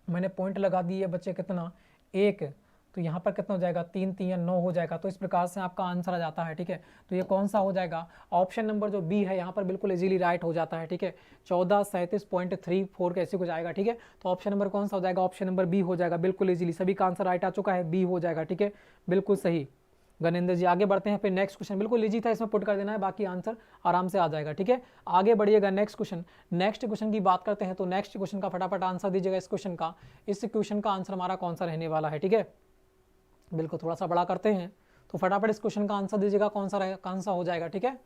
मैंने पॉइंट लगा दिए, बचे कितना 1, तो यहाँ पर कितना हो जाएगा 3 3 9 हो जाएगा। तो इस प्रकार से आपका आंसर आ जाता है। ठीक है, तो ये कौन सा हो जाएगा, ऑप्शन नंबर जो बी है यहाँ पर बिल्कुल इजीली राइट हो जाता है। ठीक है, 1437.34 कैसे कुछ आएगा। ठीक है, तो ऑप्शन नंबर कौन सा हो जाएगा, ऑप्शन नंबर बी हो जाएगा बिल्कुल इजीली। सभी का आंसर राइट आ चुका है, बी हो जाएगा। ठीक है, बिल्कुल सही गणेंद्र जी। आगे बढ़ते हैं, फिर नेक्स्ट क्वेश्चन बिल्कुल इजी था, इसमें पुट कर देना है, बाकी आंसर आराम से आ जाएगा। ठीक है, आगे बढ़िएगा, नेक्स्ट क्वेश्चन की बात करते हैं। तो नेक्स्ट क्वेश्चन का फटाफट आंसर दीजिएगा। इस क्वेश्चन का आंसर हमारा कौन सा रहने वाला है। ठीक है, बिल्कुल थोड़ा सा बड़ा करते हैं, तो फटाफट इस क्वेश्चन का आंसर दीजिएगा, कौन सा हो जाएगा। ठीक है,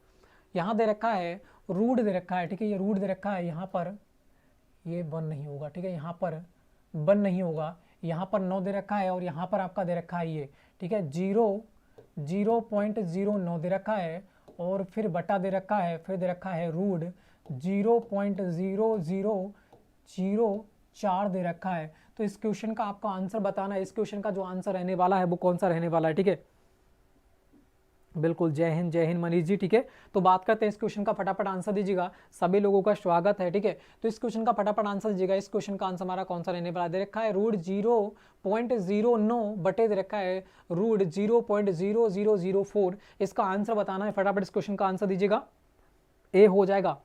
यहाँ दे रखा है रूट दे रखा है। ठीक है, ये रूट दे रखा है, यहाँ पर ये 1 नहीं होगा। ठीक है, यहाँ पर 1 नहीं होगा, यहाँ पर 9 दे रखा है और यहाँ पर आपका दे रखा है ये। ठीक है, 0.09 दे रखा है और फिर बटा दे रखा है, फिर दे रखा है रूट 0.0004 दे रखा है। तो इस क्वेश्चन का आपका आंसर बताना है, इस क्वेश्चन का जो आंसर रहने वाला है वो कौन सा रहने वाला है। ठीक है, बिल्कुल जय हिंद मनीष जी। ठीक है, तो बात करते हैं इस क्वेश्चन का, फटाफट आंसर दीजिएगा, सभी लोगों का स्वागत है। ठीक है, तो इस क्वेश्चन का फटाफट आंसर दीजिएगा। इस क्वेश्चन का आंसर हमारा कौन सा रहने वाला, दे रखा है रूट 0.09 बटे दे रखा है रूट 0.0004। इसका आंसर बताना है, फटाफट इस क्वेश्चन का आंसर दीजिएगा। ए हो जाएगा,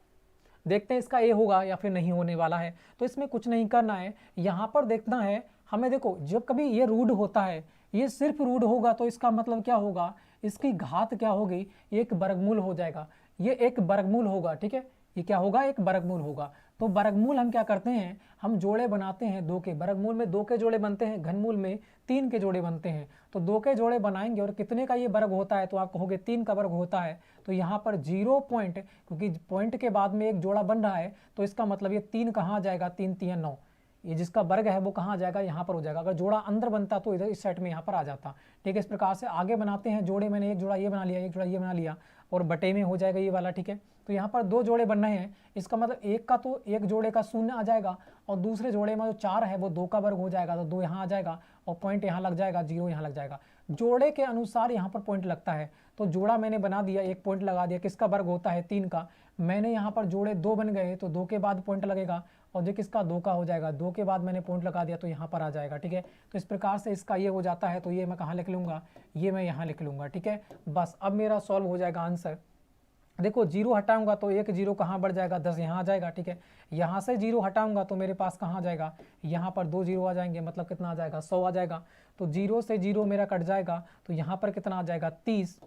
देखते हैं इसका ए होगा या फिर नहीं होने वाला है। तो इसमें कुछ नहीं करना है, यहाँ पर देखना है हमें। देखो, जब कभी ये रूट होता है, ये सिर्फ रूट होगा तो इसका मतलब क्या होगा, इसकी घात क्या होगी, एक वर्गमूल हो जाएगा, ये एक वर्गमूल होगा। ठीक है, ये क्या होगा, एक वर्गमूल होगा। तो वर्गमूल हम क्या करते हैं, हम जोड़े बनाते हैं 2 के, वर्गमूल में 2 के जोड़े बनते हैं, घनमूल में 3 के जोड़े बनते हैं। तो 2 के जोड़े बनाएंगे और कितने का ये वर्ग होता है, तो आप कहोगे 3 का वर्ग होता है। तो यहाँ पर 0 पॉइंट, क्योंकि पॉइंट के बाद में एक जोड़ा बन रहा है, तो इसका मतलब ये 3 कहाँ जाएगा, 3 3 9, ये जिसका वर्ग है वो कहाँ जाएगा, यहाँ पर हो जाएगा। अगर जोड़ा अंदर बनता तो इधर इस सेट में यहाँ पर आ जाता। ठीक है, इस प्रकार से आगे बनाते हैं जोड़े, मैंने एक जोड़ा ये बना लिया, एक जोड़ा ये बना लिया और बटे में हो जाएगा ये वाला। ठीक है, तो यहाँ पर 2 जोड़े बन रहे हैं, इसका मतलब एक का तो एक जोड़े का 0 आ जाएगा और दूसरे जोड़े में जो 4 है वो 2 का वर्ग हो जाएगा, तो 2 यहाँ आ जाएगा और पॉइंट यहाँ लग जाएगा, 0 यहाँ लग जाएगा। जोड़े के अनुसार यहाँ पर पॉइंट लगता है। तो जोड़ा मैंने बना दिया, एक पॉइंट लगा दिया, किसका वर्ग होता है 3 का। मैंने यहाँ पर जोड़े 2 बन गए तो 2 के बाद पॉइंट लगेगा और जो किसका 2 का हो जाएगा, 2 के बाद मैंने पॉइंट लगा दिया तो यहाँ पर आ जाएगा। ठीक है, तो इस प्रकार से इसका ये हो जाता है। तो ये मैं कहाँ लिख लूँगा, ये मैं यहाँ लिख लूँगा। ठीक है, बस अब मेरा सॉल्व हो जाएगा आंसर। देखो 0 हटाऊंगा तो एक 0 कहाँ बढ़ जाएगा, 10 यहाँ आ जाएगा, ठीक है। यहाँ से 0 हटाऊंगा तो मेरे पास कहाँ जाएगा, यहाँ पर 2 0 आ जाएंगे, मतलब कितना आ जाएगा, 100 आ जाएगा। तो 0 से 0 मेरा कट जाएगा, तो यहाँ पर कितना आ जाएगा, 30।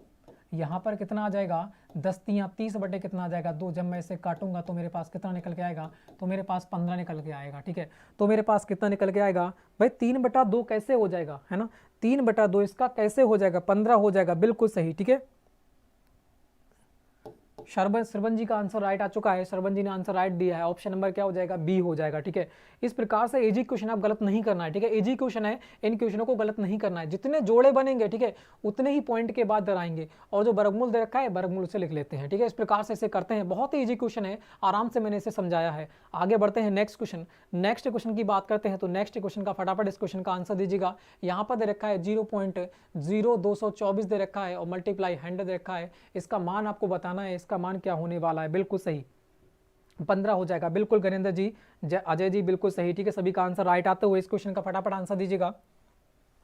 यहाँ पर कितना आ जाएगा, 10 तियाँ 30 बटे कितना आ जाएगा, 2। जब मैं इसे काटूंगा तो मेरे पास कितना निकल के आएगा, तो मेरे पास 15 निकल के आएगा, ठीक है। तो मेरे पास कितना निकल के आएगा भाई, 3/2 कैसे हो जाएगा, है ना, 3/2 इसका कैसे हो जाएगा, 15 हो जाएगा, बिल्कुल सही, ठीक है। श्रवण जी का आंसर राइट आ चुका है, श्रवण जी ने आंसर राइट दिया है, ऑप्शन नंबर क्या हो जाएगा, बी हो जाएगा, ठीक है। इस प्रकार से इजी क्वेश्चन आप गलत नहीं करना है, ठीक है। इजी क्वेश्चन है, इन क्वेश्चनों को गलत नहीं करना है, जितने जोड़े बनेंगे, ठीक है, उतने ही पॉइंट के बाद डराएंगे, और जो वर्गमूल दे रखा है वर्गमूल से लिख लेते हैं, ठीक है। इस प्रकार से इसे करते हैं, बहुत ही इजी क्वेश्चन है, आराम से मैंने इसे समझाया है। आगे बढ़ते हैं नेक्स्ट क्वेश्चन, नेक्स्ट क्वेश्चन की बात करते हैं। तो नेक्स्ट क्वेश्चन का फटाफट इस क्वेश्चन का आंसर दीजिएगा। यहाँ पर दे रखा है 0.0224 दे रखा है और मल्टीप्लाई 100 दे रखा है, इसका मान आपको बताना है, इसका मान क्या होने वाला है, बिल्कुल सही 15 हो जाएगा, बिल्कुल गणेंद्र जी, अजय जी बिल्कुल सही, ठीक है। सभी का आंसर राइट आते हुए इस क्वेश्चन का फटाफट आंसर दीजिएगा।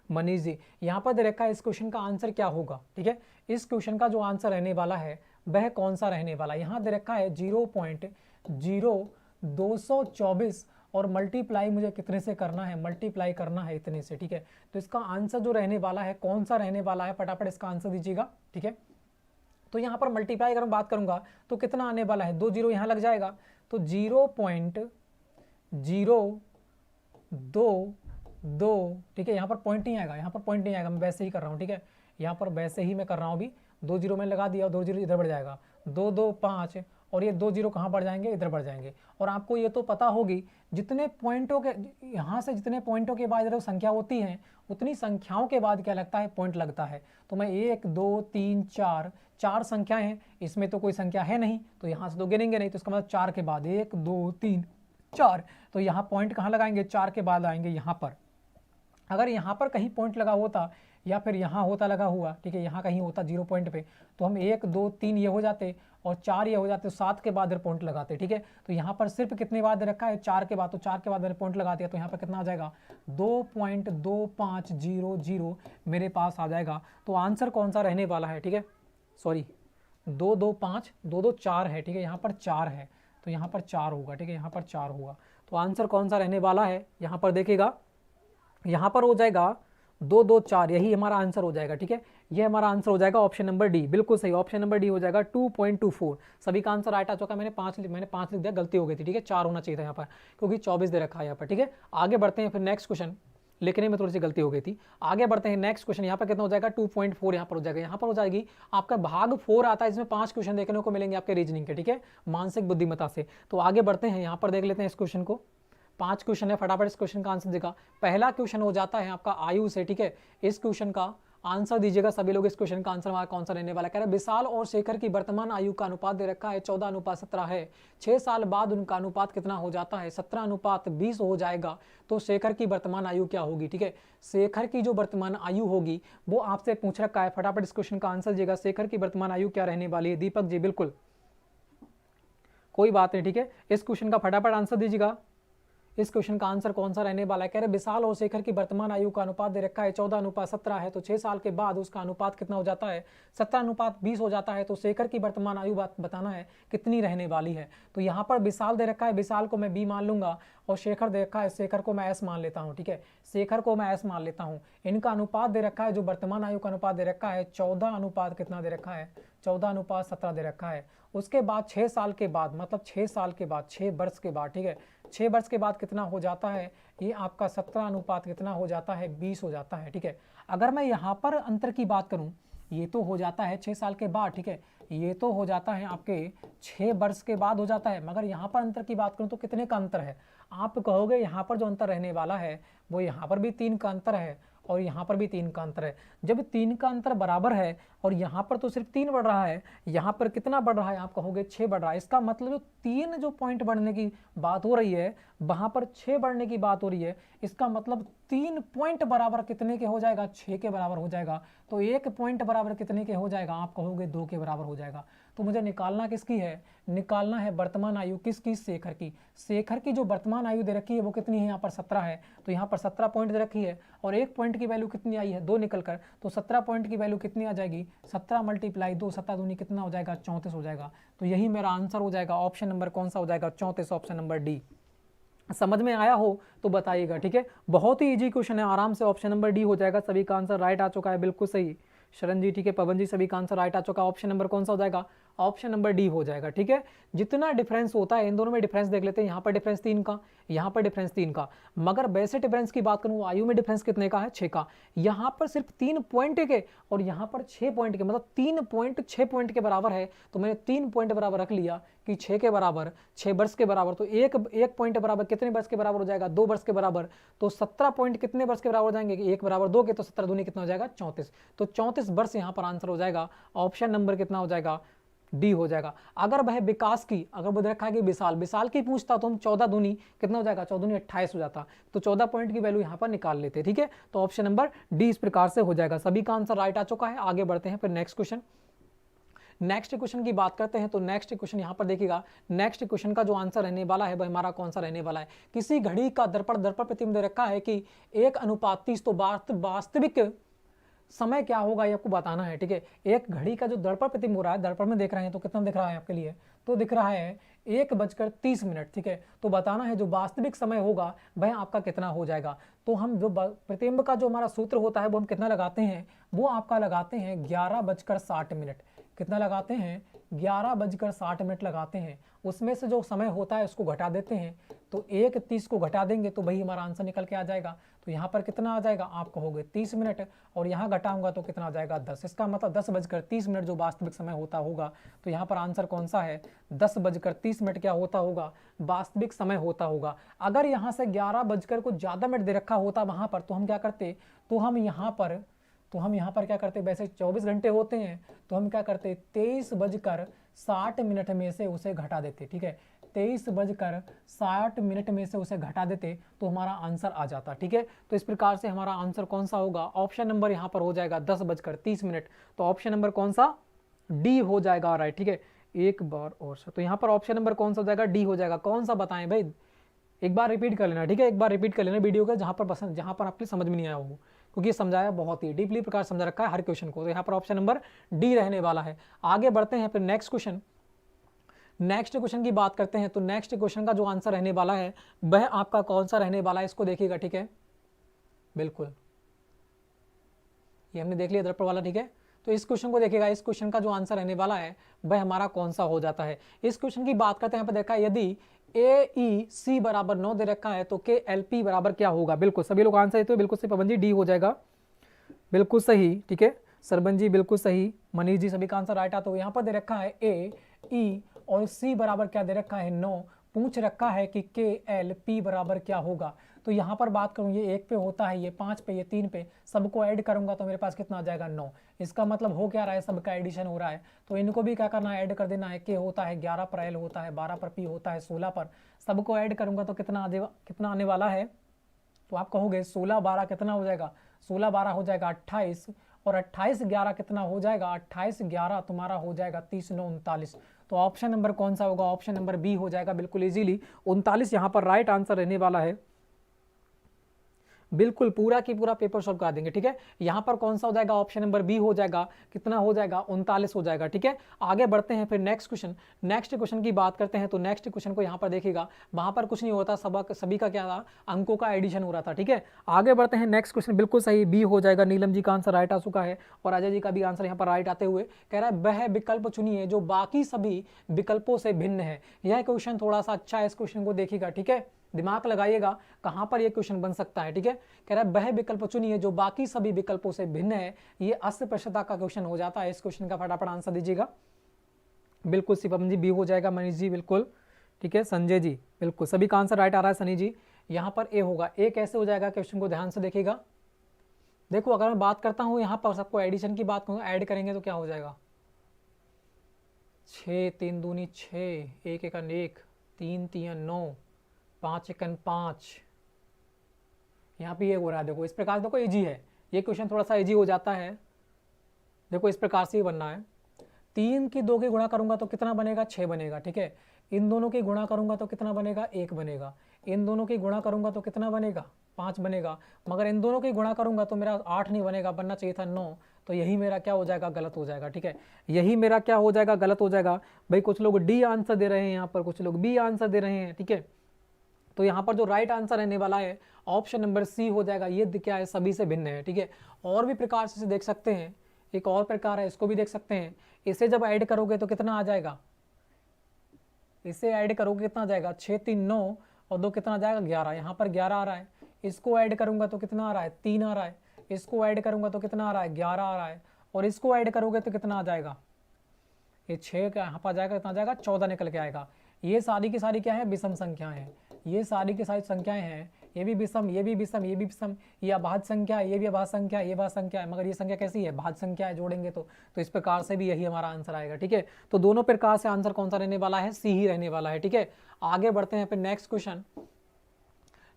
मनीष जी, यहाँ पर दे रखा है इस क्वेश्चन का आंसर क्या होगा, ठीक है। इस क्वेश्चन का जो आंसर रहने वाला है वह कौन सा रहने वाला है, यहाँ दे रखा है 0.0224 और मल्टीप्लाई मुझे कितने से करना है, मल्टीप्लाई करना है इतने से, ठीक है। तो इसका आंसर जो रहने वाला है कौन सा रहने वाला है, फटाफट इसका आंसर दीजिएगा, ठीक है। तो यहाँ पर मल्टीप्लाई अगर मैं बात करूंगा तो कितना आने वाला है, 2 0 यहाँ लग जाएगा, तो 0.022, ठीक है। यहाँ पर पॉइंट नहीं आएगा, यहाँ पर पॉइंट नहीं आएगा, मैं वैसे ही कर रहा हूँ, ठीक है। यहाँ पर वैसे ही मैं कर रहा हूँ, अभी 2 0 मैंने लगा दिया और 2 0 इधर बढ़ जाएगा, 2 2 5 और ये 2 0 कहाँ बढ़ जाएंगे, इधर बढ़ जाएंगे। और आपको ये तो पता होगी, जितने पॉइंटों के यहाँ से जितने पॉइंटों के बाद इधर संख्या होती है उतनी संख्याओं के बाद क्या लगता है, पॉइंट लगता है। तो मैं 1 2 3 4 संख्याएं हैं, इसमें तो कोई संख्या है नहीं, तो यहाँ से तो गिनेंगे नहीं, तो इसका मतलब 4 के बाद 1 2 3 4, तो यहाँ पॉइंट कहाँ लगाएंगे, 4 के बाद आएंगे यहाँ पर। अगर यहाँ पर कहीं पॉइंट लगा होता या फिर यहाँ होता लगा हुआ, ठीक है, यहाँ कहीं होता 0 पॉइंट पे, तो हम 1 2 3 ये हो जाते और 4 ये हो जाते, 7 के बाद पॉइंट लगाते, ठीक है। तो यहाँ पर सिर्फ कितने बाद रखा है, 4 के बाद, तो 4 के बाद पॉइंट लगा दिया, तो यहाँ पर कितना आ जाएगा, 2.2500 मेरे पास आ जाएगा। तो आंसर कौन सा रहने वाला है, ठीक है, सॉरी 2 2 4 है, ठीक है, यहाँ पर 4 है, तो यहाँ पर 4 होगा, ठीक है, यहाँ पर 4 होगा। तो आंसर कौन सा रहने वाला है, यहाँ पर देखिएगा, यहाँ पर हो जाएगा 2 2 4, यही हमारा आंसर हो जाएगा, ठीक है। ये हमारा आंसर हो जाएगा ऑप्शन नंबर डी, बिल्कुल सही, ऑप्शन नंबर डी हो जाएगा 2.24। सभी का आंसर राइट आ चुका है, मैंने 5 लिख दिया, गलती हो गई थी, ठीक है, 4 होना चाहिए था यहाँ पर, क्योंकि 24 दे रखा है यहाँ पर, ठीक है। आगे बढ़ते हैं फिर नेक्स्ट क्वेश्चन, लिखने में थोड़ी सी गलती हो गई थी। आगे बढ़ते हैं नेक्स्ट क्वेश्चन, यहाँ पर कितना हो जाएगा, 2.4 यहाँ पर हो जाएगा, यहाँ पर हो जाएगी आपका भाग 4 आता है, इसमें 5 क्वेश्चन देखने को मिलेंगे आपके रीजनिंग के, ठीक है, मानसिक बुद्धिमत्ता से। तो आगे बढ़ते हैं, यहाँ पर देख लेते हैं इस क्वेश्चन को, 5 क्वेश्चन है, फटाफट इस क्वेश्चन का आंसर देगा। पहला क्वेश्चन हो जाता है आपका आयु से, ठीक है। इस क्वेश्चन का आंसर दीजिएगा सभी लोग, इस क्वेश्चन का आंसर हमारा कौन सा रहने वाला है। कह रहा है विशाल और शेखर की वर्तमान आयु का अनुपात दे रखा है 14:17 है, 6 साल बाद उनका अनुपात कितना हो जाता है, 17:20 हो जाएगा। तो शेखर की वर्तमान आयु क्या होगी, ठीक है, शेखर की जो वर्तमान आयु होगी वो आपसे पूछ रखा है, फटाफट इस क्वेश्चन का आंसर दीजिएगा। शेखर की वर्तमान आयु क्या रहने वाली है, दीपक जी बिल्कुल कोई बात नहीं, ठीक है, इस क्वेश्चन का फटाफट आंसर दीजिएगा। इस क्वेश्चन का आंसर कौन सा रहने वाला है, कह रहे विशाल और शेखर की वर्तमान आयु का अनुपात दे रखा है 14:17 है, तो 6 साल के बाद उसका अनुपात कितना हो जाता है, 17:20 हो जाता है। तो शेखर की वर्तमान आयु बताना है कितनी रहने वाली है। तो यहाँ पर विशाल दे रखा है, विशाल को मैं बी मान लूंगा, और शेखर दे रखा है, शेखर को मैं एस मान लेता हूँ, ठीक है, शेखर को मैं एस मान लेता हूँ। इनका अनुपात दे रखा है, जो वर्तमान आयु का अनुपात दे रखा है 14 अनुपात कितना दे रखा है, 14:17 दे रखा है। उसके बाद 6 साल के बाद, मतलब 6 साल के बाद, 6 वर्ष के बाद, ठीक है, 6 वर्ष के बाद कितना हो जाता है, ये आपका 17 अनुपात कितना हो जाता है, 20 हो जाता है, ठीक है। अगर मैं यहाँ पर अंतर की बात करूँ, ये तो हो जाता है 6 साल के बाद, ठीक है, ये तो हो जाता है आपके 6 वर्ष के बाद हो जाता है, मगर यहाँ पर अंतर की बात करूँ तो कितने का अंतर है, आप कहोगे यहाँ पर जो अंतर रहने वाला है वो यहाँ पर भी 3 का अंतर है और यहाँ पर भी 3 का अंतर है। जब 3 का अंतर बराबर है और यहाँ पर तो सिर्फ 3 बढ़ रहा है, यहाँ पर कितना बढ़ रहा है, आप कहोगे 6 बढ़ रहा है। इसका मतलब जो 3 जो पॉइंट बढ़ने की बात हो रही है वहाँ पर 6 बढ़ने की बात हो रही है, इसका मतलब 3 पॉइंट बराबर कितने के हो जाएगा, 6 के बराबर हो जाएगा। तो 1 पॉइंट बराबर कितने के हो जाएगा, आप कहोगे 2 के बराबर हो जाएगा। तो मुझे निकालना किसकी है, निकालना है वर्तमान आयु किसकी, शेखर की। शेखर की जो वर्तमान आयु दे रखी है वो कितनी है, यहाँ पर 17 है, तो यहाँ पर 17 पॉइंट दे रखी है, और एक पॉइंट की वैल्यू कितनी आई है, 2 निकल कर, तो 17 पॉइंट की वैल्यू कितनी आ जाएगी, 17 × 2, 7 दूनी कितना हो जाएगा, 34 हो जाएगा। तो यही मेरा आंसर हो जाएगा, ऑप्शन नंबर कौन सा हो जाएगा, 34, ऑप्शन नंबर डी। समझ में आया हो तो बताइएगा, ठीक है। बहुत ही इजी क्वेश्चन है, आराम से ऑप्शन नंबर डी हो जाएगा। सभी का आंसर राइट आ चुका है, बिल्कुल सही। शरण जी, ठीक है, पवन जी, सभी का आंसर राइट आ चुका है। ऑप्शन नंबर कौन सा हो जाएगा, ऑप्शन नंबर डी हो जाएगा, ठीक है। जितना डिफरेंस होता है इन दोनों में डिफरेंस देख लेते हैं। यहाँ पर डिफरेंस 3 का, यहाँ पर डिफरेंस 3 का, मगर वैसे डिफरेंस की बात करूँ आयु में डिफरेंस कितने का है, 6 का। यहाँ पर सिर्फ 3 पॉइंट के और यहाँ पर 6 पॉइंट के, मतलब 3 पॉइंट 6 पॉइंट के बराबर है। तो मैंने 3 पॉइंट बराबर रख लिया कि 6 के बराबर, 6 वर्ष के बराबर, तो एक पॉइंट बराबर कितने वर्ष के बराबर हो जाएगा, 2 वर्ष के बराबर। तो 17 पॉइंट कितने वर्ष के बराबर हो जाएंगे, 1 बराबर 2 के, तो 17 दूनी कितना हो जाएगा, 34। तो 34 वर्ष यहाँ पर आंसर हो जाएगा। ऑप्शन नंबर कितना हो जाएगा, डी हो जाएगा। अगर वह विकास की, अगर वो रखा है कि विशाल की पूछता तो हम 14 दूनी कितना हो जाएगा, 14 दूनी 28 हो जाता, तो 14 पॉइंट की वैल्यू यहाँ पर निकाल लेते, ठीक है। तो ऑप्शन नंबर डी इस प्रकार से हो जाएगा। सभी का आंसर राइट आ चुका है। आगे बढ़ते हैं फिर नेक्स्ट क्वेश्चन। नेक्स्ट क्वेश्चन की बात करते हैं तो नेक्स्ट क्वेश्चन यहाँ पर देखिएगा। नेक्स्ट क्वेश्चन का जो आंसर रहने वाला है वह हमारा कौन सा रहने वाला है, किसी घड़ी का दर्पण प्रतिबिंब दे रखा है कि 1:30, तो वास्तविक समय क्या होगा ये आपको बताना है, ठीक है। एक घड़ी का जो दर्पण प्रतिबिंब हो रहा है, दर्पण में देख रहे हैं तो कितना दिख रहा है आपके लिए, तो दिख रहा है 1:30, ठीक है। तो बताना है जो वास्तविक समय होगा वह आपका कितना हो जाएगा। तो हम जो प्रतिबिंब का जो हमारा सूत्र होता है वो हम कितना लगाते हैं, वो आपका लगाते हैं 11:60। कितना लगाते हैं, 11:60 लगाते हैं। उसमें से जो समय होता है उसको घटा देते हैं, तो 1:30 को घटा देंगे तो वही हमारा आंसर निकल के आ जाएगा। तो यहाँ पर कितना आ जाएगा, आप कहोगे 30 मिनट, और यहाँ घटाऊंगा तो कितना आ जाएगा, 10। इसका मतलब 10:30 जो वास्तविक समय होता होगा। तो यहाँ पर आंसर कौन सा है, 10:30 क्या होता होगा, वास्तविक समय होता होगा। अगर यहाँ से 11 को ज़्यादा मिनट दे रखा होता वहाँ पर, तो हम क्या करते, तो हम यहाँ पर क्या करते, वैसे 24 घंटे होते हैं, तो हम क्या करते, 23:60 में से उसे घटा देते, ठीक है। 23:60 में से उसे घटा देते तो हमारा आंसर आ जाता, ठीक है। तो इस प्रकार से हमारा आंसर कौन सा होगा, ऑप्शन नंबर यहाँ पर हो जाएगा 10:30। तो ऑप्शन नंबर कौन सा, डी हो जाएगा, राइट, ठीक है। एक बार और से, तो यहाँ पर ऑप्शन नंबर कौन सा हो जाएगा, डी हो जाएगा। कौन सा बताएं भाई, एक बार रिपीट कर लेना, ठीक है। एक बार रिपीट कर लेना वीडियो का, जहाँ पर आपके समझ में नहीं आया हो, क्योंकि समझाया बहुत ही डीपली प्रकार समझा रखा है हर क्वेश्चन को। तो यहाँ पर ऑप्शन नंबर डी रहने वाला है। आगे बढ़ते हैं फिर नेक्स्ट क्वेश्चन की बात करते हैं। तो नेक्स्ट क्वेश्चन का जो आंसर रहने वाला है वह आपका कौन सा रहने वाला है, इसको देखिएगा, ठीक है। बिल्कुल ये हमने देख लिया दर्पण वाला, ठीक है। तो इस क्वेश्चन को देखिएगा, इस क्वेश्चन का जो आंसर रहने वाला है वह हमारा कौन सा हो जाता है। इस क्वेश्चन की बात करते हैं, यहाँ पर देखा यदि AEC बराबर 9 दे रखा है तो KLP बराबर क्या होगा। बिल्कुल सभी लोग आंसर देते हो, बिल्कुल सही पवन जी, डी हो जाएगा, बिल्कुल सही, ठीक है। सरबन जी बिल्कुल सही, मनीष जी सभी का आंसर राइट आता। तो यहाँ पर दे रखा है AE और C बराबर क्या दे रखा है, 9। पूछ रखा है कि KLP बराबर क्या होगा। तो यहाँ पर बात करूँ, ये 1 पे होता है, ये 5 पे, ये 3 पे, सबको ऐड करूंगा तो मेरे पास कितना आ जाएगा, 9। इसका मतलब हो क्या रहा है, सबका एडिशन हो रहा है। तो इनको भी क्या करना है, ऐड कर देना है। K होता है 11 पर, L होता है 12 पर, P होता है 16 पर, सबको ऐड करूंगा तो कितना आने वाला है। तो आप कहोगे 16 12 कितना हो जाएगा, 16 12 हो जाएगा 28, और 28 11 कितना हो जाएगा, 28 11 तुम्हारा हो जाएगा 30 9 39। तो ऑप्शन नंबर कौन सा होगा, ऑप्शन नंबर बी हो जाएगा, बिल्कुल इजीली 39 यहाँ पर राइट आंसर रहने वाला है। बिल्कुल पूरा की पूरा पेपर सॉल्व करा देंगे, ठीक है। यहाँ पर कौन सा हो जाएगा, ऑप्शन नंबर बी हो जाएगा, कितना हो जाएगा, 39 हो जाएगा, ठीक है। आगे बढ़ते हैं फिर नेक्स्ट क्वेश्चन की बात करते हैं। तो नेक्स्ट क्वेश्चन को यहाँ पर देखिएगा, वहाँ पर कुछ नहीं होता, सभी का क्या था, अंकों का एडिशन हो रहा था, ठीक है। आगे बढ़ते हैं नेक्स्ट क्वेश्चन, बिल्कुल सही बी हो जाएगा। नीलम जी का आंसर राइट आ चुका है, और अजय जी का भी आंसर यहाँ पर राइट आते हुए कह रहा है वह विकल्प चुनिए जो बाकी सभी विकल्पों से भिन्न है। यह क्वेश्चन थोड़ा सा अच्छा है, इस क्वेश्चन को देखिएगा, ठीक है। दिमाग लगाइएगा कहां पर यह क्वेश्चन बन सकता है, ठीक है। कह रहा है वह विकल्प चुनिए जो बाकी सभी विकल्पों से भिन्न है। ये 80% का क्वेश्चन हो जाता है। इस क्वेश्चन का फटाफट आंसर दीजिएगा। बिल्कुल शिवम जी बी हो जाएगा, मनीष जी बिल्कुल, ठीक है। संजय जी बिल्कुल, सभी का आंसर राइट आ रहा है। सनी जी यहाँ पर ए होगा। ए कैसे हो जाएगा, क्वेश्चन को ध्यान से देखिएगा। देखो अगर मैं बात करता हूँ यहाँ पर सबको एडिशन की बात करूँ, ऐड करेंगे तो क्या हो जाएगा, 6 3 दूनी 6, 1 1 1, 3 3 9, 5 1 5। यहाँ पे ये हो रहा है, देखो इस प्रकार से, देखो इजी है ये क्वेश्चन, थोड़ा सा इजी हो जाता है। देखो इस प्रकार से ही बनना है। 3 की 2 की गुणा करूंगा तो कितना बनेगा, 6 बनेगा, ठीक है। इन दोनों की गुणा करूंगा तो कितना बनेगा, 1 बनेगा। इन दोनों की गुणा करूंगा तो कितना बनेगा, 5 बनेगा। मगर इन दोनों की गुणा करूंगा तो मेरा 8 नहीं बनेगा, बनना चाहिए था 9। तो यही मेरा क्या हो जाएगा, गलत हो जाएगा, ठीक है। यही मेरा क्या हो जाएगा, गलत हो जाएगा। भाई कुछ लोग डी आंसर दे रहे हैं यहाँ पर, कुछ लोग बी आंसर दे रहे हैं, ठीक है। तो यहाँ पर जो राइट आंसर रहने वाला है ऑप्शन नंबर सी हो जाएगा। ये क्या है, सभी से भिन्न है, ठीक है। और भी प्रकार से देख सकते हैं, एक और प्रकार है, इसको भी देख सकते हैं। इसे जब ऐड करोगे तो कितना आ जाएगा, इसे ऐड करोगे कितना आ जाएगा, 6 3 9 और 2 कितना आ जाएगा, 11। यहाँ पर 11 आ रहा है। इसको ऐड करूंगा तो कितना आ रहा है, 3 आ रहा है। इसको ऐड करूंगा तो कितना आ रहा है, 11 आ रहा है। और इसको ऐड करोगे तो कितना आ जाएगा, ये 6 का यहाँ पर आ जाएगा, कितना आ जाएगा, 14 निकल के आएगा। ये सारी की सारी क्या है, विषम संख्याएं हैं। ये सारी की सारी संख्याएं हैं, ये भी विषम, ये भी विषम, ये भी विषम। ये अभाज्य संख्या है, ये भी अभाज्य संख्या है, ये भाज्य संख्या है। मगर ये संख्या कैसी है, भाज्य संख्या है, जोड़ेंगे तो इस प्रकार से भी यही हमारा आंसर आएगा, ठीक है। तो दोनों प्रकार से आंसर कौन सा रहने वाला है, सी ही रहने वाला है, ठीक है। आगे बढ़ते हैं फिर नेक्स्ट क्वेश्चन।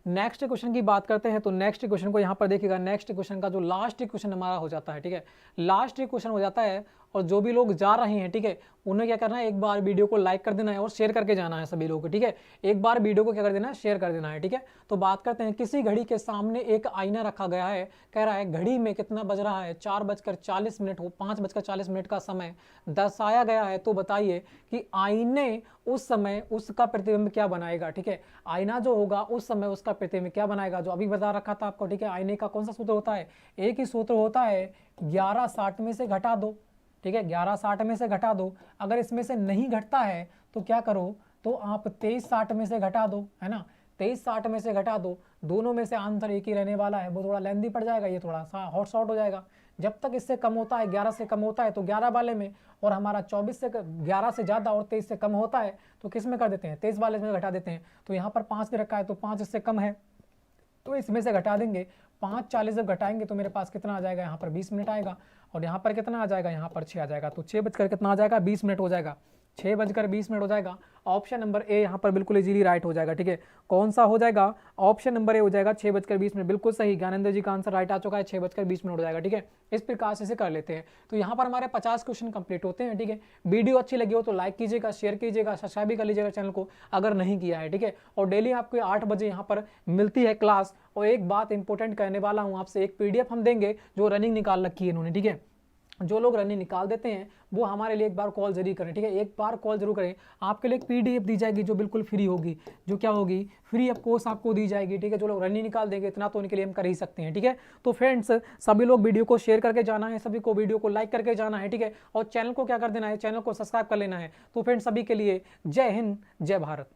नेक्स्ट क्वेश्चन की बात करते हैं तो नेक्स्ट क्वेश्चन को यहाँ पर देखिएगा। नेक्स्ट क्वेश्चन का जो लास्ट क्वेश्चन हमारा हो जाता है, ठीक है, लास्ट क्वेश्चन हो जाता है। और जो भी लोग जा रहे हैं, ठीक है, उन्हें क्या करना है, एक बार वीडियो को लाइक कर देना है और शेयर करके जाना है सभी लोगों को, ठीक है। एक बार वीडियो को क्या कर देना है, शेयर कर देना है, ठीक है। तो बात करते हैं, किसी घड़ी के सामने एक आईना रखा गया है। कह रहा है घड़ी में कितना बज रहा है, 4:40 हो, 5:40 का समय दर्शाया गया है। तो बताइए कि आईने उस समय उसका प्रतिबिंब क्या बनाएगा, ठीक है। आईना जो होगा उस समय उसका प्रतिबिंब क्या बनाएगा, जो अभी बता रखा था आपको, ठीक है। आईने का कौन सा सूत्र होता है, एक ही सूत्र होता है, 11:60 में से घटा दो, ठीक है। 11:60 में से घटा दो। अगर इसमें से नहीं घटता है तो क्या करो, तो आप 23:60 में से घटा दो, है ना। 23:60 में से घटा दो। दोनों में से आंसर एक ही रहने वाला है। वो थोड़ा लेंदी पड़ जाएगा, ये थोड़ा सा हॉट शॉट हो जाएगा। जब तक इससे कम होता है, 11 से कम होता है तो 11 वाले में, और हमारा 24 से 11 से ज़्यादा और 23 से कम होता है तो किस में कर देते हैं, 23 वाले में घटा देते हैं। तो यहाँ पर 5 भी रखा है तो 5 इससे कम है तो इसमें से घटा देंगे। 5:40 जब घटाएंगे तो मेरे पास कितना आ जाएगा, यहाँ पर 20 मिनट आएगा। और यहाँ पर कितना आ जाएगा, यहाँ पर 6 आ जाएगा। तो 6 बजकर कितना आ जाएगा, 20 मिनट हो जाएगा। 6:20 हो जाएगा। ऑप्शन नंबर ए यहाँ पर बिल्कुल इजीली राइट हो जाएगा, ठीक है। कौन सा हो जाएगा, ऑप्शन नंबर ए हो जाएगा, 6:20, बिल्कुल सही। ज्ञानेंद्र जी का आंसर राइट आ चुका है, 6:20 हो जाएगा, ठीक है। इस प्रकार से इसे कर लेते हैं। तो यहाँ पर हमारे 50 क्वेश्चन कंप्लीट होते हैं, ठीक है। वीडियो अच्छी लगी हो तो लाइक कीजिएगा, शेयर कीजिएगा, सब्सक्राइब भी कर लीजिएगा चैनल को अगर नहीं किया है, ठीक है। और डेली आपको 8 बजे यहाँ पर मिलती है क्लास। और एक बात इंपॉर्टेंट कहने वाला हूँ आपसे, एक PDF हम देंगे जो रनिंग निकाल रखी है इन्होंने, ठीक है। जो लोग रनिंग निकाल देते हैं वो हमारे लिए एक बार कॉल जरूर करें, ठीक है। एक बार कॉल जरूर करें। आपके लिए एक PDF दी जाएगी जो बिल्कुल फ्री होगी, जो क्या होगी, फ्री ऑफ कोर्स आपको दी जाएगी, ठीक है। जो लोग रनिंग निकाल देंगे, इतना तो उनके लिए हम कर ही सकते हैं, ठीक है। तो फ्रेंड्स, सभी लोग वीडियो को शेयर करके जाना है, सभी को वीडियो को लाइक करके जाना है, ठीक है। और चैनल को क्या कर देना है, चैनल को सब्सक्राइब कर लेना है। तो फ्रेंड्स, सभी के लिए जय हिंद, जय भारत।